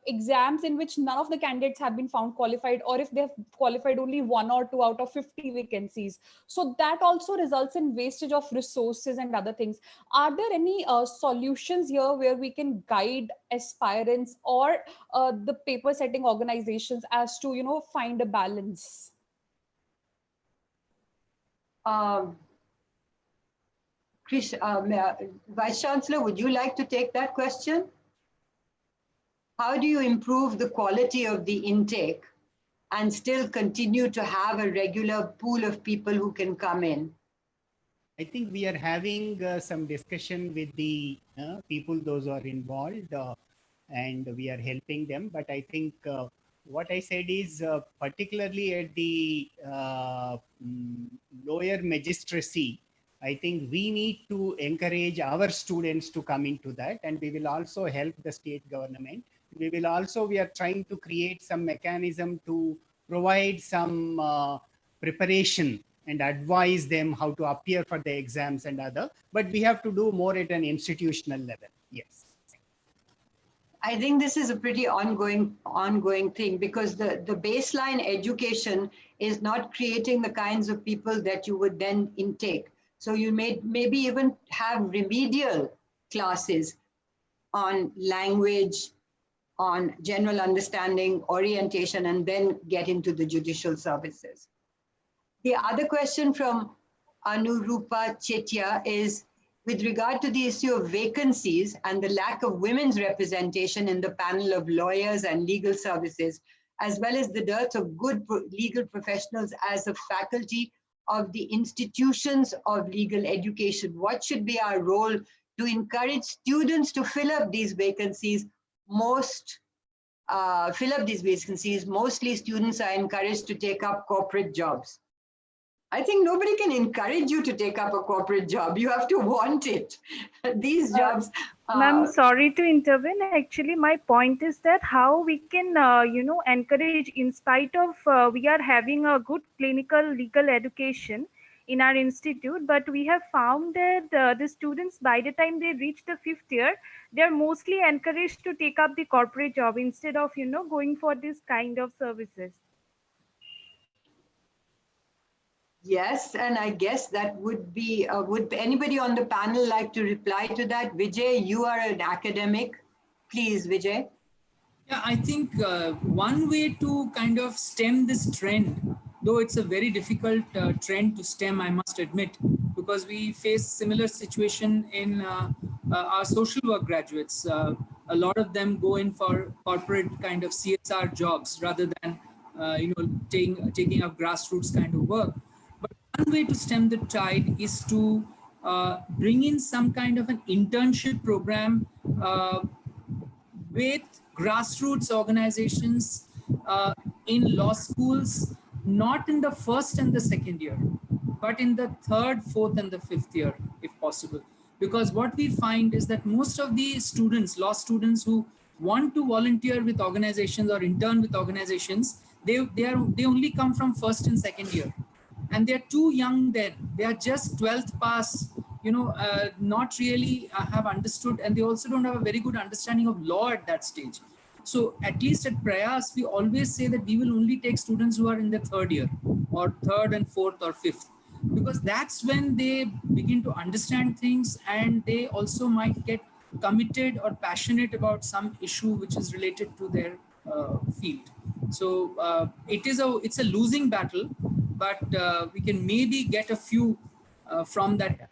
exams in which none of the candidates have been found qualified, or if they have qualified only 1 or 2 out of 50 vacancies. So that also results in wastage of resources and other things. Are there any solutions here where we can guide aspirants or the paper setting organizations as to, you know, find a balance? Chris, Vice Chancellor, would you like to take that question? How do you improve the quality of the intake and still continue to have a regular pool of people who can come in? I think we are having some discussion with the people, those who are involved, and we are helping them. But I think what I said is particularly at the lower magistracy, I think we need to encourage our students to come into that, and we will also help the state government. We are trying to create some mechanism to provide some preparation and advise them how to appear for the exams and other, but we have to do more at an institutional level. Yes. I think this is a pretty ongoing thing, because the baseline education is not creating the kinds of people that you would then intake. So you may maybe even have remedial classes on language, on general understanding, orientation, and then get into the judicial services. The other question from Anurupa Chetia is with regard to the issue of vacancies and the lack of women's representation in the panel of lawyers and legal services, as well as the dearth of good legal professionals as a faculty of the institutions of legal education. What should be our role to encourage students to fill up these vacancies? Mostly students are encouraged to take up corporate jobs. I think nobody can encourage you to take up a corporate job. You have to want it. These jobs. Ma'am, sorry to intervene. Actually, my point is that how we can, encourage, in spite of we are having a good clinical legal education in our institute, but we have found that the students, by the time they reach the 5th year, they are mostly encouraged to take up the corporate job instead of, going for this kind of services. Yes, and I guess that would be, would anybody on the panel like to reply to that? Vijay, you are an academic. Please, Vijay. Yeah, I think one way to kind of stem this trend, though it's a very difficult trend to stem, I must admit, because we face similar situation in our social work graduates. A lot of them go in for corporate kind of CSR jobs rather than, taking up grassroots kind of work. One way to stem the tide is to bring in some kind of an internship program with grassroots organizations in law schools, not in the 1st and the 2nd year, but in the 3rd, 4th, and the 5th year, if possible. Because what we find is that most of the students, law students who want to volunteer with organizations or intern with organizations, they only come from 1st and 2nd year. And they're too young then. They are just 12th pass, not really have understood, and they also don't have a very good understanding of law at that stage. So at least at Prayas, we always say that we will only take students who are in the 3rd year or 3rd and 4th or 5th, because that's when they begin to understand things, and they also might get committed or passionate about some issue which is related to their field. So it's a losing battle, but we can maybe get a few from that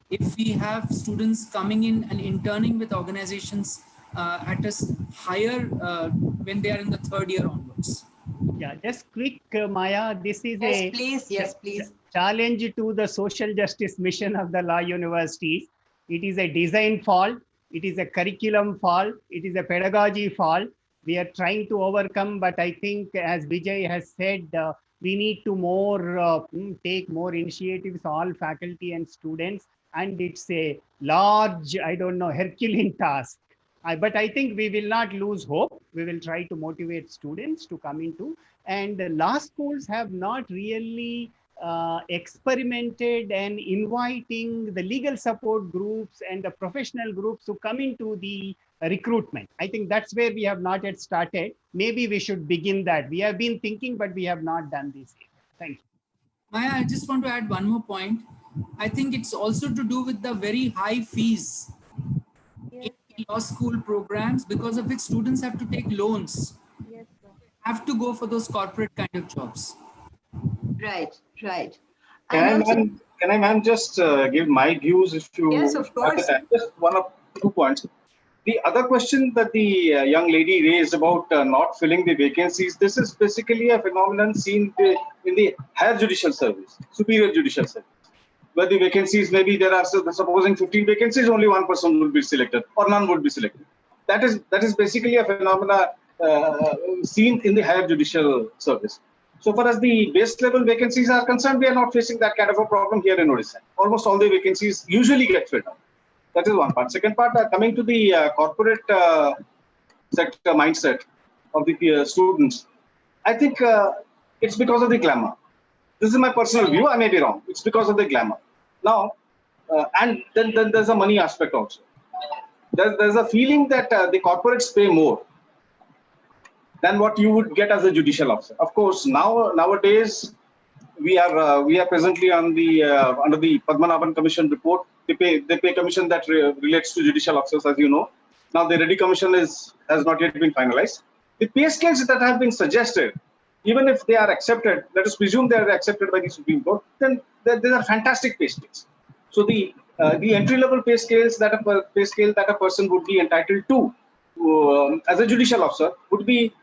if we have students coming in and interning with organizations at a higher when they are in the 3rd year onwards. Yeah, just quick, Maya. This is Yes, please. Challenge to the social justice mission of the law universities. It is a design fault. It is a curriculum fault. It is a pedagogy fault. We are trying to overcome, but I think, as Vijay has said, we need to take more initiatives, all faculty and students, and it's a large, Herculean task. But I think we will not lose hope. We will try to motivate students to come into, and the law schools have not really experimented and inviting the legal support groups and the professional groups to come into the recruitment. I think that's where we have not yet started. Maybe we should begin that. We have been thinking, but we have not done this yet. Thank you. Maya, I just want to add one more point. I think it's also to do with the very high fees in law school programs, because of which students have to take loans. Yes, sir. Have to go for those corporate kind of jobs. Right. Can I, ma'am, just give my views if you... Yes, of course. Just one or two points. The other question that the young lady raised about not filling the vacancies, this is basically a phenomenon seen in the higher judicial service, superior judicial service, where the vacancies, maybe there are, supposing 15 vacancies, only one person would be selected or none would be selected. That is basically a phenomena seen in the higher judicial service. So far as the base level vacancies are concerned, we are not facing that kind of a problem here in Odisha. Almost all the vacancies usually get filled up. That is one part. Second part, coming to the corporate sector mindset of the students, I think it's because of the glamour. This is my personal view. I may be wrong. It's because of the glamour. Now, and then there's a money aspect also. there's a feeling that the corporates pay more than what you would get as a judicial officer. Of course, nowadays we are presently on the under the Padmanabhan Commission report. They pay commission that relates to judicial officers, as you know. Now the Reddy Commission has not yet been finalized. The pay scales that have been suggested, even if they are accepted, let us presume they are accepted by the Supreme Court, then these are fantastic pay scales. So the entry level pay scale that a person would be entitled to as a judicial officer would be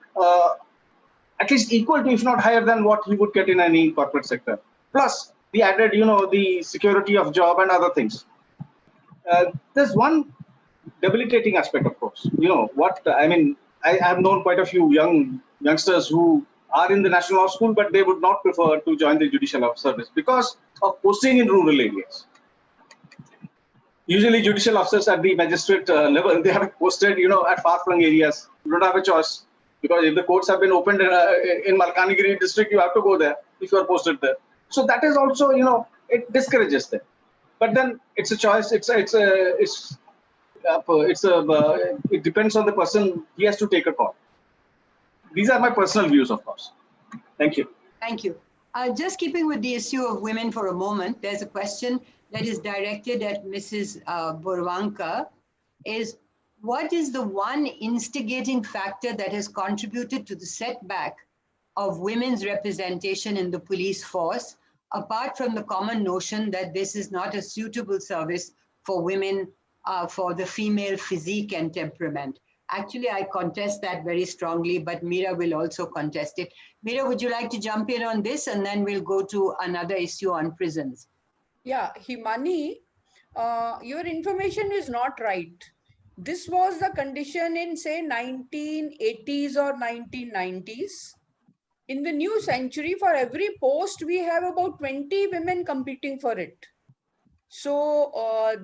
at least equal to, if not higher than, what he would get in any corporate sector. Plus the added, the security of job and other things. There's one debilitating aspect, of course. I have known quite a few youngsters who are in the National Law School, but they would not prefer to join the judicial officer service because of posting in rural areas. Usually judicial officers at the magistrate level, they have posted, at far-flung areas. You don't have a choice, because if the courts have been opened in Malkanagiri district, you have to go there if you are posted there. So that is also, it discourages them. But then it's a choice. It depends on the person. He has to take a call. These are my personal views, of course. Thank you. Thank you. Just keeping with the issue of women for a moment, there's a question that is directed at Mrs. Borwanka, is what is the one instigating factor that has contributed to the setback of women's representation in the police force, apart from the common notion that this is not a suitable service for women, for the female physique and temperament? Actually, I contest that very strongly, but Meera will also contest it. Meera, would you like to jump in on this? And then we'll go to another issue on prisons. Yeah, Himani, your information is not right. This was the condition in, say, 1980s or 1990s. In the new century, for every post, we have about 20 women competing for it. So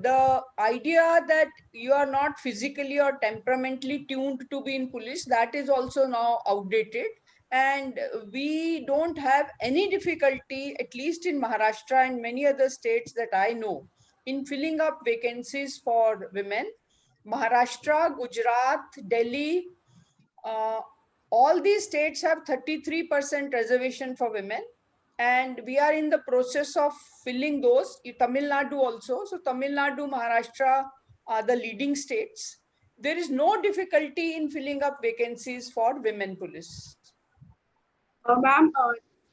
the idea that you are not physically or temperamentally tuned to be in police, that is also now outdated. And we don't have any difficulty, at least in Maharashtra and many other states that I know, in filling up vacancies for women. Maharashtra, Gujarat, Delhi, all these states have 33% reservation for women. And we are in the process of filling those. Tamil Nadu also. So Tamil Nadu, Maharashtra are the leading states. There is no difficulty in filling up vacancies for women police. Ma'am,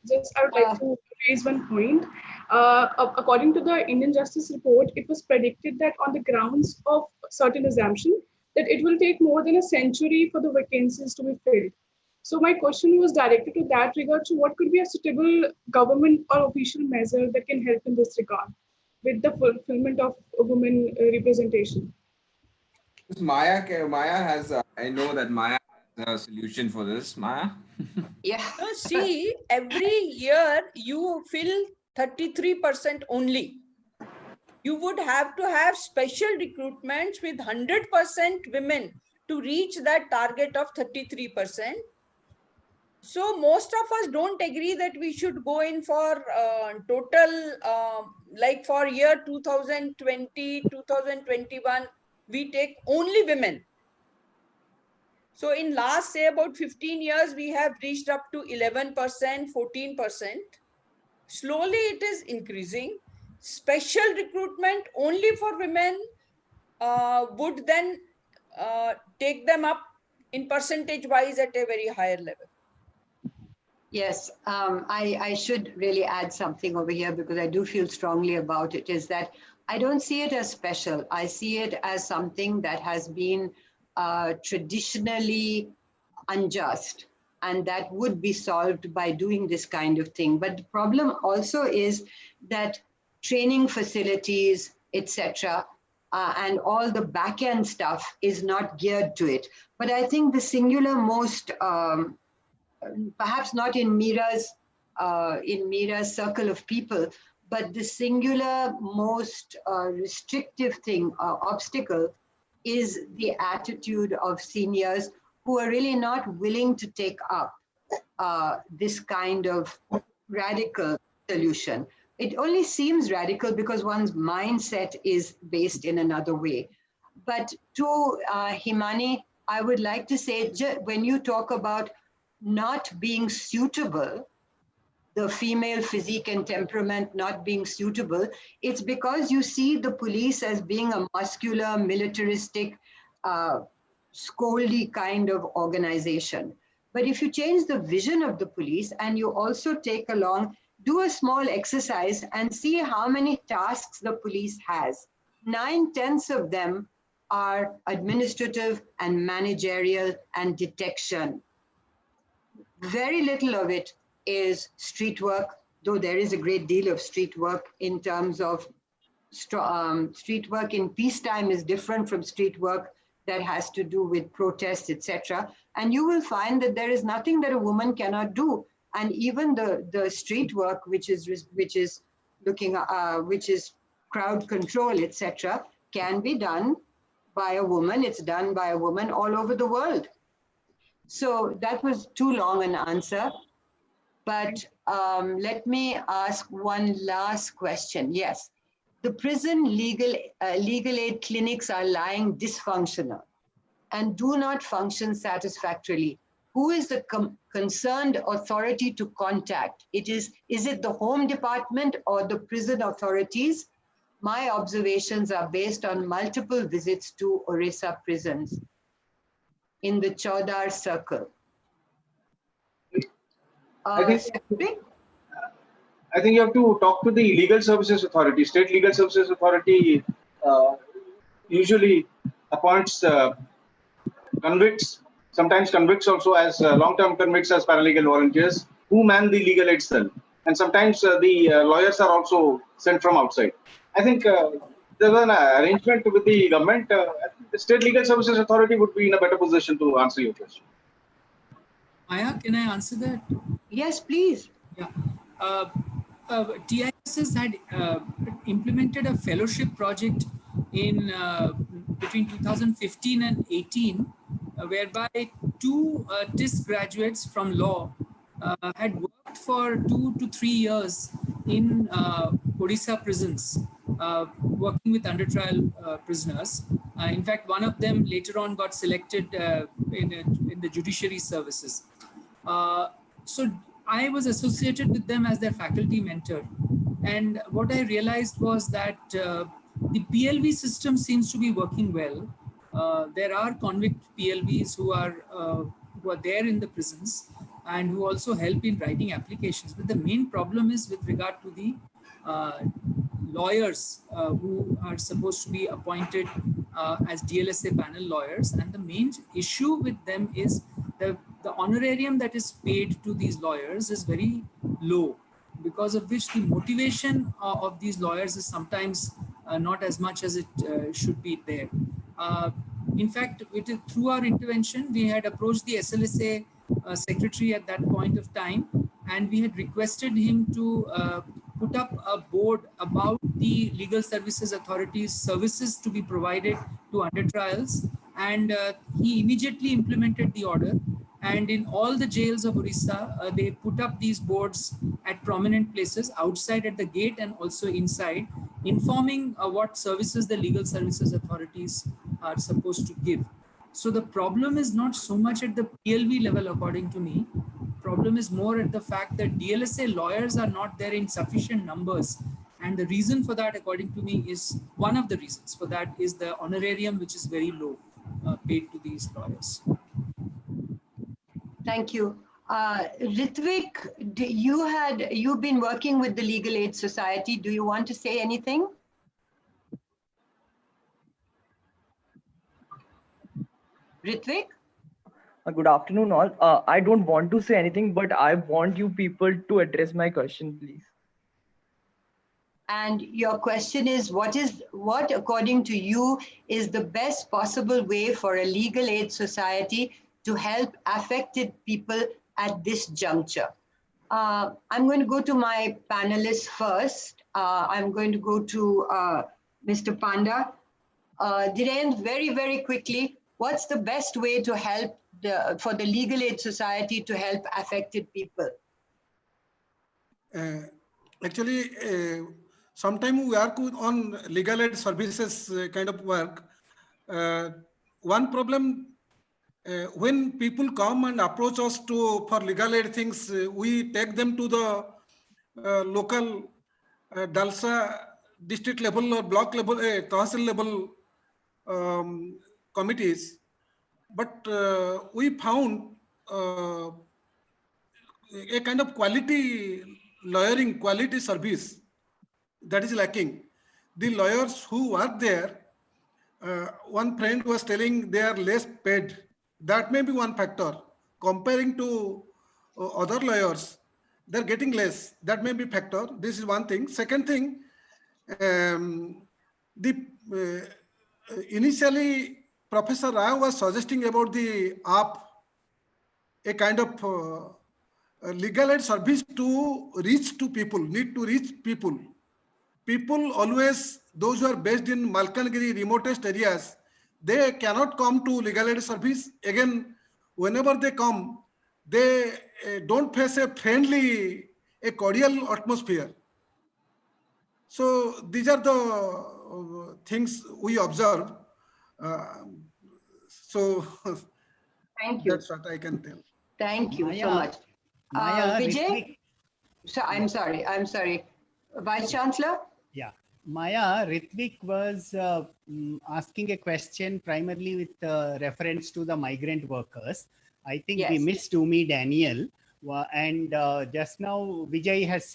just I would like to raise one point. According to the Indian Justice Report, it was predicted that on the grounds of certain assumption that it will take more than a century for the vacancies to be filled. So my question was directed to that regard. So what could be a suitable government or official measure that can help in this regard with the fulfillment of women representation? Maya has, I know that Maya has a solution for this. Maya? Yeah. So see, every year you fill 33% only. You would have to have special recruitments with 100% women to reach that target of 33%. So most of us don't agree that we should go in for total, like for year 2020, 2021, we take only women. So in last, say, about 15 years, we have reached up to 11%, 14%. Slowly it is increasing. Special recruitment only for women would then take them up in percentage wise at a very higher level. Yes, I should really add something over here because I do feel strongly about it, is that I don't see it as special. I see it as something that has been traditionally unjust, and that would be solved by doing this kind of thing. But the problem also is that training facilities, etc., and all the back-end stuff is not geared to it. But I think the singular most perhaps not in Meera's circle of people, but the singular most restrictive thing, obstacle, is the attitude of seniors who are really not willing to take up this kind of radical solution. It only seems radical because one's mindset is based in another way. But to Himani, I would like to say, when you talk about not being suitable, the female physique and temperament not being suitable, it's because you see the police as being a muscular, militaristic, scoldy kind of organization. But if you change the vision of the police and you also take along, do a small exercise and see how many tasks the police has. 9/10 of them are administrative and managerial and detection. Very little of it is street work, though there is a great deal of street work in terms of street work in peacetime is different from street work that has to do with protests, etc. And you will find that there is nothing that a woman cannot do. And even the street work, which is looking, which is crowd control, etc., can be done by a woman. It's done by a woman all over the world. So that was too long an answer, but let me ask one last question. Yes, the prison legal aid clinics are lying dysfunctional and do not function satisfactorily. Who is the concerned authority to contact? Is it the Home Department or the prison authorities? My observations are based on multiple visits to Odisha prisons in the Chaudhar circle. I think you have to talk to the Legal Services Authority. State Legal Services Authority usually appoints convicts, sometimes convicts also as long-term convicts as paralegal volunteers who man the legal aid cell. And sometimes the lawyers are also sent from outside. I think there's an arrangement with the government. The State Legal Services Authority would be in a better position to answer your question. Maya, can I answer that? Yes, please. Yeah. TISS had implemented a fellowship project in between 2015 and 18, whereby two TIS graduates from law had worked for 2 to 3 years in Odisha prisons, working with under trial prisoners. In fact, one of them later on got selected in the judiciary services. So I was associated with them as their faculty mentor. And what I realized was that the PLV system seems to be working well. There are convict PLVs who are there in the prisons and who also help in writing applications. But the main problem is with regard to the lawyers who are supposed to be appointed as DLSA panel lawyers. And the main issue with them is the honorarium that is paid to these lawyers is very low, because of which the motivation of these lawyers is sometimes not as much as it should be there. In fact, through our intervention, we had approached the SLSA secretary at that point of time, and we had requested him to put up a board about the legal services authorities services to be provided to under trials, and he immediately implemented the order. And in all the jails of Odisha, they put up these boards at prominent places outside at the gate and also inside, informing what services the legal services authorities are supposed to give. So the problem is not so much at the PLV level, according to me. Problem is more at the fact that DLSA lawyers are not there in sufficient numbers. And the reason for that, according to me, is one of the reasons for that is the honorarium, which is very low paid to these lawyers. Thank you. Ritvik, you've been working with the Legal Aid Society. Do you want to say anything? Ritvik? Good afternoon, all. I don't want to say anything, but I want you people to address my question, please. And your question is, what according to you is the best possible way for a legal aid society to help affected people at this juncture? I'm going to go to my panelists first. I'm going to go to Mr. Panda. Dhiren, very, very quickly, what's the best way to help for the Legal Aid Society to help affected people? Actually, sometimes we work on legal aid services kind of work. One problem, when people come and approach us for legal aid things, we take them to the local Dalsa district level or block level, Tahsil level committees. But we found a kind of quality lawyering, quality service that is lacking. The lawyers who work there, one friend was telling they are less paid. That may be one factor. Comparing to other lawyers, they're getting less. That may be factor. This is one thing. Second thing, the initially Professor Rao was suggesting about the app, a kind of legal aid service to reach to people, need to reach people. People always, those who are based in Malkangiri, remotest areas, they cannot come to legal aid service. Again, whenever they come, they don't face a friendly, a cordial atmosphere. So these are the things we observe. So Thank you. That's what I can tell. Thank you so Maya, much. Maya, Vijay? So I'm sorry. Vice Chancellor? Yeah, Maya, Ritvik was asking a question primarily with reference to the migrant workers. I think we missed Umi Daniel. And just now, Vijay has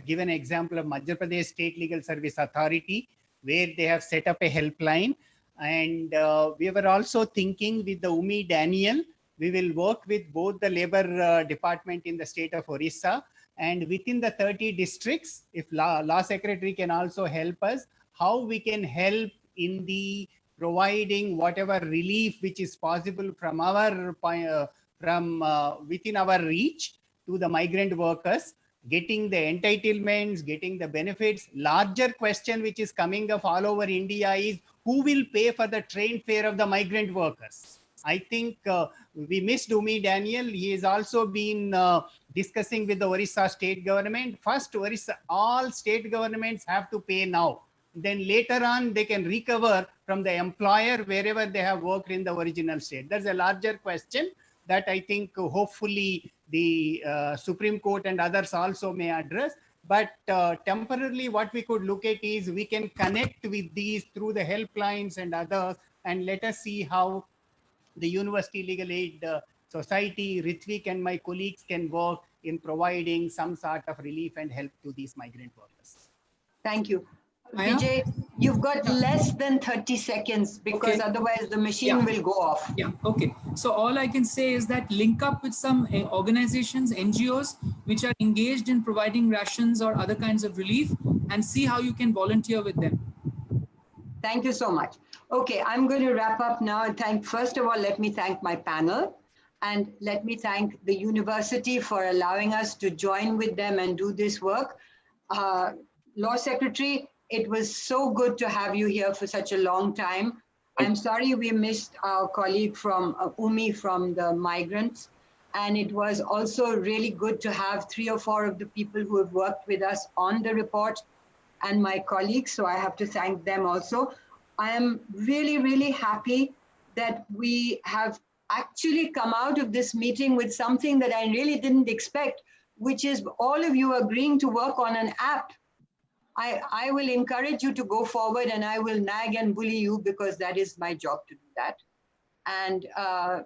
given an example of Madhya Pradesh State Legal Service Authority, where they have set up a helpline. And we were also thinking with the Umi Daniel, we will work with both the labor department in the state of Odisha, and within the 30 districts, if law secretary can also help us, how we can help in the providing whatever relief which is possible from our within our reach to the migrant workers, getting the entitlements, getting the benefits. Larger question which is coming up all over India is who will pay for the train fare of the migrant workers? I think we missed Umi Daniel. He has also been discussing with the Orissa state government. First, Orissa, all state governments have to pay now. Then later on, they can recover from the employer wherever they have worked in the original state. There's a larger question that I think hopefully the Supreme Court and others also may address. But temporarily, what we could look at is we can connect with these through the helplines and others, and let us see how the University Legal Aid Society, Ritvik and my colleagues can work in providing some sort of relief and help to these migrant workers. Thank you. Vijay, you've got less than 30 seconds because otherwise the machine will go off. Yeah, okay. So all I can say is that link up with some organizations, NGOs, which are engaged in providing rations or other kinds of relief, and see how you can volunteer with them. Thank you so much. Okay, I'm going to wrap up now and first of all, let me thank my panel and let me thank the university for allowing us to join with them and do this work. Law Secretary, it was so good to have you here for such a long time. I'm sorry we missed our colleague from Umi from the migrants. And it was also really good to have 3 or 4 of the people who have worked with us on the report and my colleagues, so I have to thank them also. I am really, really happy that we have actually come out of this meeting with something that I really didn't expect, which is all of you agreeing to work on an app. I will encourage you to go forward and I will nag and bully you because that is my job to do that. And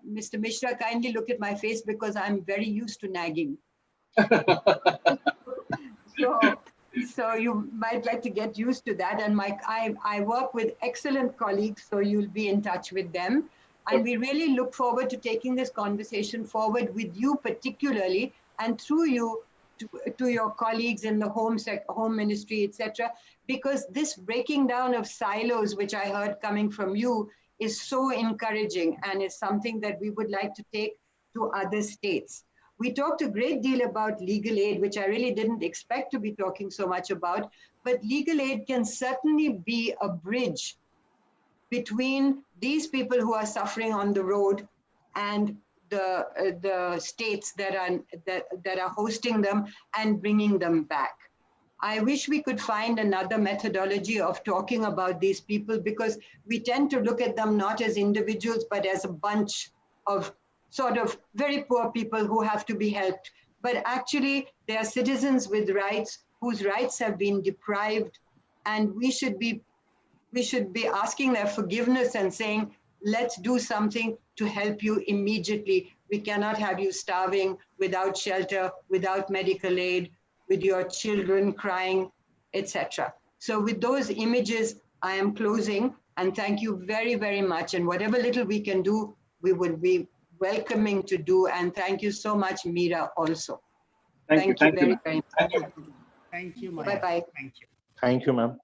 Mr. Mishra, kindly look at my face because I'm very used to nagging. So you might like to get used to that. And I work with excellent colleagues, so you'll be in touch with them. And we really look forward to taking this conversation forward with you particularly, and through you to your colleagues in the home ministry, etc. Because this breaking down of silos, which I heard coming from you, is so encouraging and is something that we would like to take to other states. We talked a great deal about legal aid, which I really didn't expect to be talking so much about, but legal aid can certainly be a bridge between these people who are suffering on the road and the states that are hosting them and bringing them back. I wish we could find another methodology of talking about these people, because we tend to look at them not as individuals, but as a bunch of sort of very poor people who have to be helped. But actually, they are citizens with rights whose rights have been deprived, and we should be asking their forgiveness and saying, let's do something to help you immediately. We cannot have you starving, without shelter, without medical aid, with your children crying, etc. So with those images, I am closing, and thank you very, very much. And whatever little we can do, we would be welcoming to do. And thank you so much, Meera, also. Thank you very, very much. Thank you, Maya. Bye-bye. Thank you. Thank you, ma'am.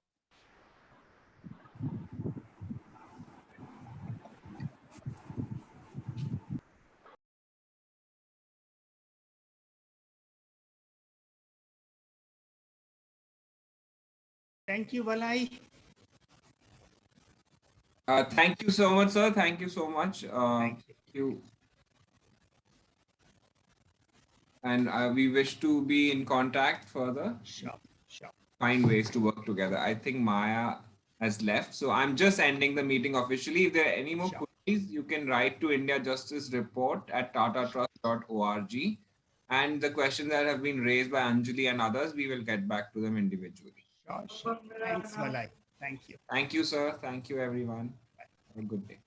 Thank you, Valai. Thank you so much, sir. Thank you so much. Thank you. And we wish to be in contact further. Sure, sure. Find ways to work together. I think Maya has left, so I'm just ending the meeting officially. If there are any more queries, you can write to India Justice Report at tatatrust.org. And the questions that have been raised by Anjali and others, we will get back to them individually. Sure, sure. Thanks, Valai. Thank you. Thank you, sir. Thank you, everyone. Have a good day.